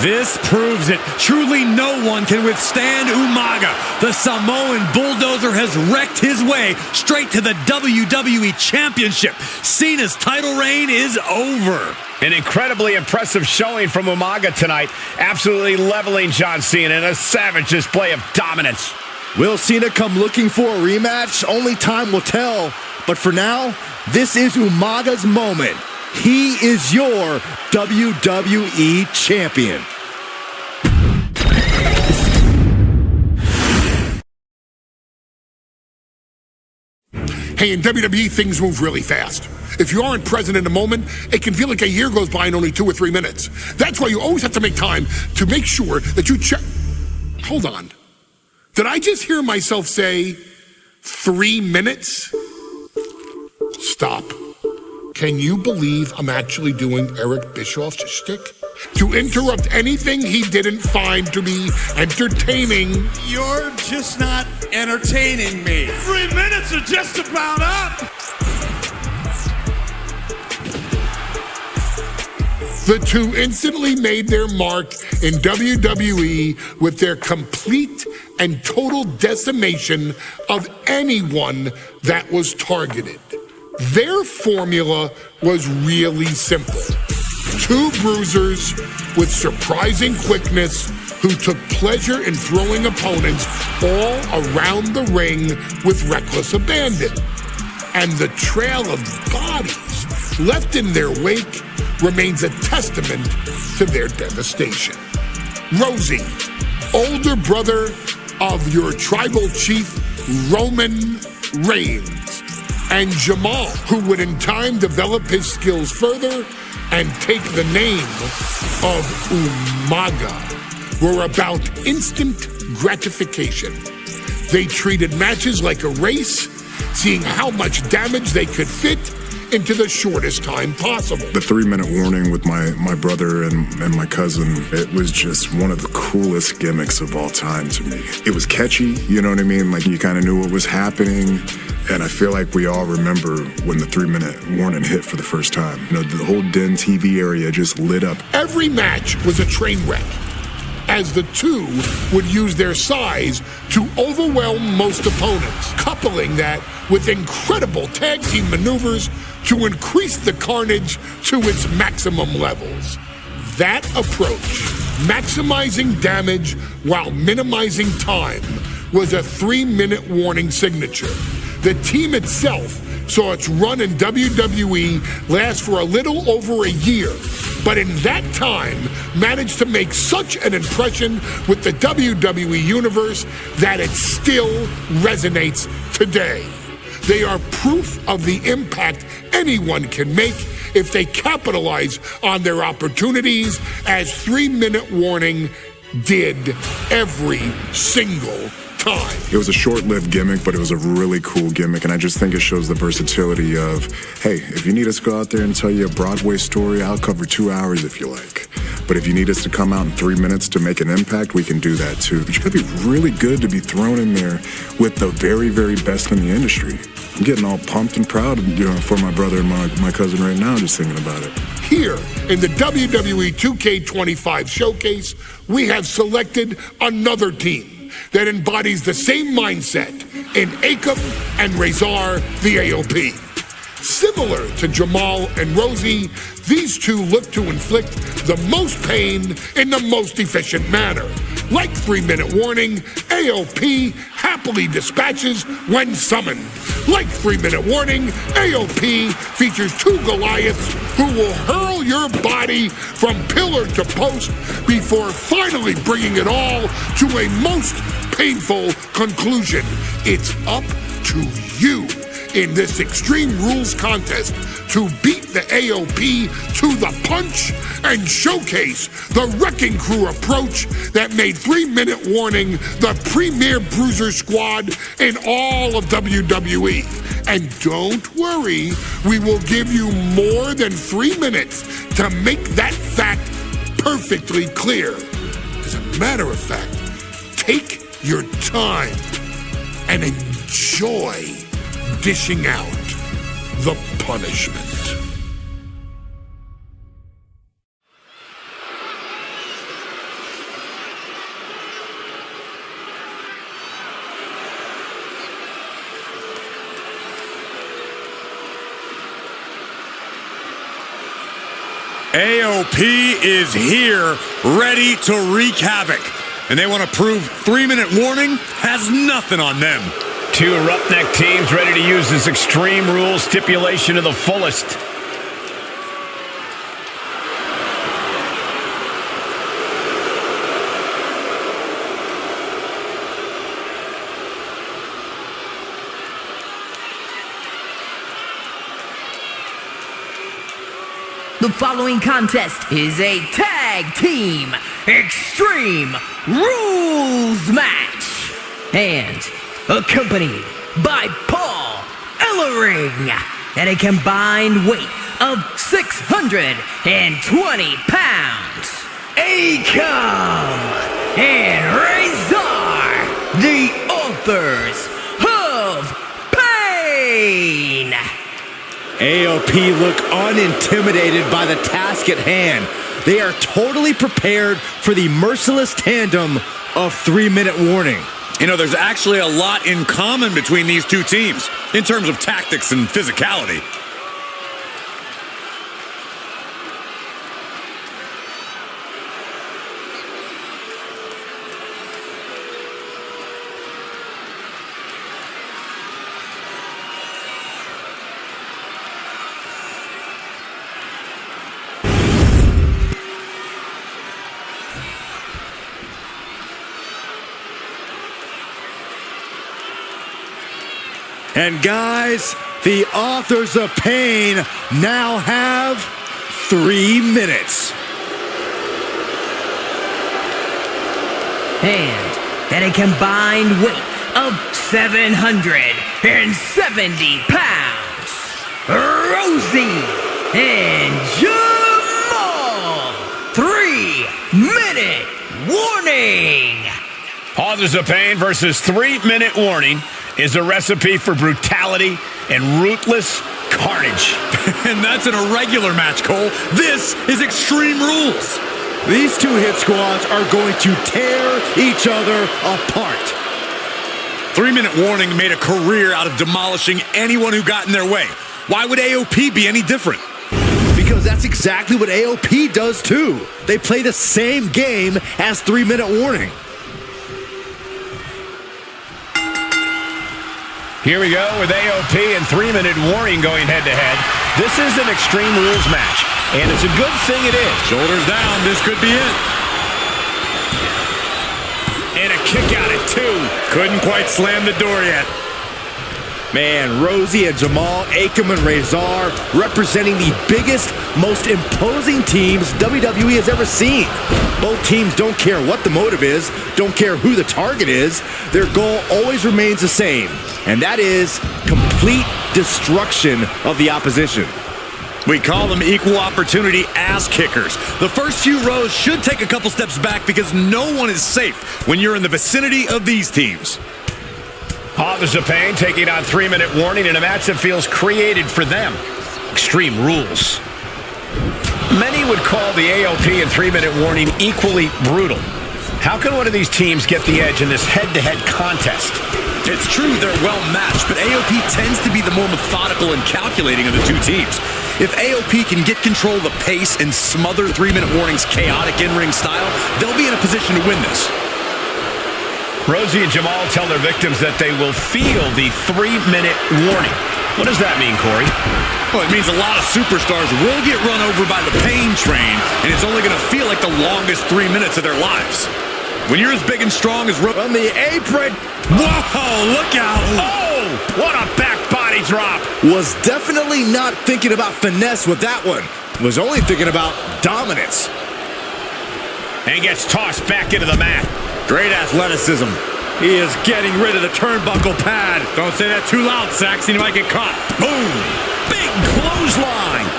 This proves it. Truly no one can withstand Umaga. The Samoan bulldozer has wrecked his way straight to the WWE Championship. Cena's title reign is over. An incredibly impressive showing from Umaga tonight, absolutely leveling John Cena in a savage display of dominance. Will Cena come looking for a rematch? Only time will tell. But for now, this is Umaga's moment. He is your WWE Champion. Hey, in WWE, things move really fast. If you aren't present in the moment, it can feel like a year goes by in only 2 or 3 minutes. That's why you always have to make time to make sure that you check. Hold on. Did I just hear myself say 3 minutes? Stop. Can you believe I'm actually doing Eric Bischoff's shtick? To interrupt anything he didn't find to be entertaining. You're just not entertaining me. 3 minutes are just about up. The two instantly made their mark in WWE with their complete and total decimation of anyone that was targeted. Their formula was really simple. 2 bruisers with surprising quickness who took pleasure in throwing opponents all around the ring with reckless abandon. And the trail of bodies left in their wake remains a testament to their devastation. Rosie, older brother of your tribal chief, Roman Reigns, and Jamal, who would in time develop his skills further and take the name of Umaga, were about instant gratification. They treated matches like a race, seeing how much damage they could fit into the shortest time possible. The 3-minute warning with my brother and my cousin, it was just one of the coolest gimmicks of all time to me. It was catchy, you know what I mean? Like, you kind of knew what was happening. And I feel like we all remember when the 3-minute warning hit for the first time. You know, the whole Den TV area just lit up. Every match was a train wreck, as the two would use their size to overwhelm most opponents, coupling that with incredible tag team maneuvers to increase the carnage to its maximum levels. That approach, maximizing damage while minimizing time, was a 3-minute warning signature. The team itself saw its run in WWE last for a little over a year, but in that time managed to make such an impression with the WWE Universe that it still resonates today. They are proof of the impact anyone can make if they capitalize on their opportunities, as 3-minute warning did every single time. It was a short-lived gimmick, but it was a really cool gimmick, and I just think it shows the versatility of, hey, if you need us to go out there and tell you a Broadway story, I'll cover 2 hours if you like. But if you need us to come out in 3 minutes to make an impact, we can do that too. But you gotta be really good to be thrown in there with the very, very best in the industry. I'm getting all pumped and proud, you know, for my brother and my cousin right now, just thinking about it. Here in the WWE 2K25 showcase, we have selected another team that embodies the same mindset in Akam and Razor the AOP. Similar to Jamal and Rosie, these two look to inflict the most pain in the most efficient manner. Like 3-minute warning, AOP happily dispatches when summoned. Like 3-minute warning, AOP features 2 Goliaths who will hurl your body from pillar to post before finally bringing it all to a most painful conclusion. It's up to you. in this Extreme Rules contest to beat the AOP to the punch and showcase the Wrecking Crew approach that made 3-Minute Warning the premier bruiser squad in all of WWE. And don't worry, we will give you more than 3 minutes to make that fact perfectly clear. As a matter of fact, take your time and enjoy dishing out the punishment. AOP is here, ready to wreak havoc. And they want to prove 3-minute warning has nothing on them. Two roughneck teams ready to use this Extreme Rules stipulation to the fullest. The following contest is a tag team Extreme Rules match and accompanied by Paul Ellering at a combined weight of 620 pounds. Akam and Razor, the authors of Pain. AOP look unintimidated by the task at hand. They are totally prepared for the merciless tandem of 3-minute warning. You know, there's actually a lot in common between these two teams in terms of tactics and physicality. And guys, the authors of Pain now have 3 minutes. And at a combined weight of 770 pounds, Rosie and Jamal. 3-minute warning. Authors of Pain versus 3-minute warning is a recipe for brutality and ruthless carnage. And that's an irregular match, Cole. This is Extreme Rules. These two hit squads are going to tear each other apart. 3-minute warning made a career out of demolishing anyone who got in their way. Why would AOP be any different? Because that's exactly what AOP does too. They play the same game as 3-minute warning. Here we go with AOP and 3-minute warning going head-to-head. This is an Extreme Rules match, and it's a good thing it is. Shoulders down, this could be it. And a kick out at 2. Couldn't quite slam the door yet. Man, Rosie and Jamal, Akam and Razor representing the biggest, most imposing teams WWE has ever seen. Both teams don't care what the motive is, don't care who the target is. Their goal always remains the same, and that is complete destruction of the opposition. We call them equal opportunity ass kickers. The first few rows should take a couple steps back because no one is safe when you're in the vicinity of these teams. Authors of Pain taking on 3-minute warning in a match that feels created for them. Extreme Rules. Many would call the AOP and 3-minute warning equally brutal. How can one of these teams get the edge in this head-to-head contest? It's true they're well matched, but AOP tends to be the more methodical and calculating of the two teams. If AOP can get control of the pace and smother 3-minute warning's chaotic in-ring style, they'll be in a position to win this. Rosie and Jamal tell their victims that they will feel the 3-minute warning. What does that mean, Corey? Well, it means a lot of superstars will get run over by the pain train, and it's only going to feel like the longest 3 minutes of their lives. When you're as big and strong as on the apron. Whoa, look out. Oh! Oh, what a back body drop. Was definitely not thinking about finesse with that one. Was only thinking about dominance. And gets tossed back into the mat. Great athleticism. He is getting rid of the turnbuckle pad. Don't say that too loud, Saxon. You might get caught. Boom. Big clothesline.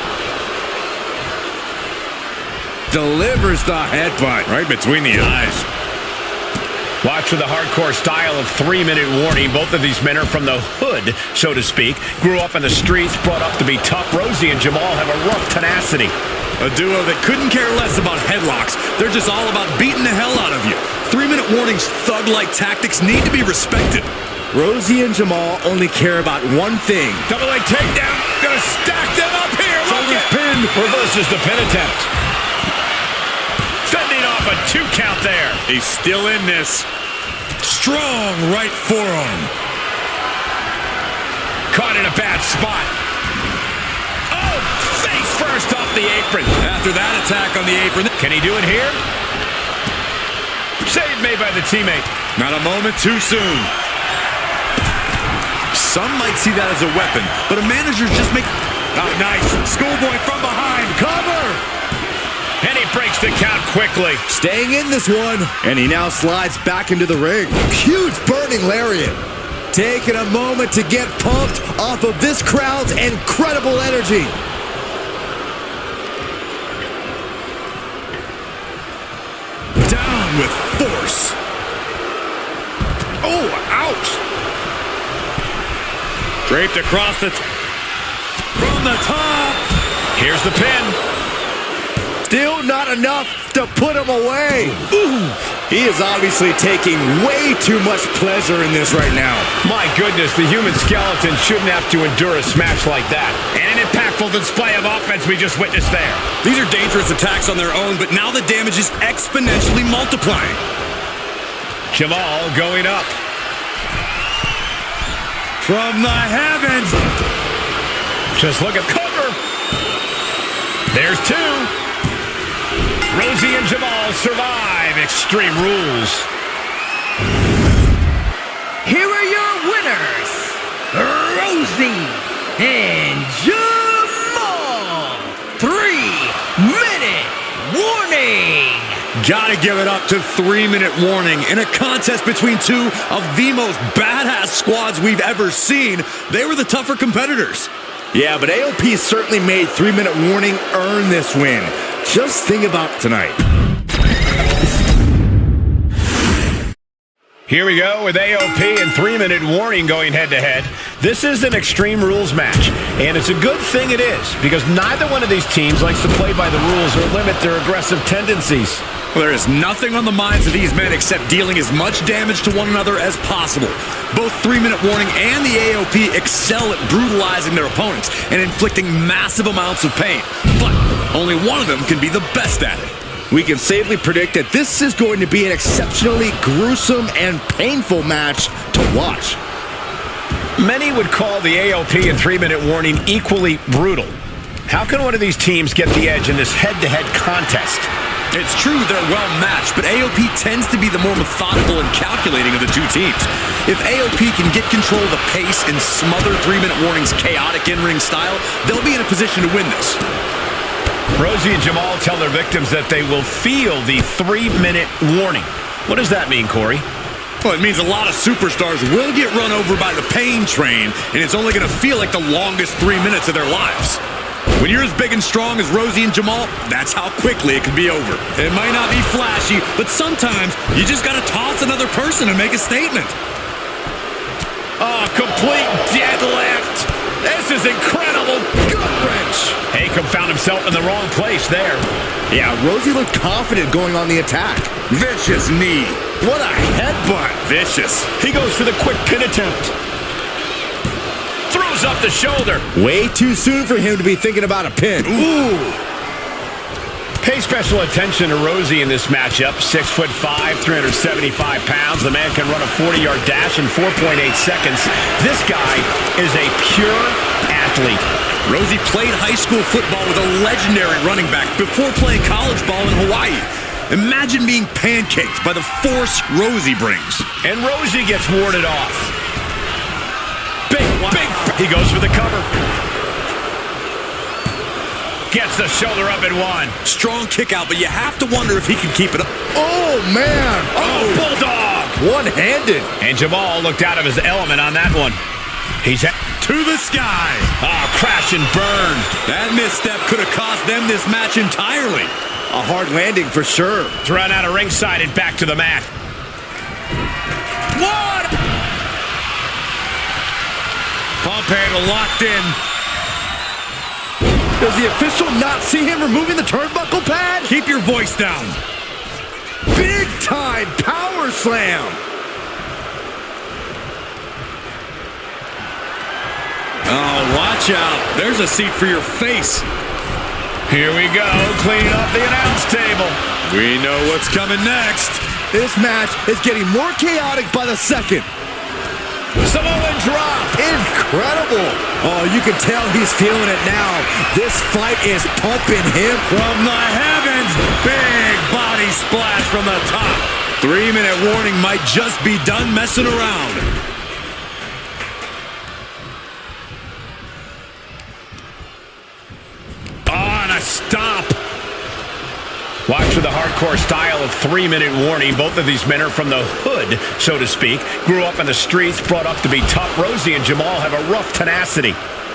Delivers the headbutt right between the eyes. Watch for the hardcore style of 3-minute warning. Both of these men are from the hood, so to speak. Grew up in the streets, brought up to be tough. Rosie and Jamal have a rough tenacity. A duo that couldn't care less about headlocks. They're just all about beating the hell out of you. 3-minute warnings, thug-like tactics need to be respected. Rosie and Jamal only care about one thing. Double leg takedown. Gonna stack them up here. Shoulders pinned. Reverses the pin attempt. Fending off a 2 count there. He's still in this. Strong right forearm. Caught in a bad spot. Oh, face first off the apron. After that attack on the apron. Can he do it here? Save made by the teammate. Not a moment too soon. Some might see that as a weapon, but a manager's just make... Oh, nice. Schoolboy from behind. Cover. And he breaks the count quickly. Staying in this one. And he now slides back into the ring. Huge burning lariat. Taking a moment to get pumped off of this crowd's incredible energy. Down with force. Oh, ouch. Draped across the... From the top. Here's the pin. Still not enough to put him away. Ooh. He is obviously taking way too much pleasure in this right now. My goodness, the human skeleton shouldn't have to endure a smash like that. And an impactful display of offense we just witnessed there. These are dangerous attacks on their own, but now the damage is exponentially multiplying. Jamal going up. From the heavens. Just look at cover. There's 2. Rosie and Jamal survive Extreme Rules. Here are your winners, Rosie and Jamal. 3-minute warning. Gotta give it up to 3-minute warning. In a contest between 2 of the most badass squads we've ever seen, they were the tougher competitors. Yeah, but AOP certainly made 3-minute warning earn this win. Just think about tonight. Here we go with AOP and 3-minute warning going head-to-head. This is an Extreme Rules match, and it's a good thing it is, because neither one of these teams likes to play by the rules or limit their aggressive tendencies. Well, there is nothing on the minds of these men except dealing as much damage to one another as possible. Both 3-minute warning and the AOP excel at brutalizing their opponents and inflicting massive amounts of pain. But only one of them can be the best at it. We can safely predict that this is going to be an exceptionally gruesome and painful match to watch. Many would call the AOP and 3-minute warning equally brutal. How can one of these teams get the edge in this head-to-head contest? It's true they're well matched, but AOP tends to be the more methodical and calculating of the 2 teams. If AOP can get control of the pace and smother 3-minute warning's chaotic in-ring style, they'll be in a position to win this. Rosie and Jamal tell their victims that they will feel the 3-minute warning. What does that mean, Corey? Well, it means a lot of superstars will get run over by the pain train, and it's only going to feel like the longest 3 minutes of their lives. When you're as big and strong as Rosie and Jamal, that's how quickly it can be over. It might not be flashy, but sometimes you just got to toss another person and make a statement. Oh, complete deadlift. This is incredible. Gut wrench. Akam found himself in the wrong place there. Yeah, Rosie looked confident going on the attack. Vicious knee. What a headbutt. Vicious. He goes for the quick pin attempt. Throws up the shoulder. Way too soon for him to be thinking about a pin. Ooh. Pay special attention to Rosie in this matchup. 6'5", 375 pounds. The man can run a 40-yard dash in 4.8 seconds. This guy is a pure athlete. Rosie played high school football with a legendary running back before playing college ball in Hawaii. Imagine being pancaked by the force Rosie brings. And Rosie gets warded off. He goes for the cover. Gets the shoulder up and one. Strong kick out, but you have to wonder if he can keep it up. Oh, man. Oh, bulldog. One-handed. And Jamal looked out of his element on that one. He's to the sky. Oh, crash and burn. That misstep could have cost them this match entirely. A hard landing for sure. Thrown out of ringside and back to the mat. What? Pump handle locked in. Does the official not see him removing the turnbuckle pad? Keep your voice down. Big time power slam. Oh, watch out. There's a seat for your face. Here we go, cleaning up the announce table. We know what's coming next. This match is getting more chaotic by the second. Samoan drop. Incredible. Oh, you can tell he's feeling it now. This fight is pumping him. From the heavens, big body splash from the top. 3-minute warning might just be done messing around. On a stop. Watch for the hardcore style of 3-minute warning. Both of these men are from the hood, so to speak. Grew up in the streets, brought up to be tough. Rosie and Jamal have a rough tenacity.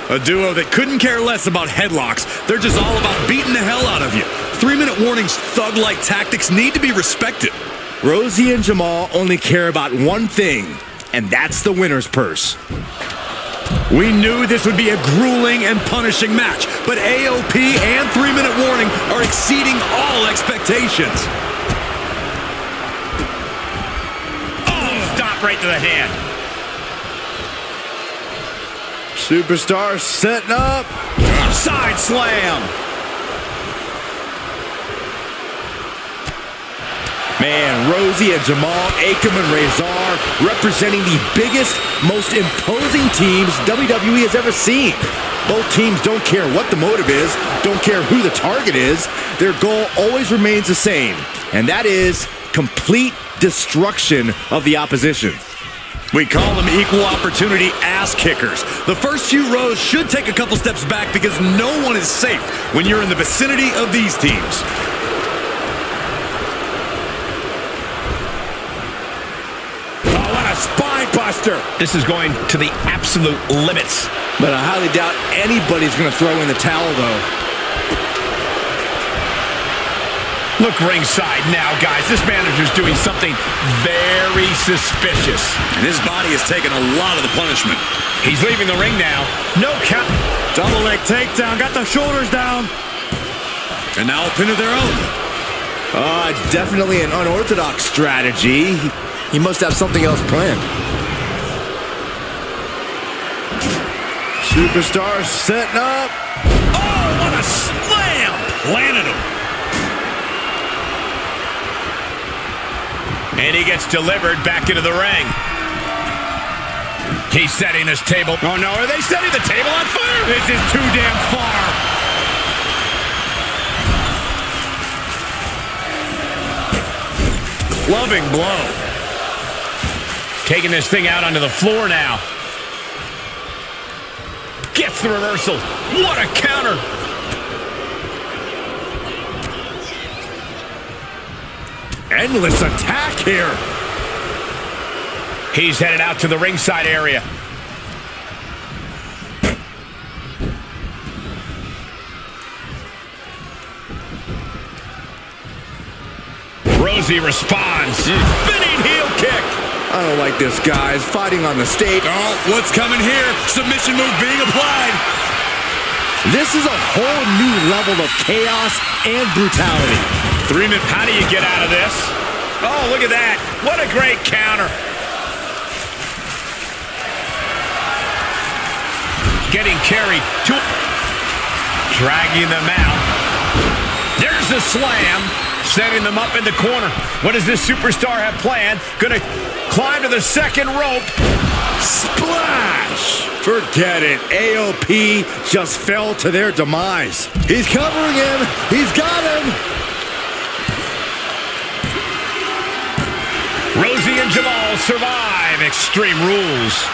A duo that couldn't care less about headlocks. They're just all about beating the hell out of you. 3-minute warnings, thug-like tactics need to be respected. Rosie and Jamal only care about one thing, and that's the winner's purse. We knew this would be a grueling and punishing match, but AOP and 3-minute warning are exceeding all expectations. Oh, stop right to the hand. Superstar setting up. Side slam. Man, Rosie and Jamal, Akam and Razor representing the biggest, most imposing teams WWE has ever seen. Both teams don't care what the motive is, don't care who the target is. Their goal always remains the same, and that is complete destruction of the opposition. We call them equal opportunity ass kickers. The first few rows should take a couple steps back because no one is safe when you're in the vicinity of these teams. Spine buster. This is going to the absolute limits. But I highly doubt anybody's going to throw in the towel, though. Look ringside now, guys. This manager's doing something very suspicious. And his body has taken a lot of the punishment. He's leaving the ring now. No count. Double leg takedown. Got the shoulders down. And now a pin of their own. Definitely an unorthodox strategy. He must have something else planned. Superstar setting up. Oh, what a slam! Planted him. And he gets delivered back into the ring. He's setting this table. Oh, no, are they setting the table on fire? This is too damn far. Clubbing blow. Taking this thing out onto the floor now. Gets the reversal. What a counter. Endless attack here. He's headed out to the ringside area. Rosie responds. Spinning heel kick. I don't like this, guys. Fighting on the stage. Oh, what's coming here? Submission move being applied. This is a whole new level of chaos and brutality. 3-minute, how do you get out of this? Oh, look at that. What a great counter. Getting carried to... Dragging them out. There's a slam. Setting them up in the corner. What does this superstar have planned? Gonna climb to the second rope. Splash! Forget it. AOP just fell to their demise. He's covering him. He's got him. Rosie and Jamal survive Extreme Rules.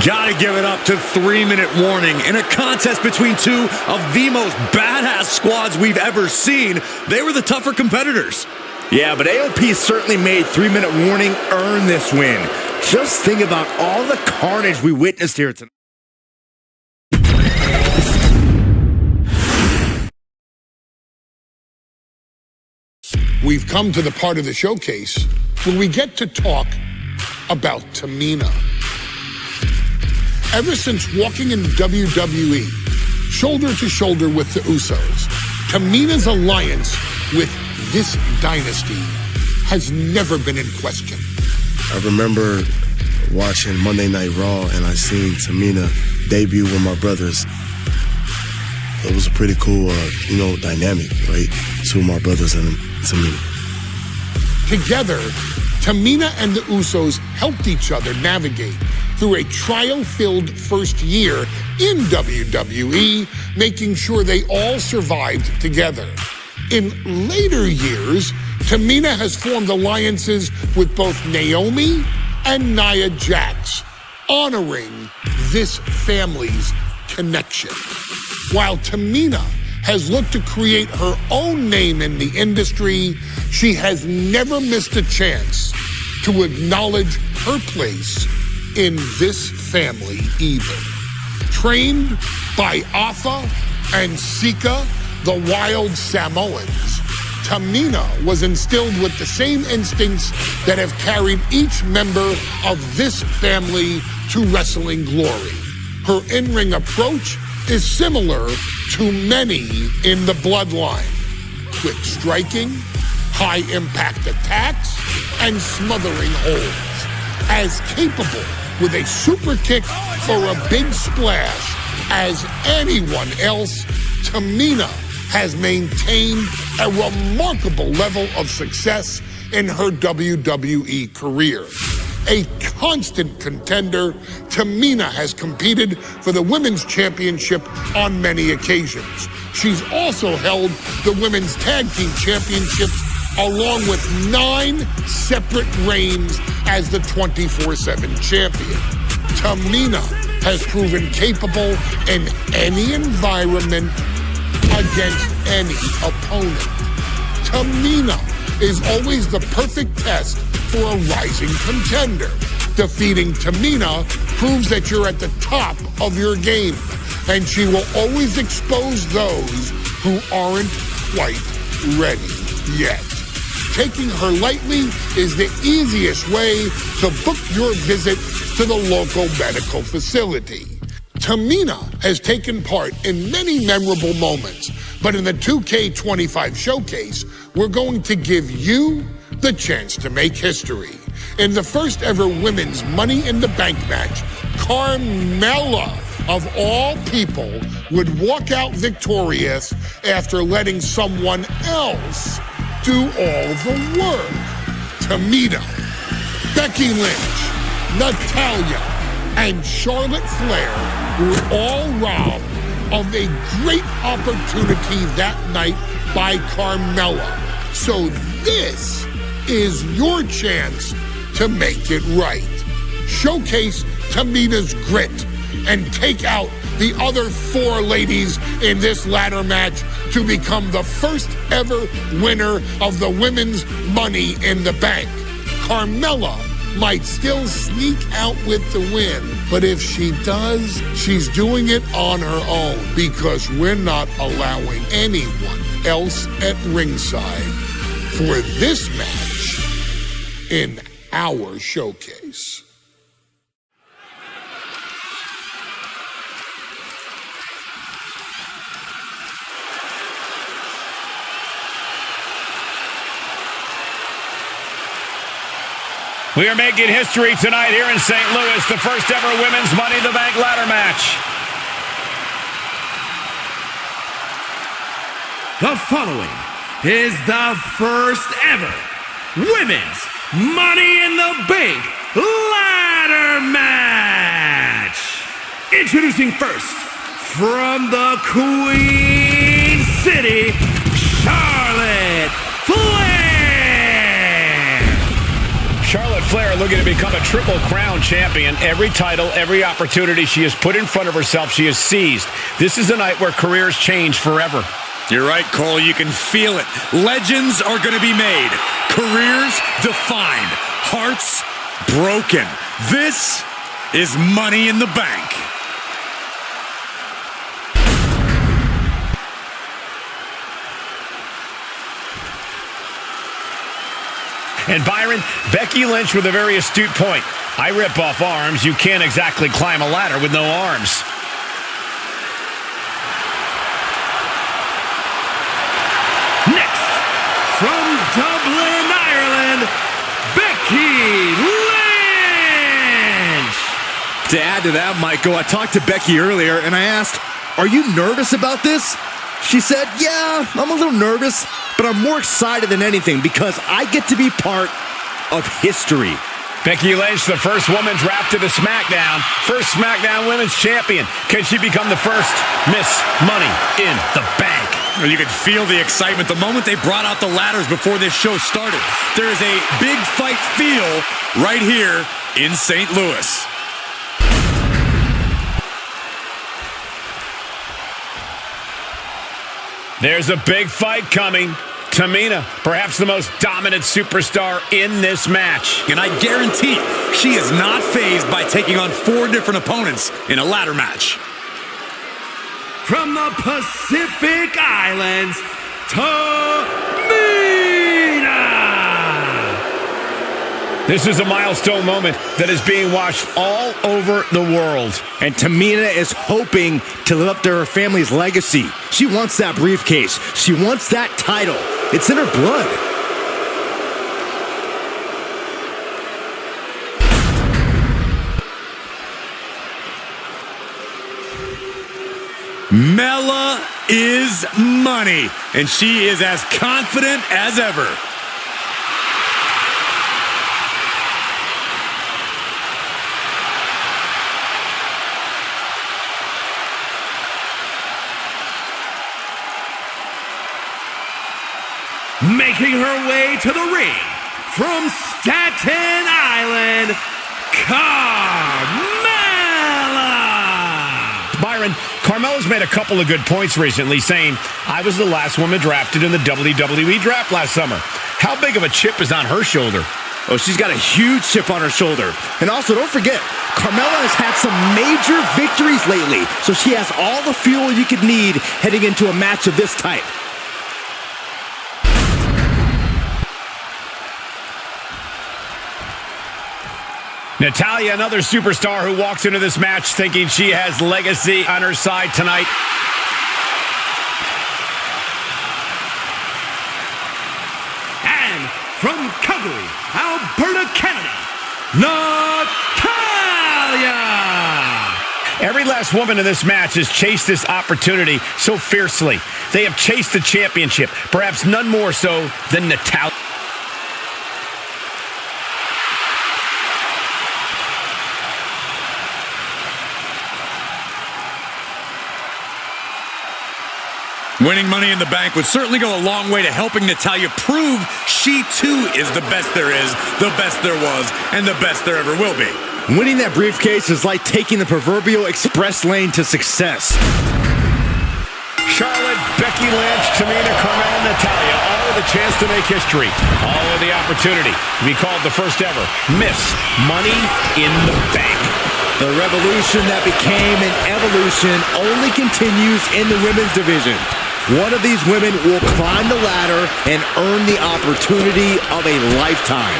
Gotta give it up to 3-minute warning. In a contest between two of the most badass squads we've ever seen, they were the tougher competitors. Yeah, but AOP certainly made 3-minute warning earn this win. Just think about all the carnage we witnessed here tonight. We've come to the part of the showcase where we get to talk about Tamina. Ever since walking in WWE, shoulder to shoulder with the Usos, Tamina's alliance with this dynasty has never been in question. I remember watching Monday Night Raw and I seen Tamina debut with my brothers. It was a pretty cool, dynamic, right? Two of my brothers and Tamina. Together, Tamina and the Usos helped each other navigate through a trial-filled first year in WWE, making sure they all survived together. In later years, Tamina has formed alliances with both Naomi and Nia Jax, honoring this family's connection. While Tamina has looked to create her own name in the industry, she has never missed a chance to acknowledge her place in this family either. Trained by Afa and Sika, the wild Samoans, Tamina was instilled with the same instincts that have carried each member of this family to wrestling glory. Her in-ring approach is similar to many in the bloodline. Quick striking, high-impact attacks, and smothering holds. As capable with a super kick or a big splash as anyone else, Tamina has maintained a remarkable level of success in her WWE career. A constant contender, Tamina has competed for the Women's Championship on many occasions. She's also held the Women's Tag Team Championships along with 9 separate reigns as the 24/7 champion. Tamina has proven capable in any environment against any opponent. Tamina is always the perfect test for a rising contender. Defeating Tamina proves that you're at the top of your game, and she will always expose those who aren't quite ready yet. Taking her lightly is the easiest way to book your visit to the local medical facility. Tamina has taken part in many memorable moments, but in the 2K25 showcase, we're going to give you the chance to make history. In the first ever women's Money in the Bank match, Carmella, of all people, would walk out victorious after letting someone else do all the work. Tamina, Becky Lynch, Natalya, and Charlotte Flair were all robbed of a great opportunity that night by Carmella. So this is your chance to make it right. Showcase Tamina's grit and take out the other 4 ladies in this ladder match to become the first ever winner of the Women's Money in the Bank. Carmella might still sneak out with the win, but if she does, she's doing it on her own because we're not allowing anyone else at ringside for this match in our showcase. We are making history tonight here in St. Louis, the first ever Women's Money in the Bank ladder match. The following is the first ever Women's Money in the Bank ladder match. Introducing first, from the Queen City, Charlotte Flair. Charlotte Flair looking to become a Triple Crown champion. Every title, every opportunity she has put in front of herself, she has seized. This is a night where careers change forever. You're right, Cole. You can feel it. Legends are going to be made. Careers defined. Hearts broken. This is Money in the Bank. And Byron, Becky Lynch with a very astute point. I rip off arms. You can't exactly climb a ladder with no arms. Next, from Dublin, Ireland, Becky Lynch. To add to that, Michael, I talked to Becky earlier and I asked, are you nervous about this? She said, yeah, I'm a little nervous, but I'm more excited than anything because I get to be part of history. Becky Lynch, the first woman drafted to SmackDown. First SmackDown Women's Champion. Can she become the first Miss Money in the Bank? You could feel the excitement the moment they brought out the ladders before this show started. There is a big fight feel right here in St. Louis. There's a big fight coming. Tamina, perhaps the most dominant superstar in this match. And I guarantee she is not fazed by taking on 4 different opponents in a ladder match. From the Pacific Islands, Tamina. This is a milestone moment that is being watched all over the world. And Tamina is hoping to live up to her family's legacy. She wants that briefcase. She wants that title. It's in her blood. Mela is money, and she is as confident as ever. Making her way to the ring from Staten Island, Carmella. Byron, Carmella's made a couple of good points recently, saying, I was the last woman drafted in the WWE draft last summer. How big of a chip is on her shoulder? Oh, she's got a huge chip on her shoulder. And also, don't forget, Carmella has had some major victories lately, so she has all the fuel you could need heading into a match of this type. Natalya, another superstar who walks into this match thinking she has legacy on her side tonight. And from Calgary, Alberta, Canada, Natalya. Every last woman in this match has chased this opportunity so fiercely. They have chased the championship, perhaps none more so than Natalya. Winning Money in the Bank would certainly go a long way to helping Natalya prove she too is the best there is, the best there was, and the best there ever will be. Winning that briefcase is like taking the proverbial express lane to success. Charlotte, Becky Lynch, Tamina, Carmella, Natalya, all with a chance to make history. All with the opportunity to be called the first ever Miss Money in the Bank. The revolution that became an evolution only continues in the women's division. One of these women will climb the ladder and earn the opportunity of a lifetime.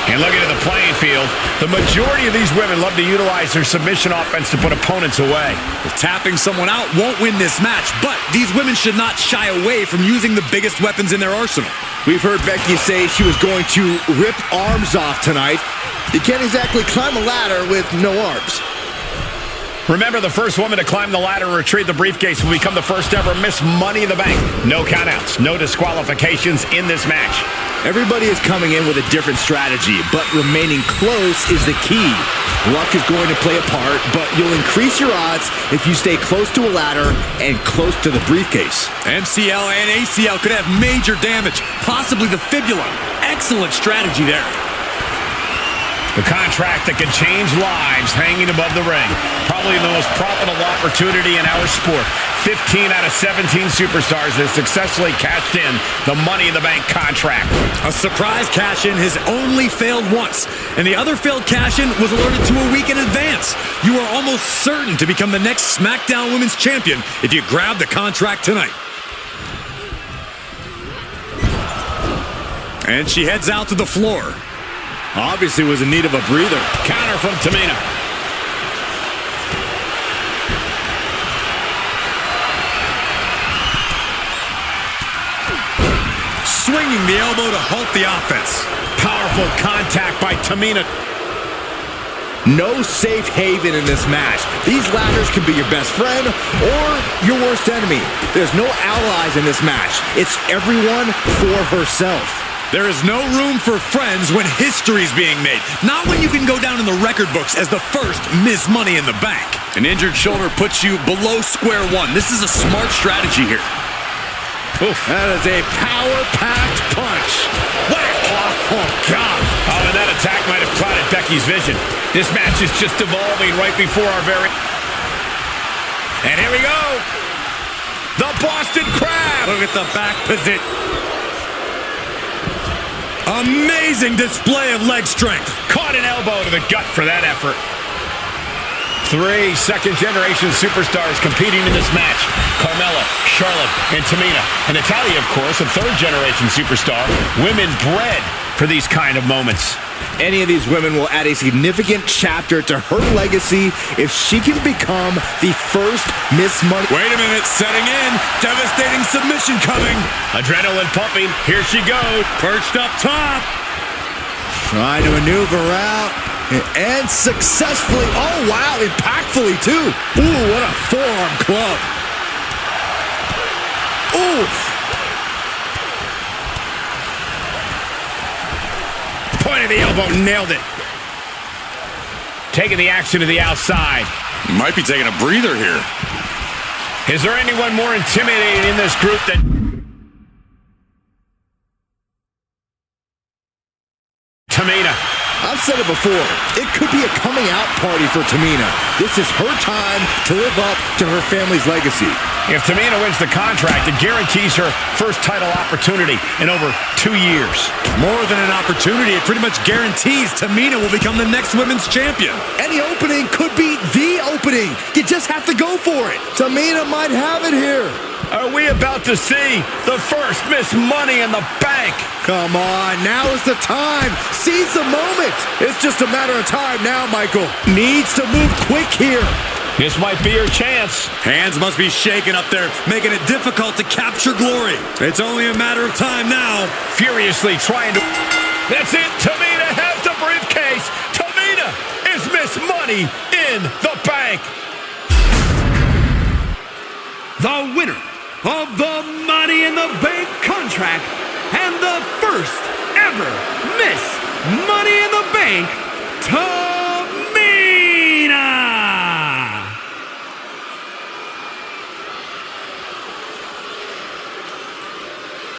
And looking at the playing field, the majority of these women love to utilize their submission offense to put opponents away. Tapping someone out won't win this match, but these women should not shy away from using the biggest weapons in their arsenal. We've heard Becky say she was going to rip arms off tonight. You can't exactly climb a ladder with no arms. Remember, the first woman to climb the ladder and retrieve the briefcase will become the first ever Miss Money in the Bank. No countouts, no disqualifications in this match. Everybody is coming in with a different strategy, but remaining close is the key. Luck is going to play a part, but you'll increase your odds if you stay close to a ladder and close to the briefcase. MCL and ACL could have major damage, possibly the fibula. Excellent strategy there. The contract that can change lives hanging above the ring. Probably the most profitable opportunity in our sport. 15 out of 17 superstars have successfully cashed in the Money in the Bank contract. A surprise cash-in has only failed once, and the other failed cash-in was alerted to a week in advance. You are almost certain to become the next SmackDown Women's Champion if you grab the contract tonight. And she heads out to the floor. Obviously was in need of a breather. Counter from Tamina. Swinging the elbow to halt the offense. Powerful contact by Tamina. No safe haven in this match. These ladders can be your best friend or your worst enemy. There's no allies in this match. It's everyone for herself. There is no room for friends when history's being made. Not when you can go down in the record books as the first Miss Money in the Bank. An injured shoulder puts you below square one. This is a smart strategy here. Oof. That is a power-packed punch. Whack! Oh, God. Oh, and that attack might have clouded Becky's vision. This match is just evolving right before our very... And here we go. The Boston Crab. Look at the back position. Amazing display of leg strength. Caught an elbow to the gut for that effort. 3 second-generation superstars competing in this match. Carmella, Charlotte, and Tamina. And Natalya, of course, a third-generation superstar. Women bred for these kind of moments. Any of these women will add a significant chapter to her legacy if she can become the first Miss Money. Wait a minute, setting in. Devastating submission coming. Adrenaline pumping. Here she goes. Perched up top. Trying to maneuver out. And successfully. Oh, wow. Impactfully, too. Ooh, what a forearm club. Oof. Point of the elbow, nailed it. Taking the action to the outside. Might be taking a breather here. Is there anyone more intimidating in this group than Tamina? I've said it before. It could be a coming out party for Tamina. This is her time to live up to her family's legacy. If Tamina wins the contract, it guarantees her first title opportunity in over 2 years. More than an opportunity, it pretty much guarantees Tamina will become the next women's champion. Any opening could be the opening. You just have to go for it. Tamina might have it here. Are we about to see the first Miss Money in the Bank? Come on, now is the time. Seize the moment. It's just a matter of time now, Michael. Needs to move quick here. This might be her chance. Hands must be shaking up there, making it difficult to capture glory. It's only a matter of time now. Furiously trying to... That's it. Tamina has the briefcase. Tamina is Miss Money in the Bank. The winner of the Money in the Bank contract and the first ever Miss Money in the Bank, Tamina.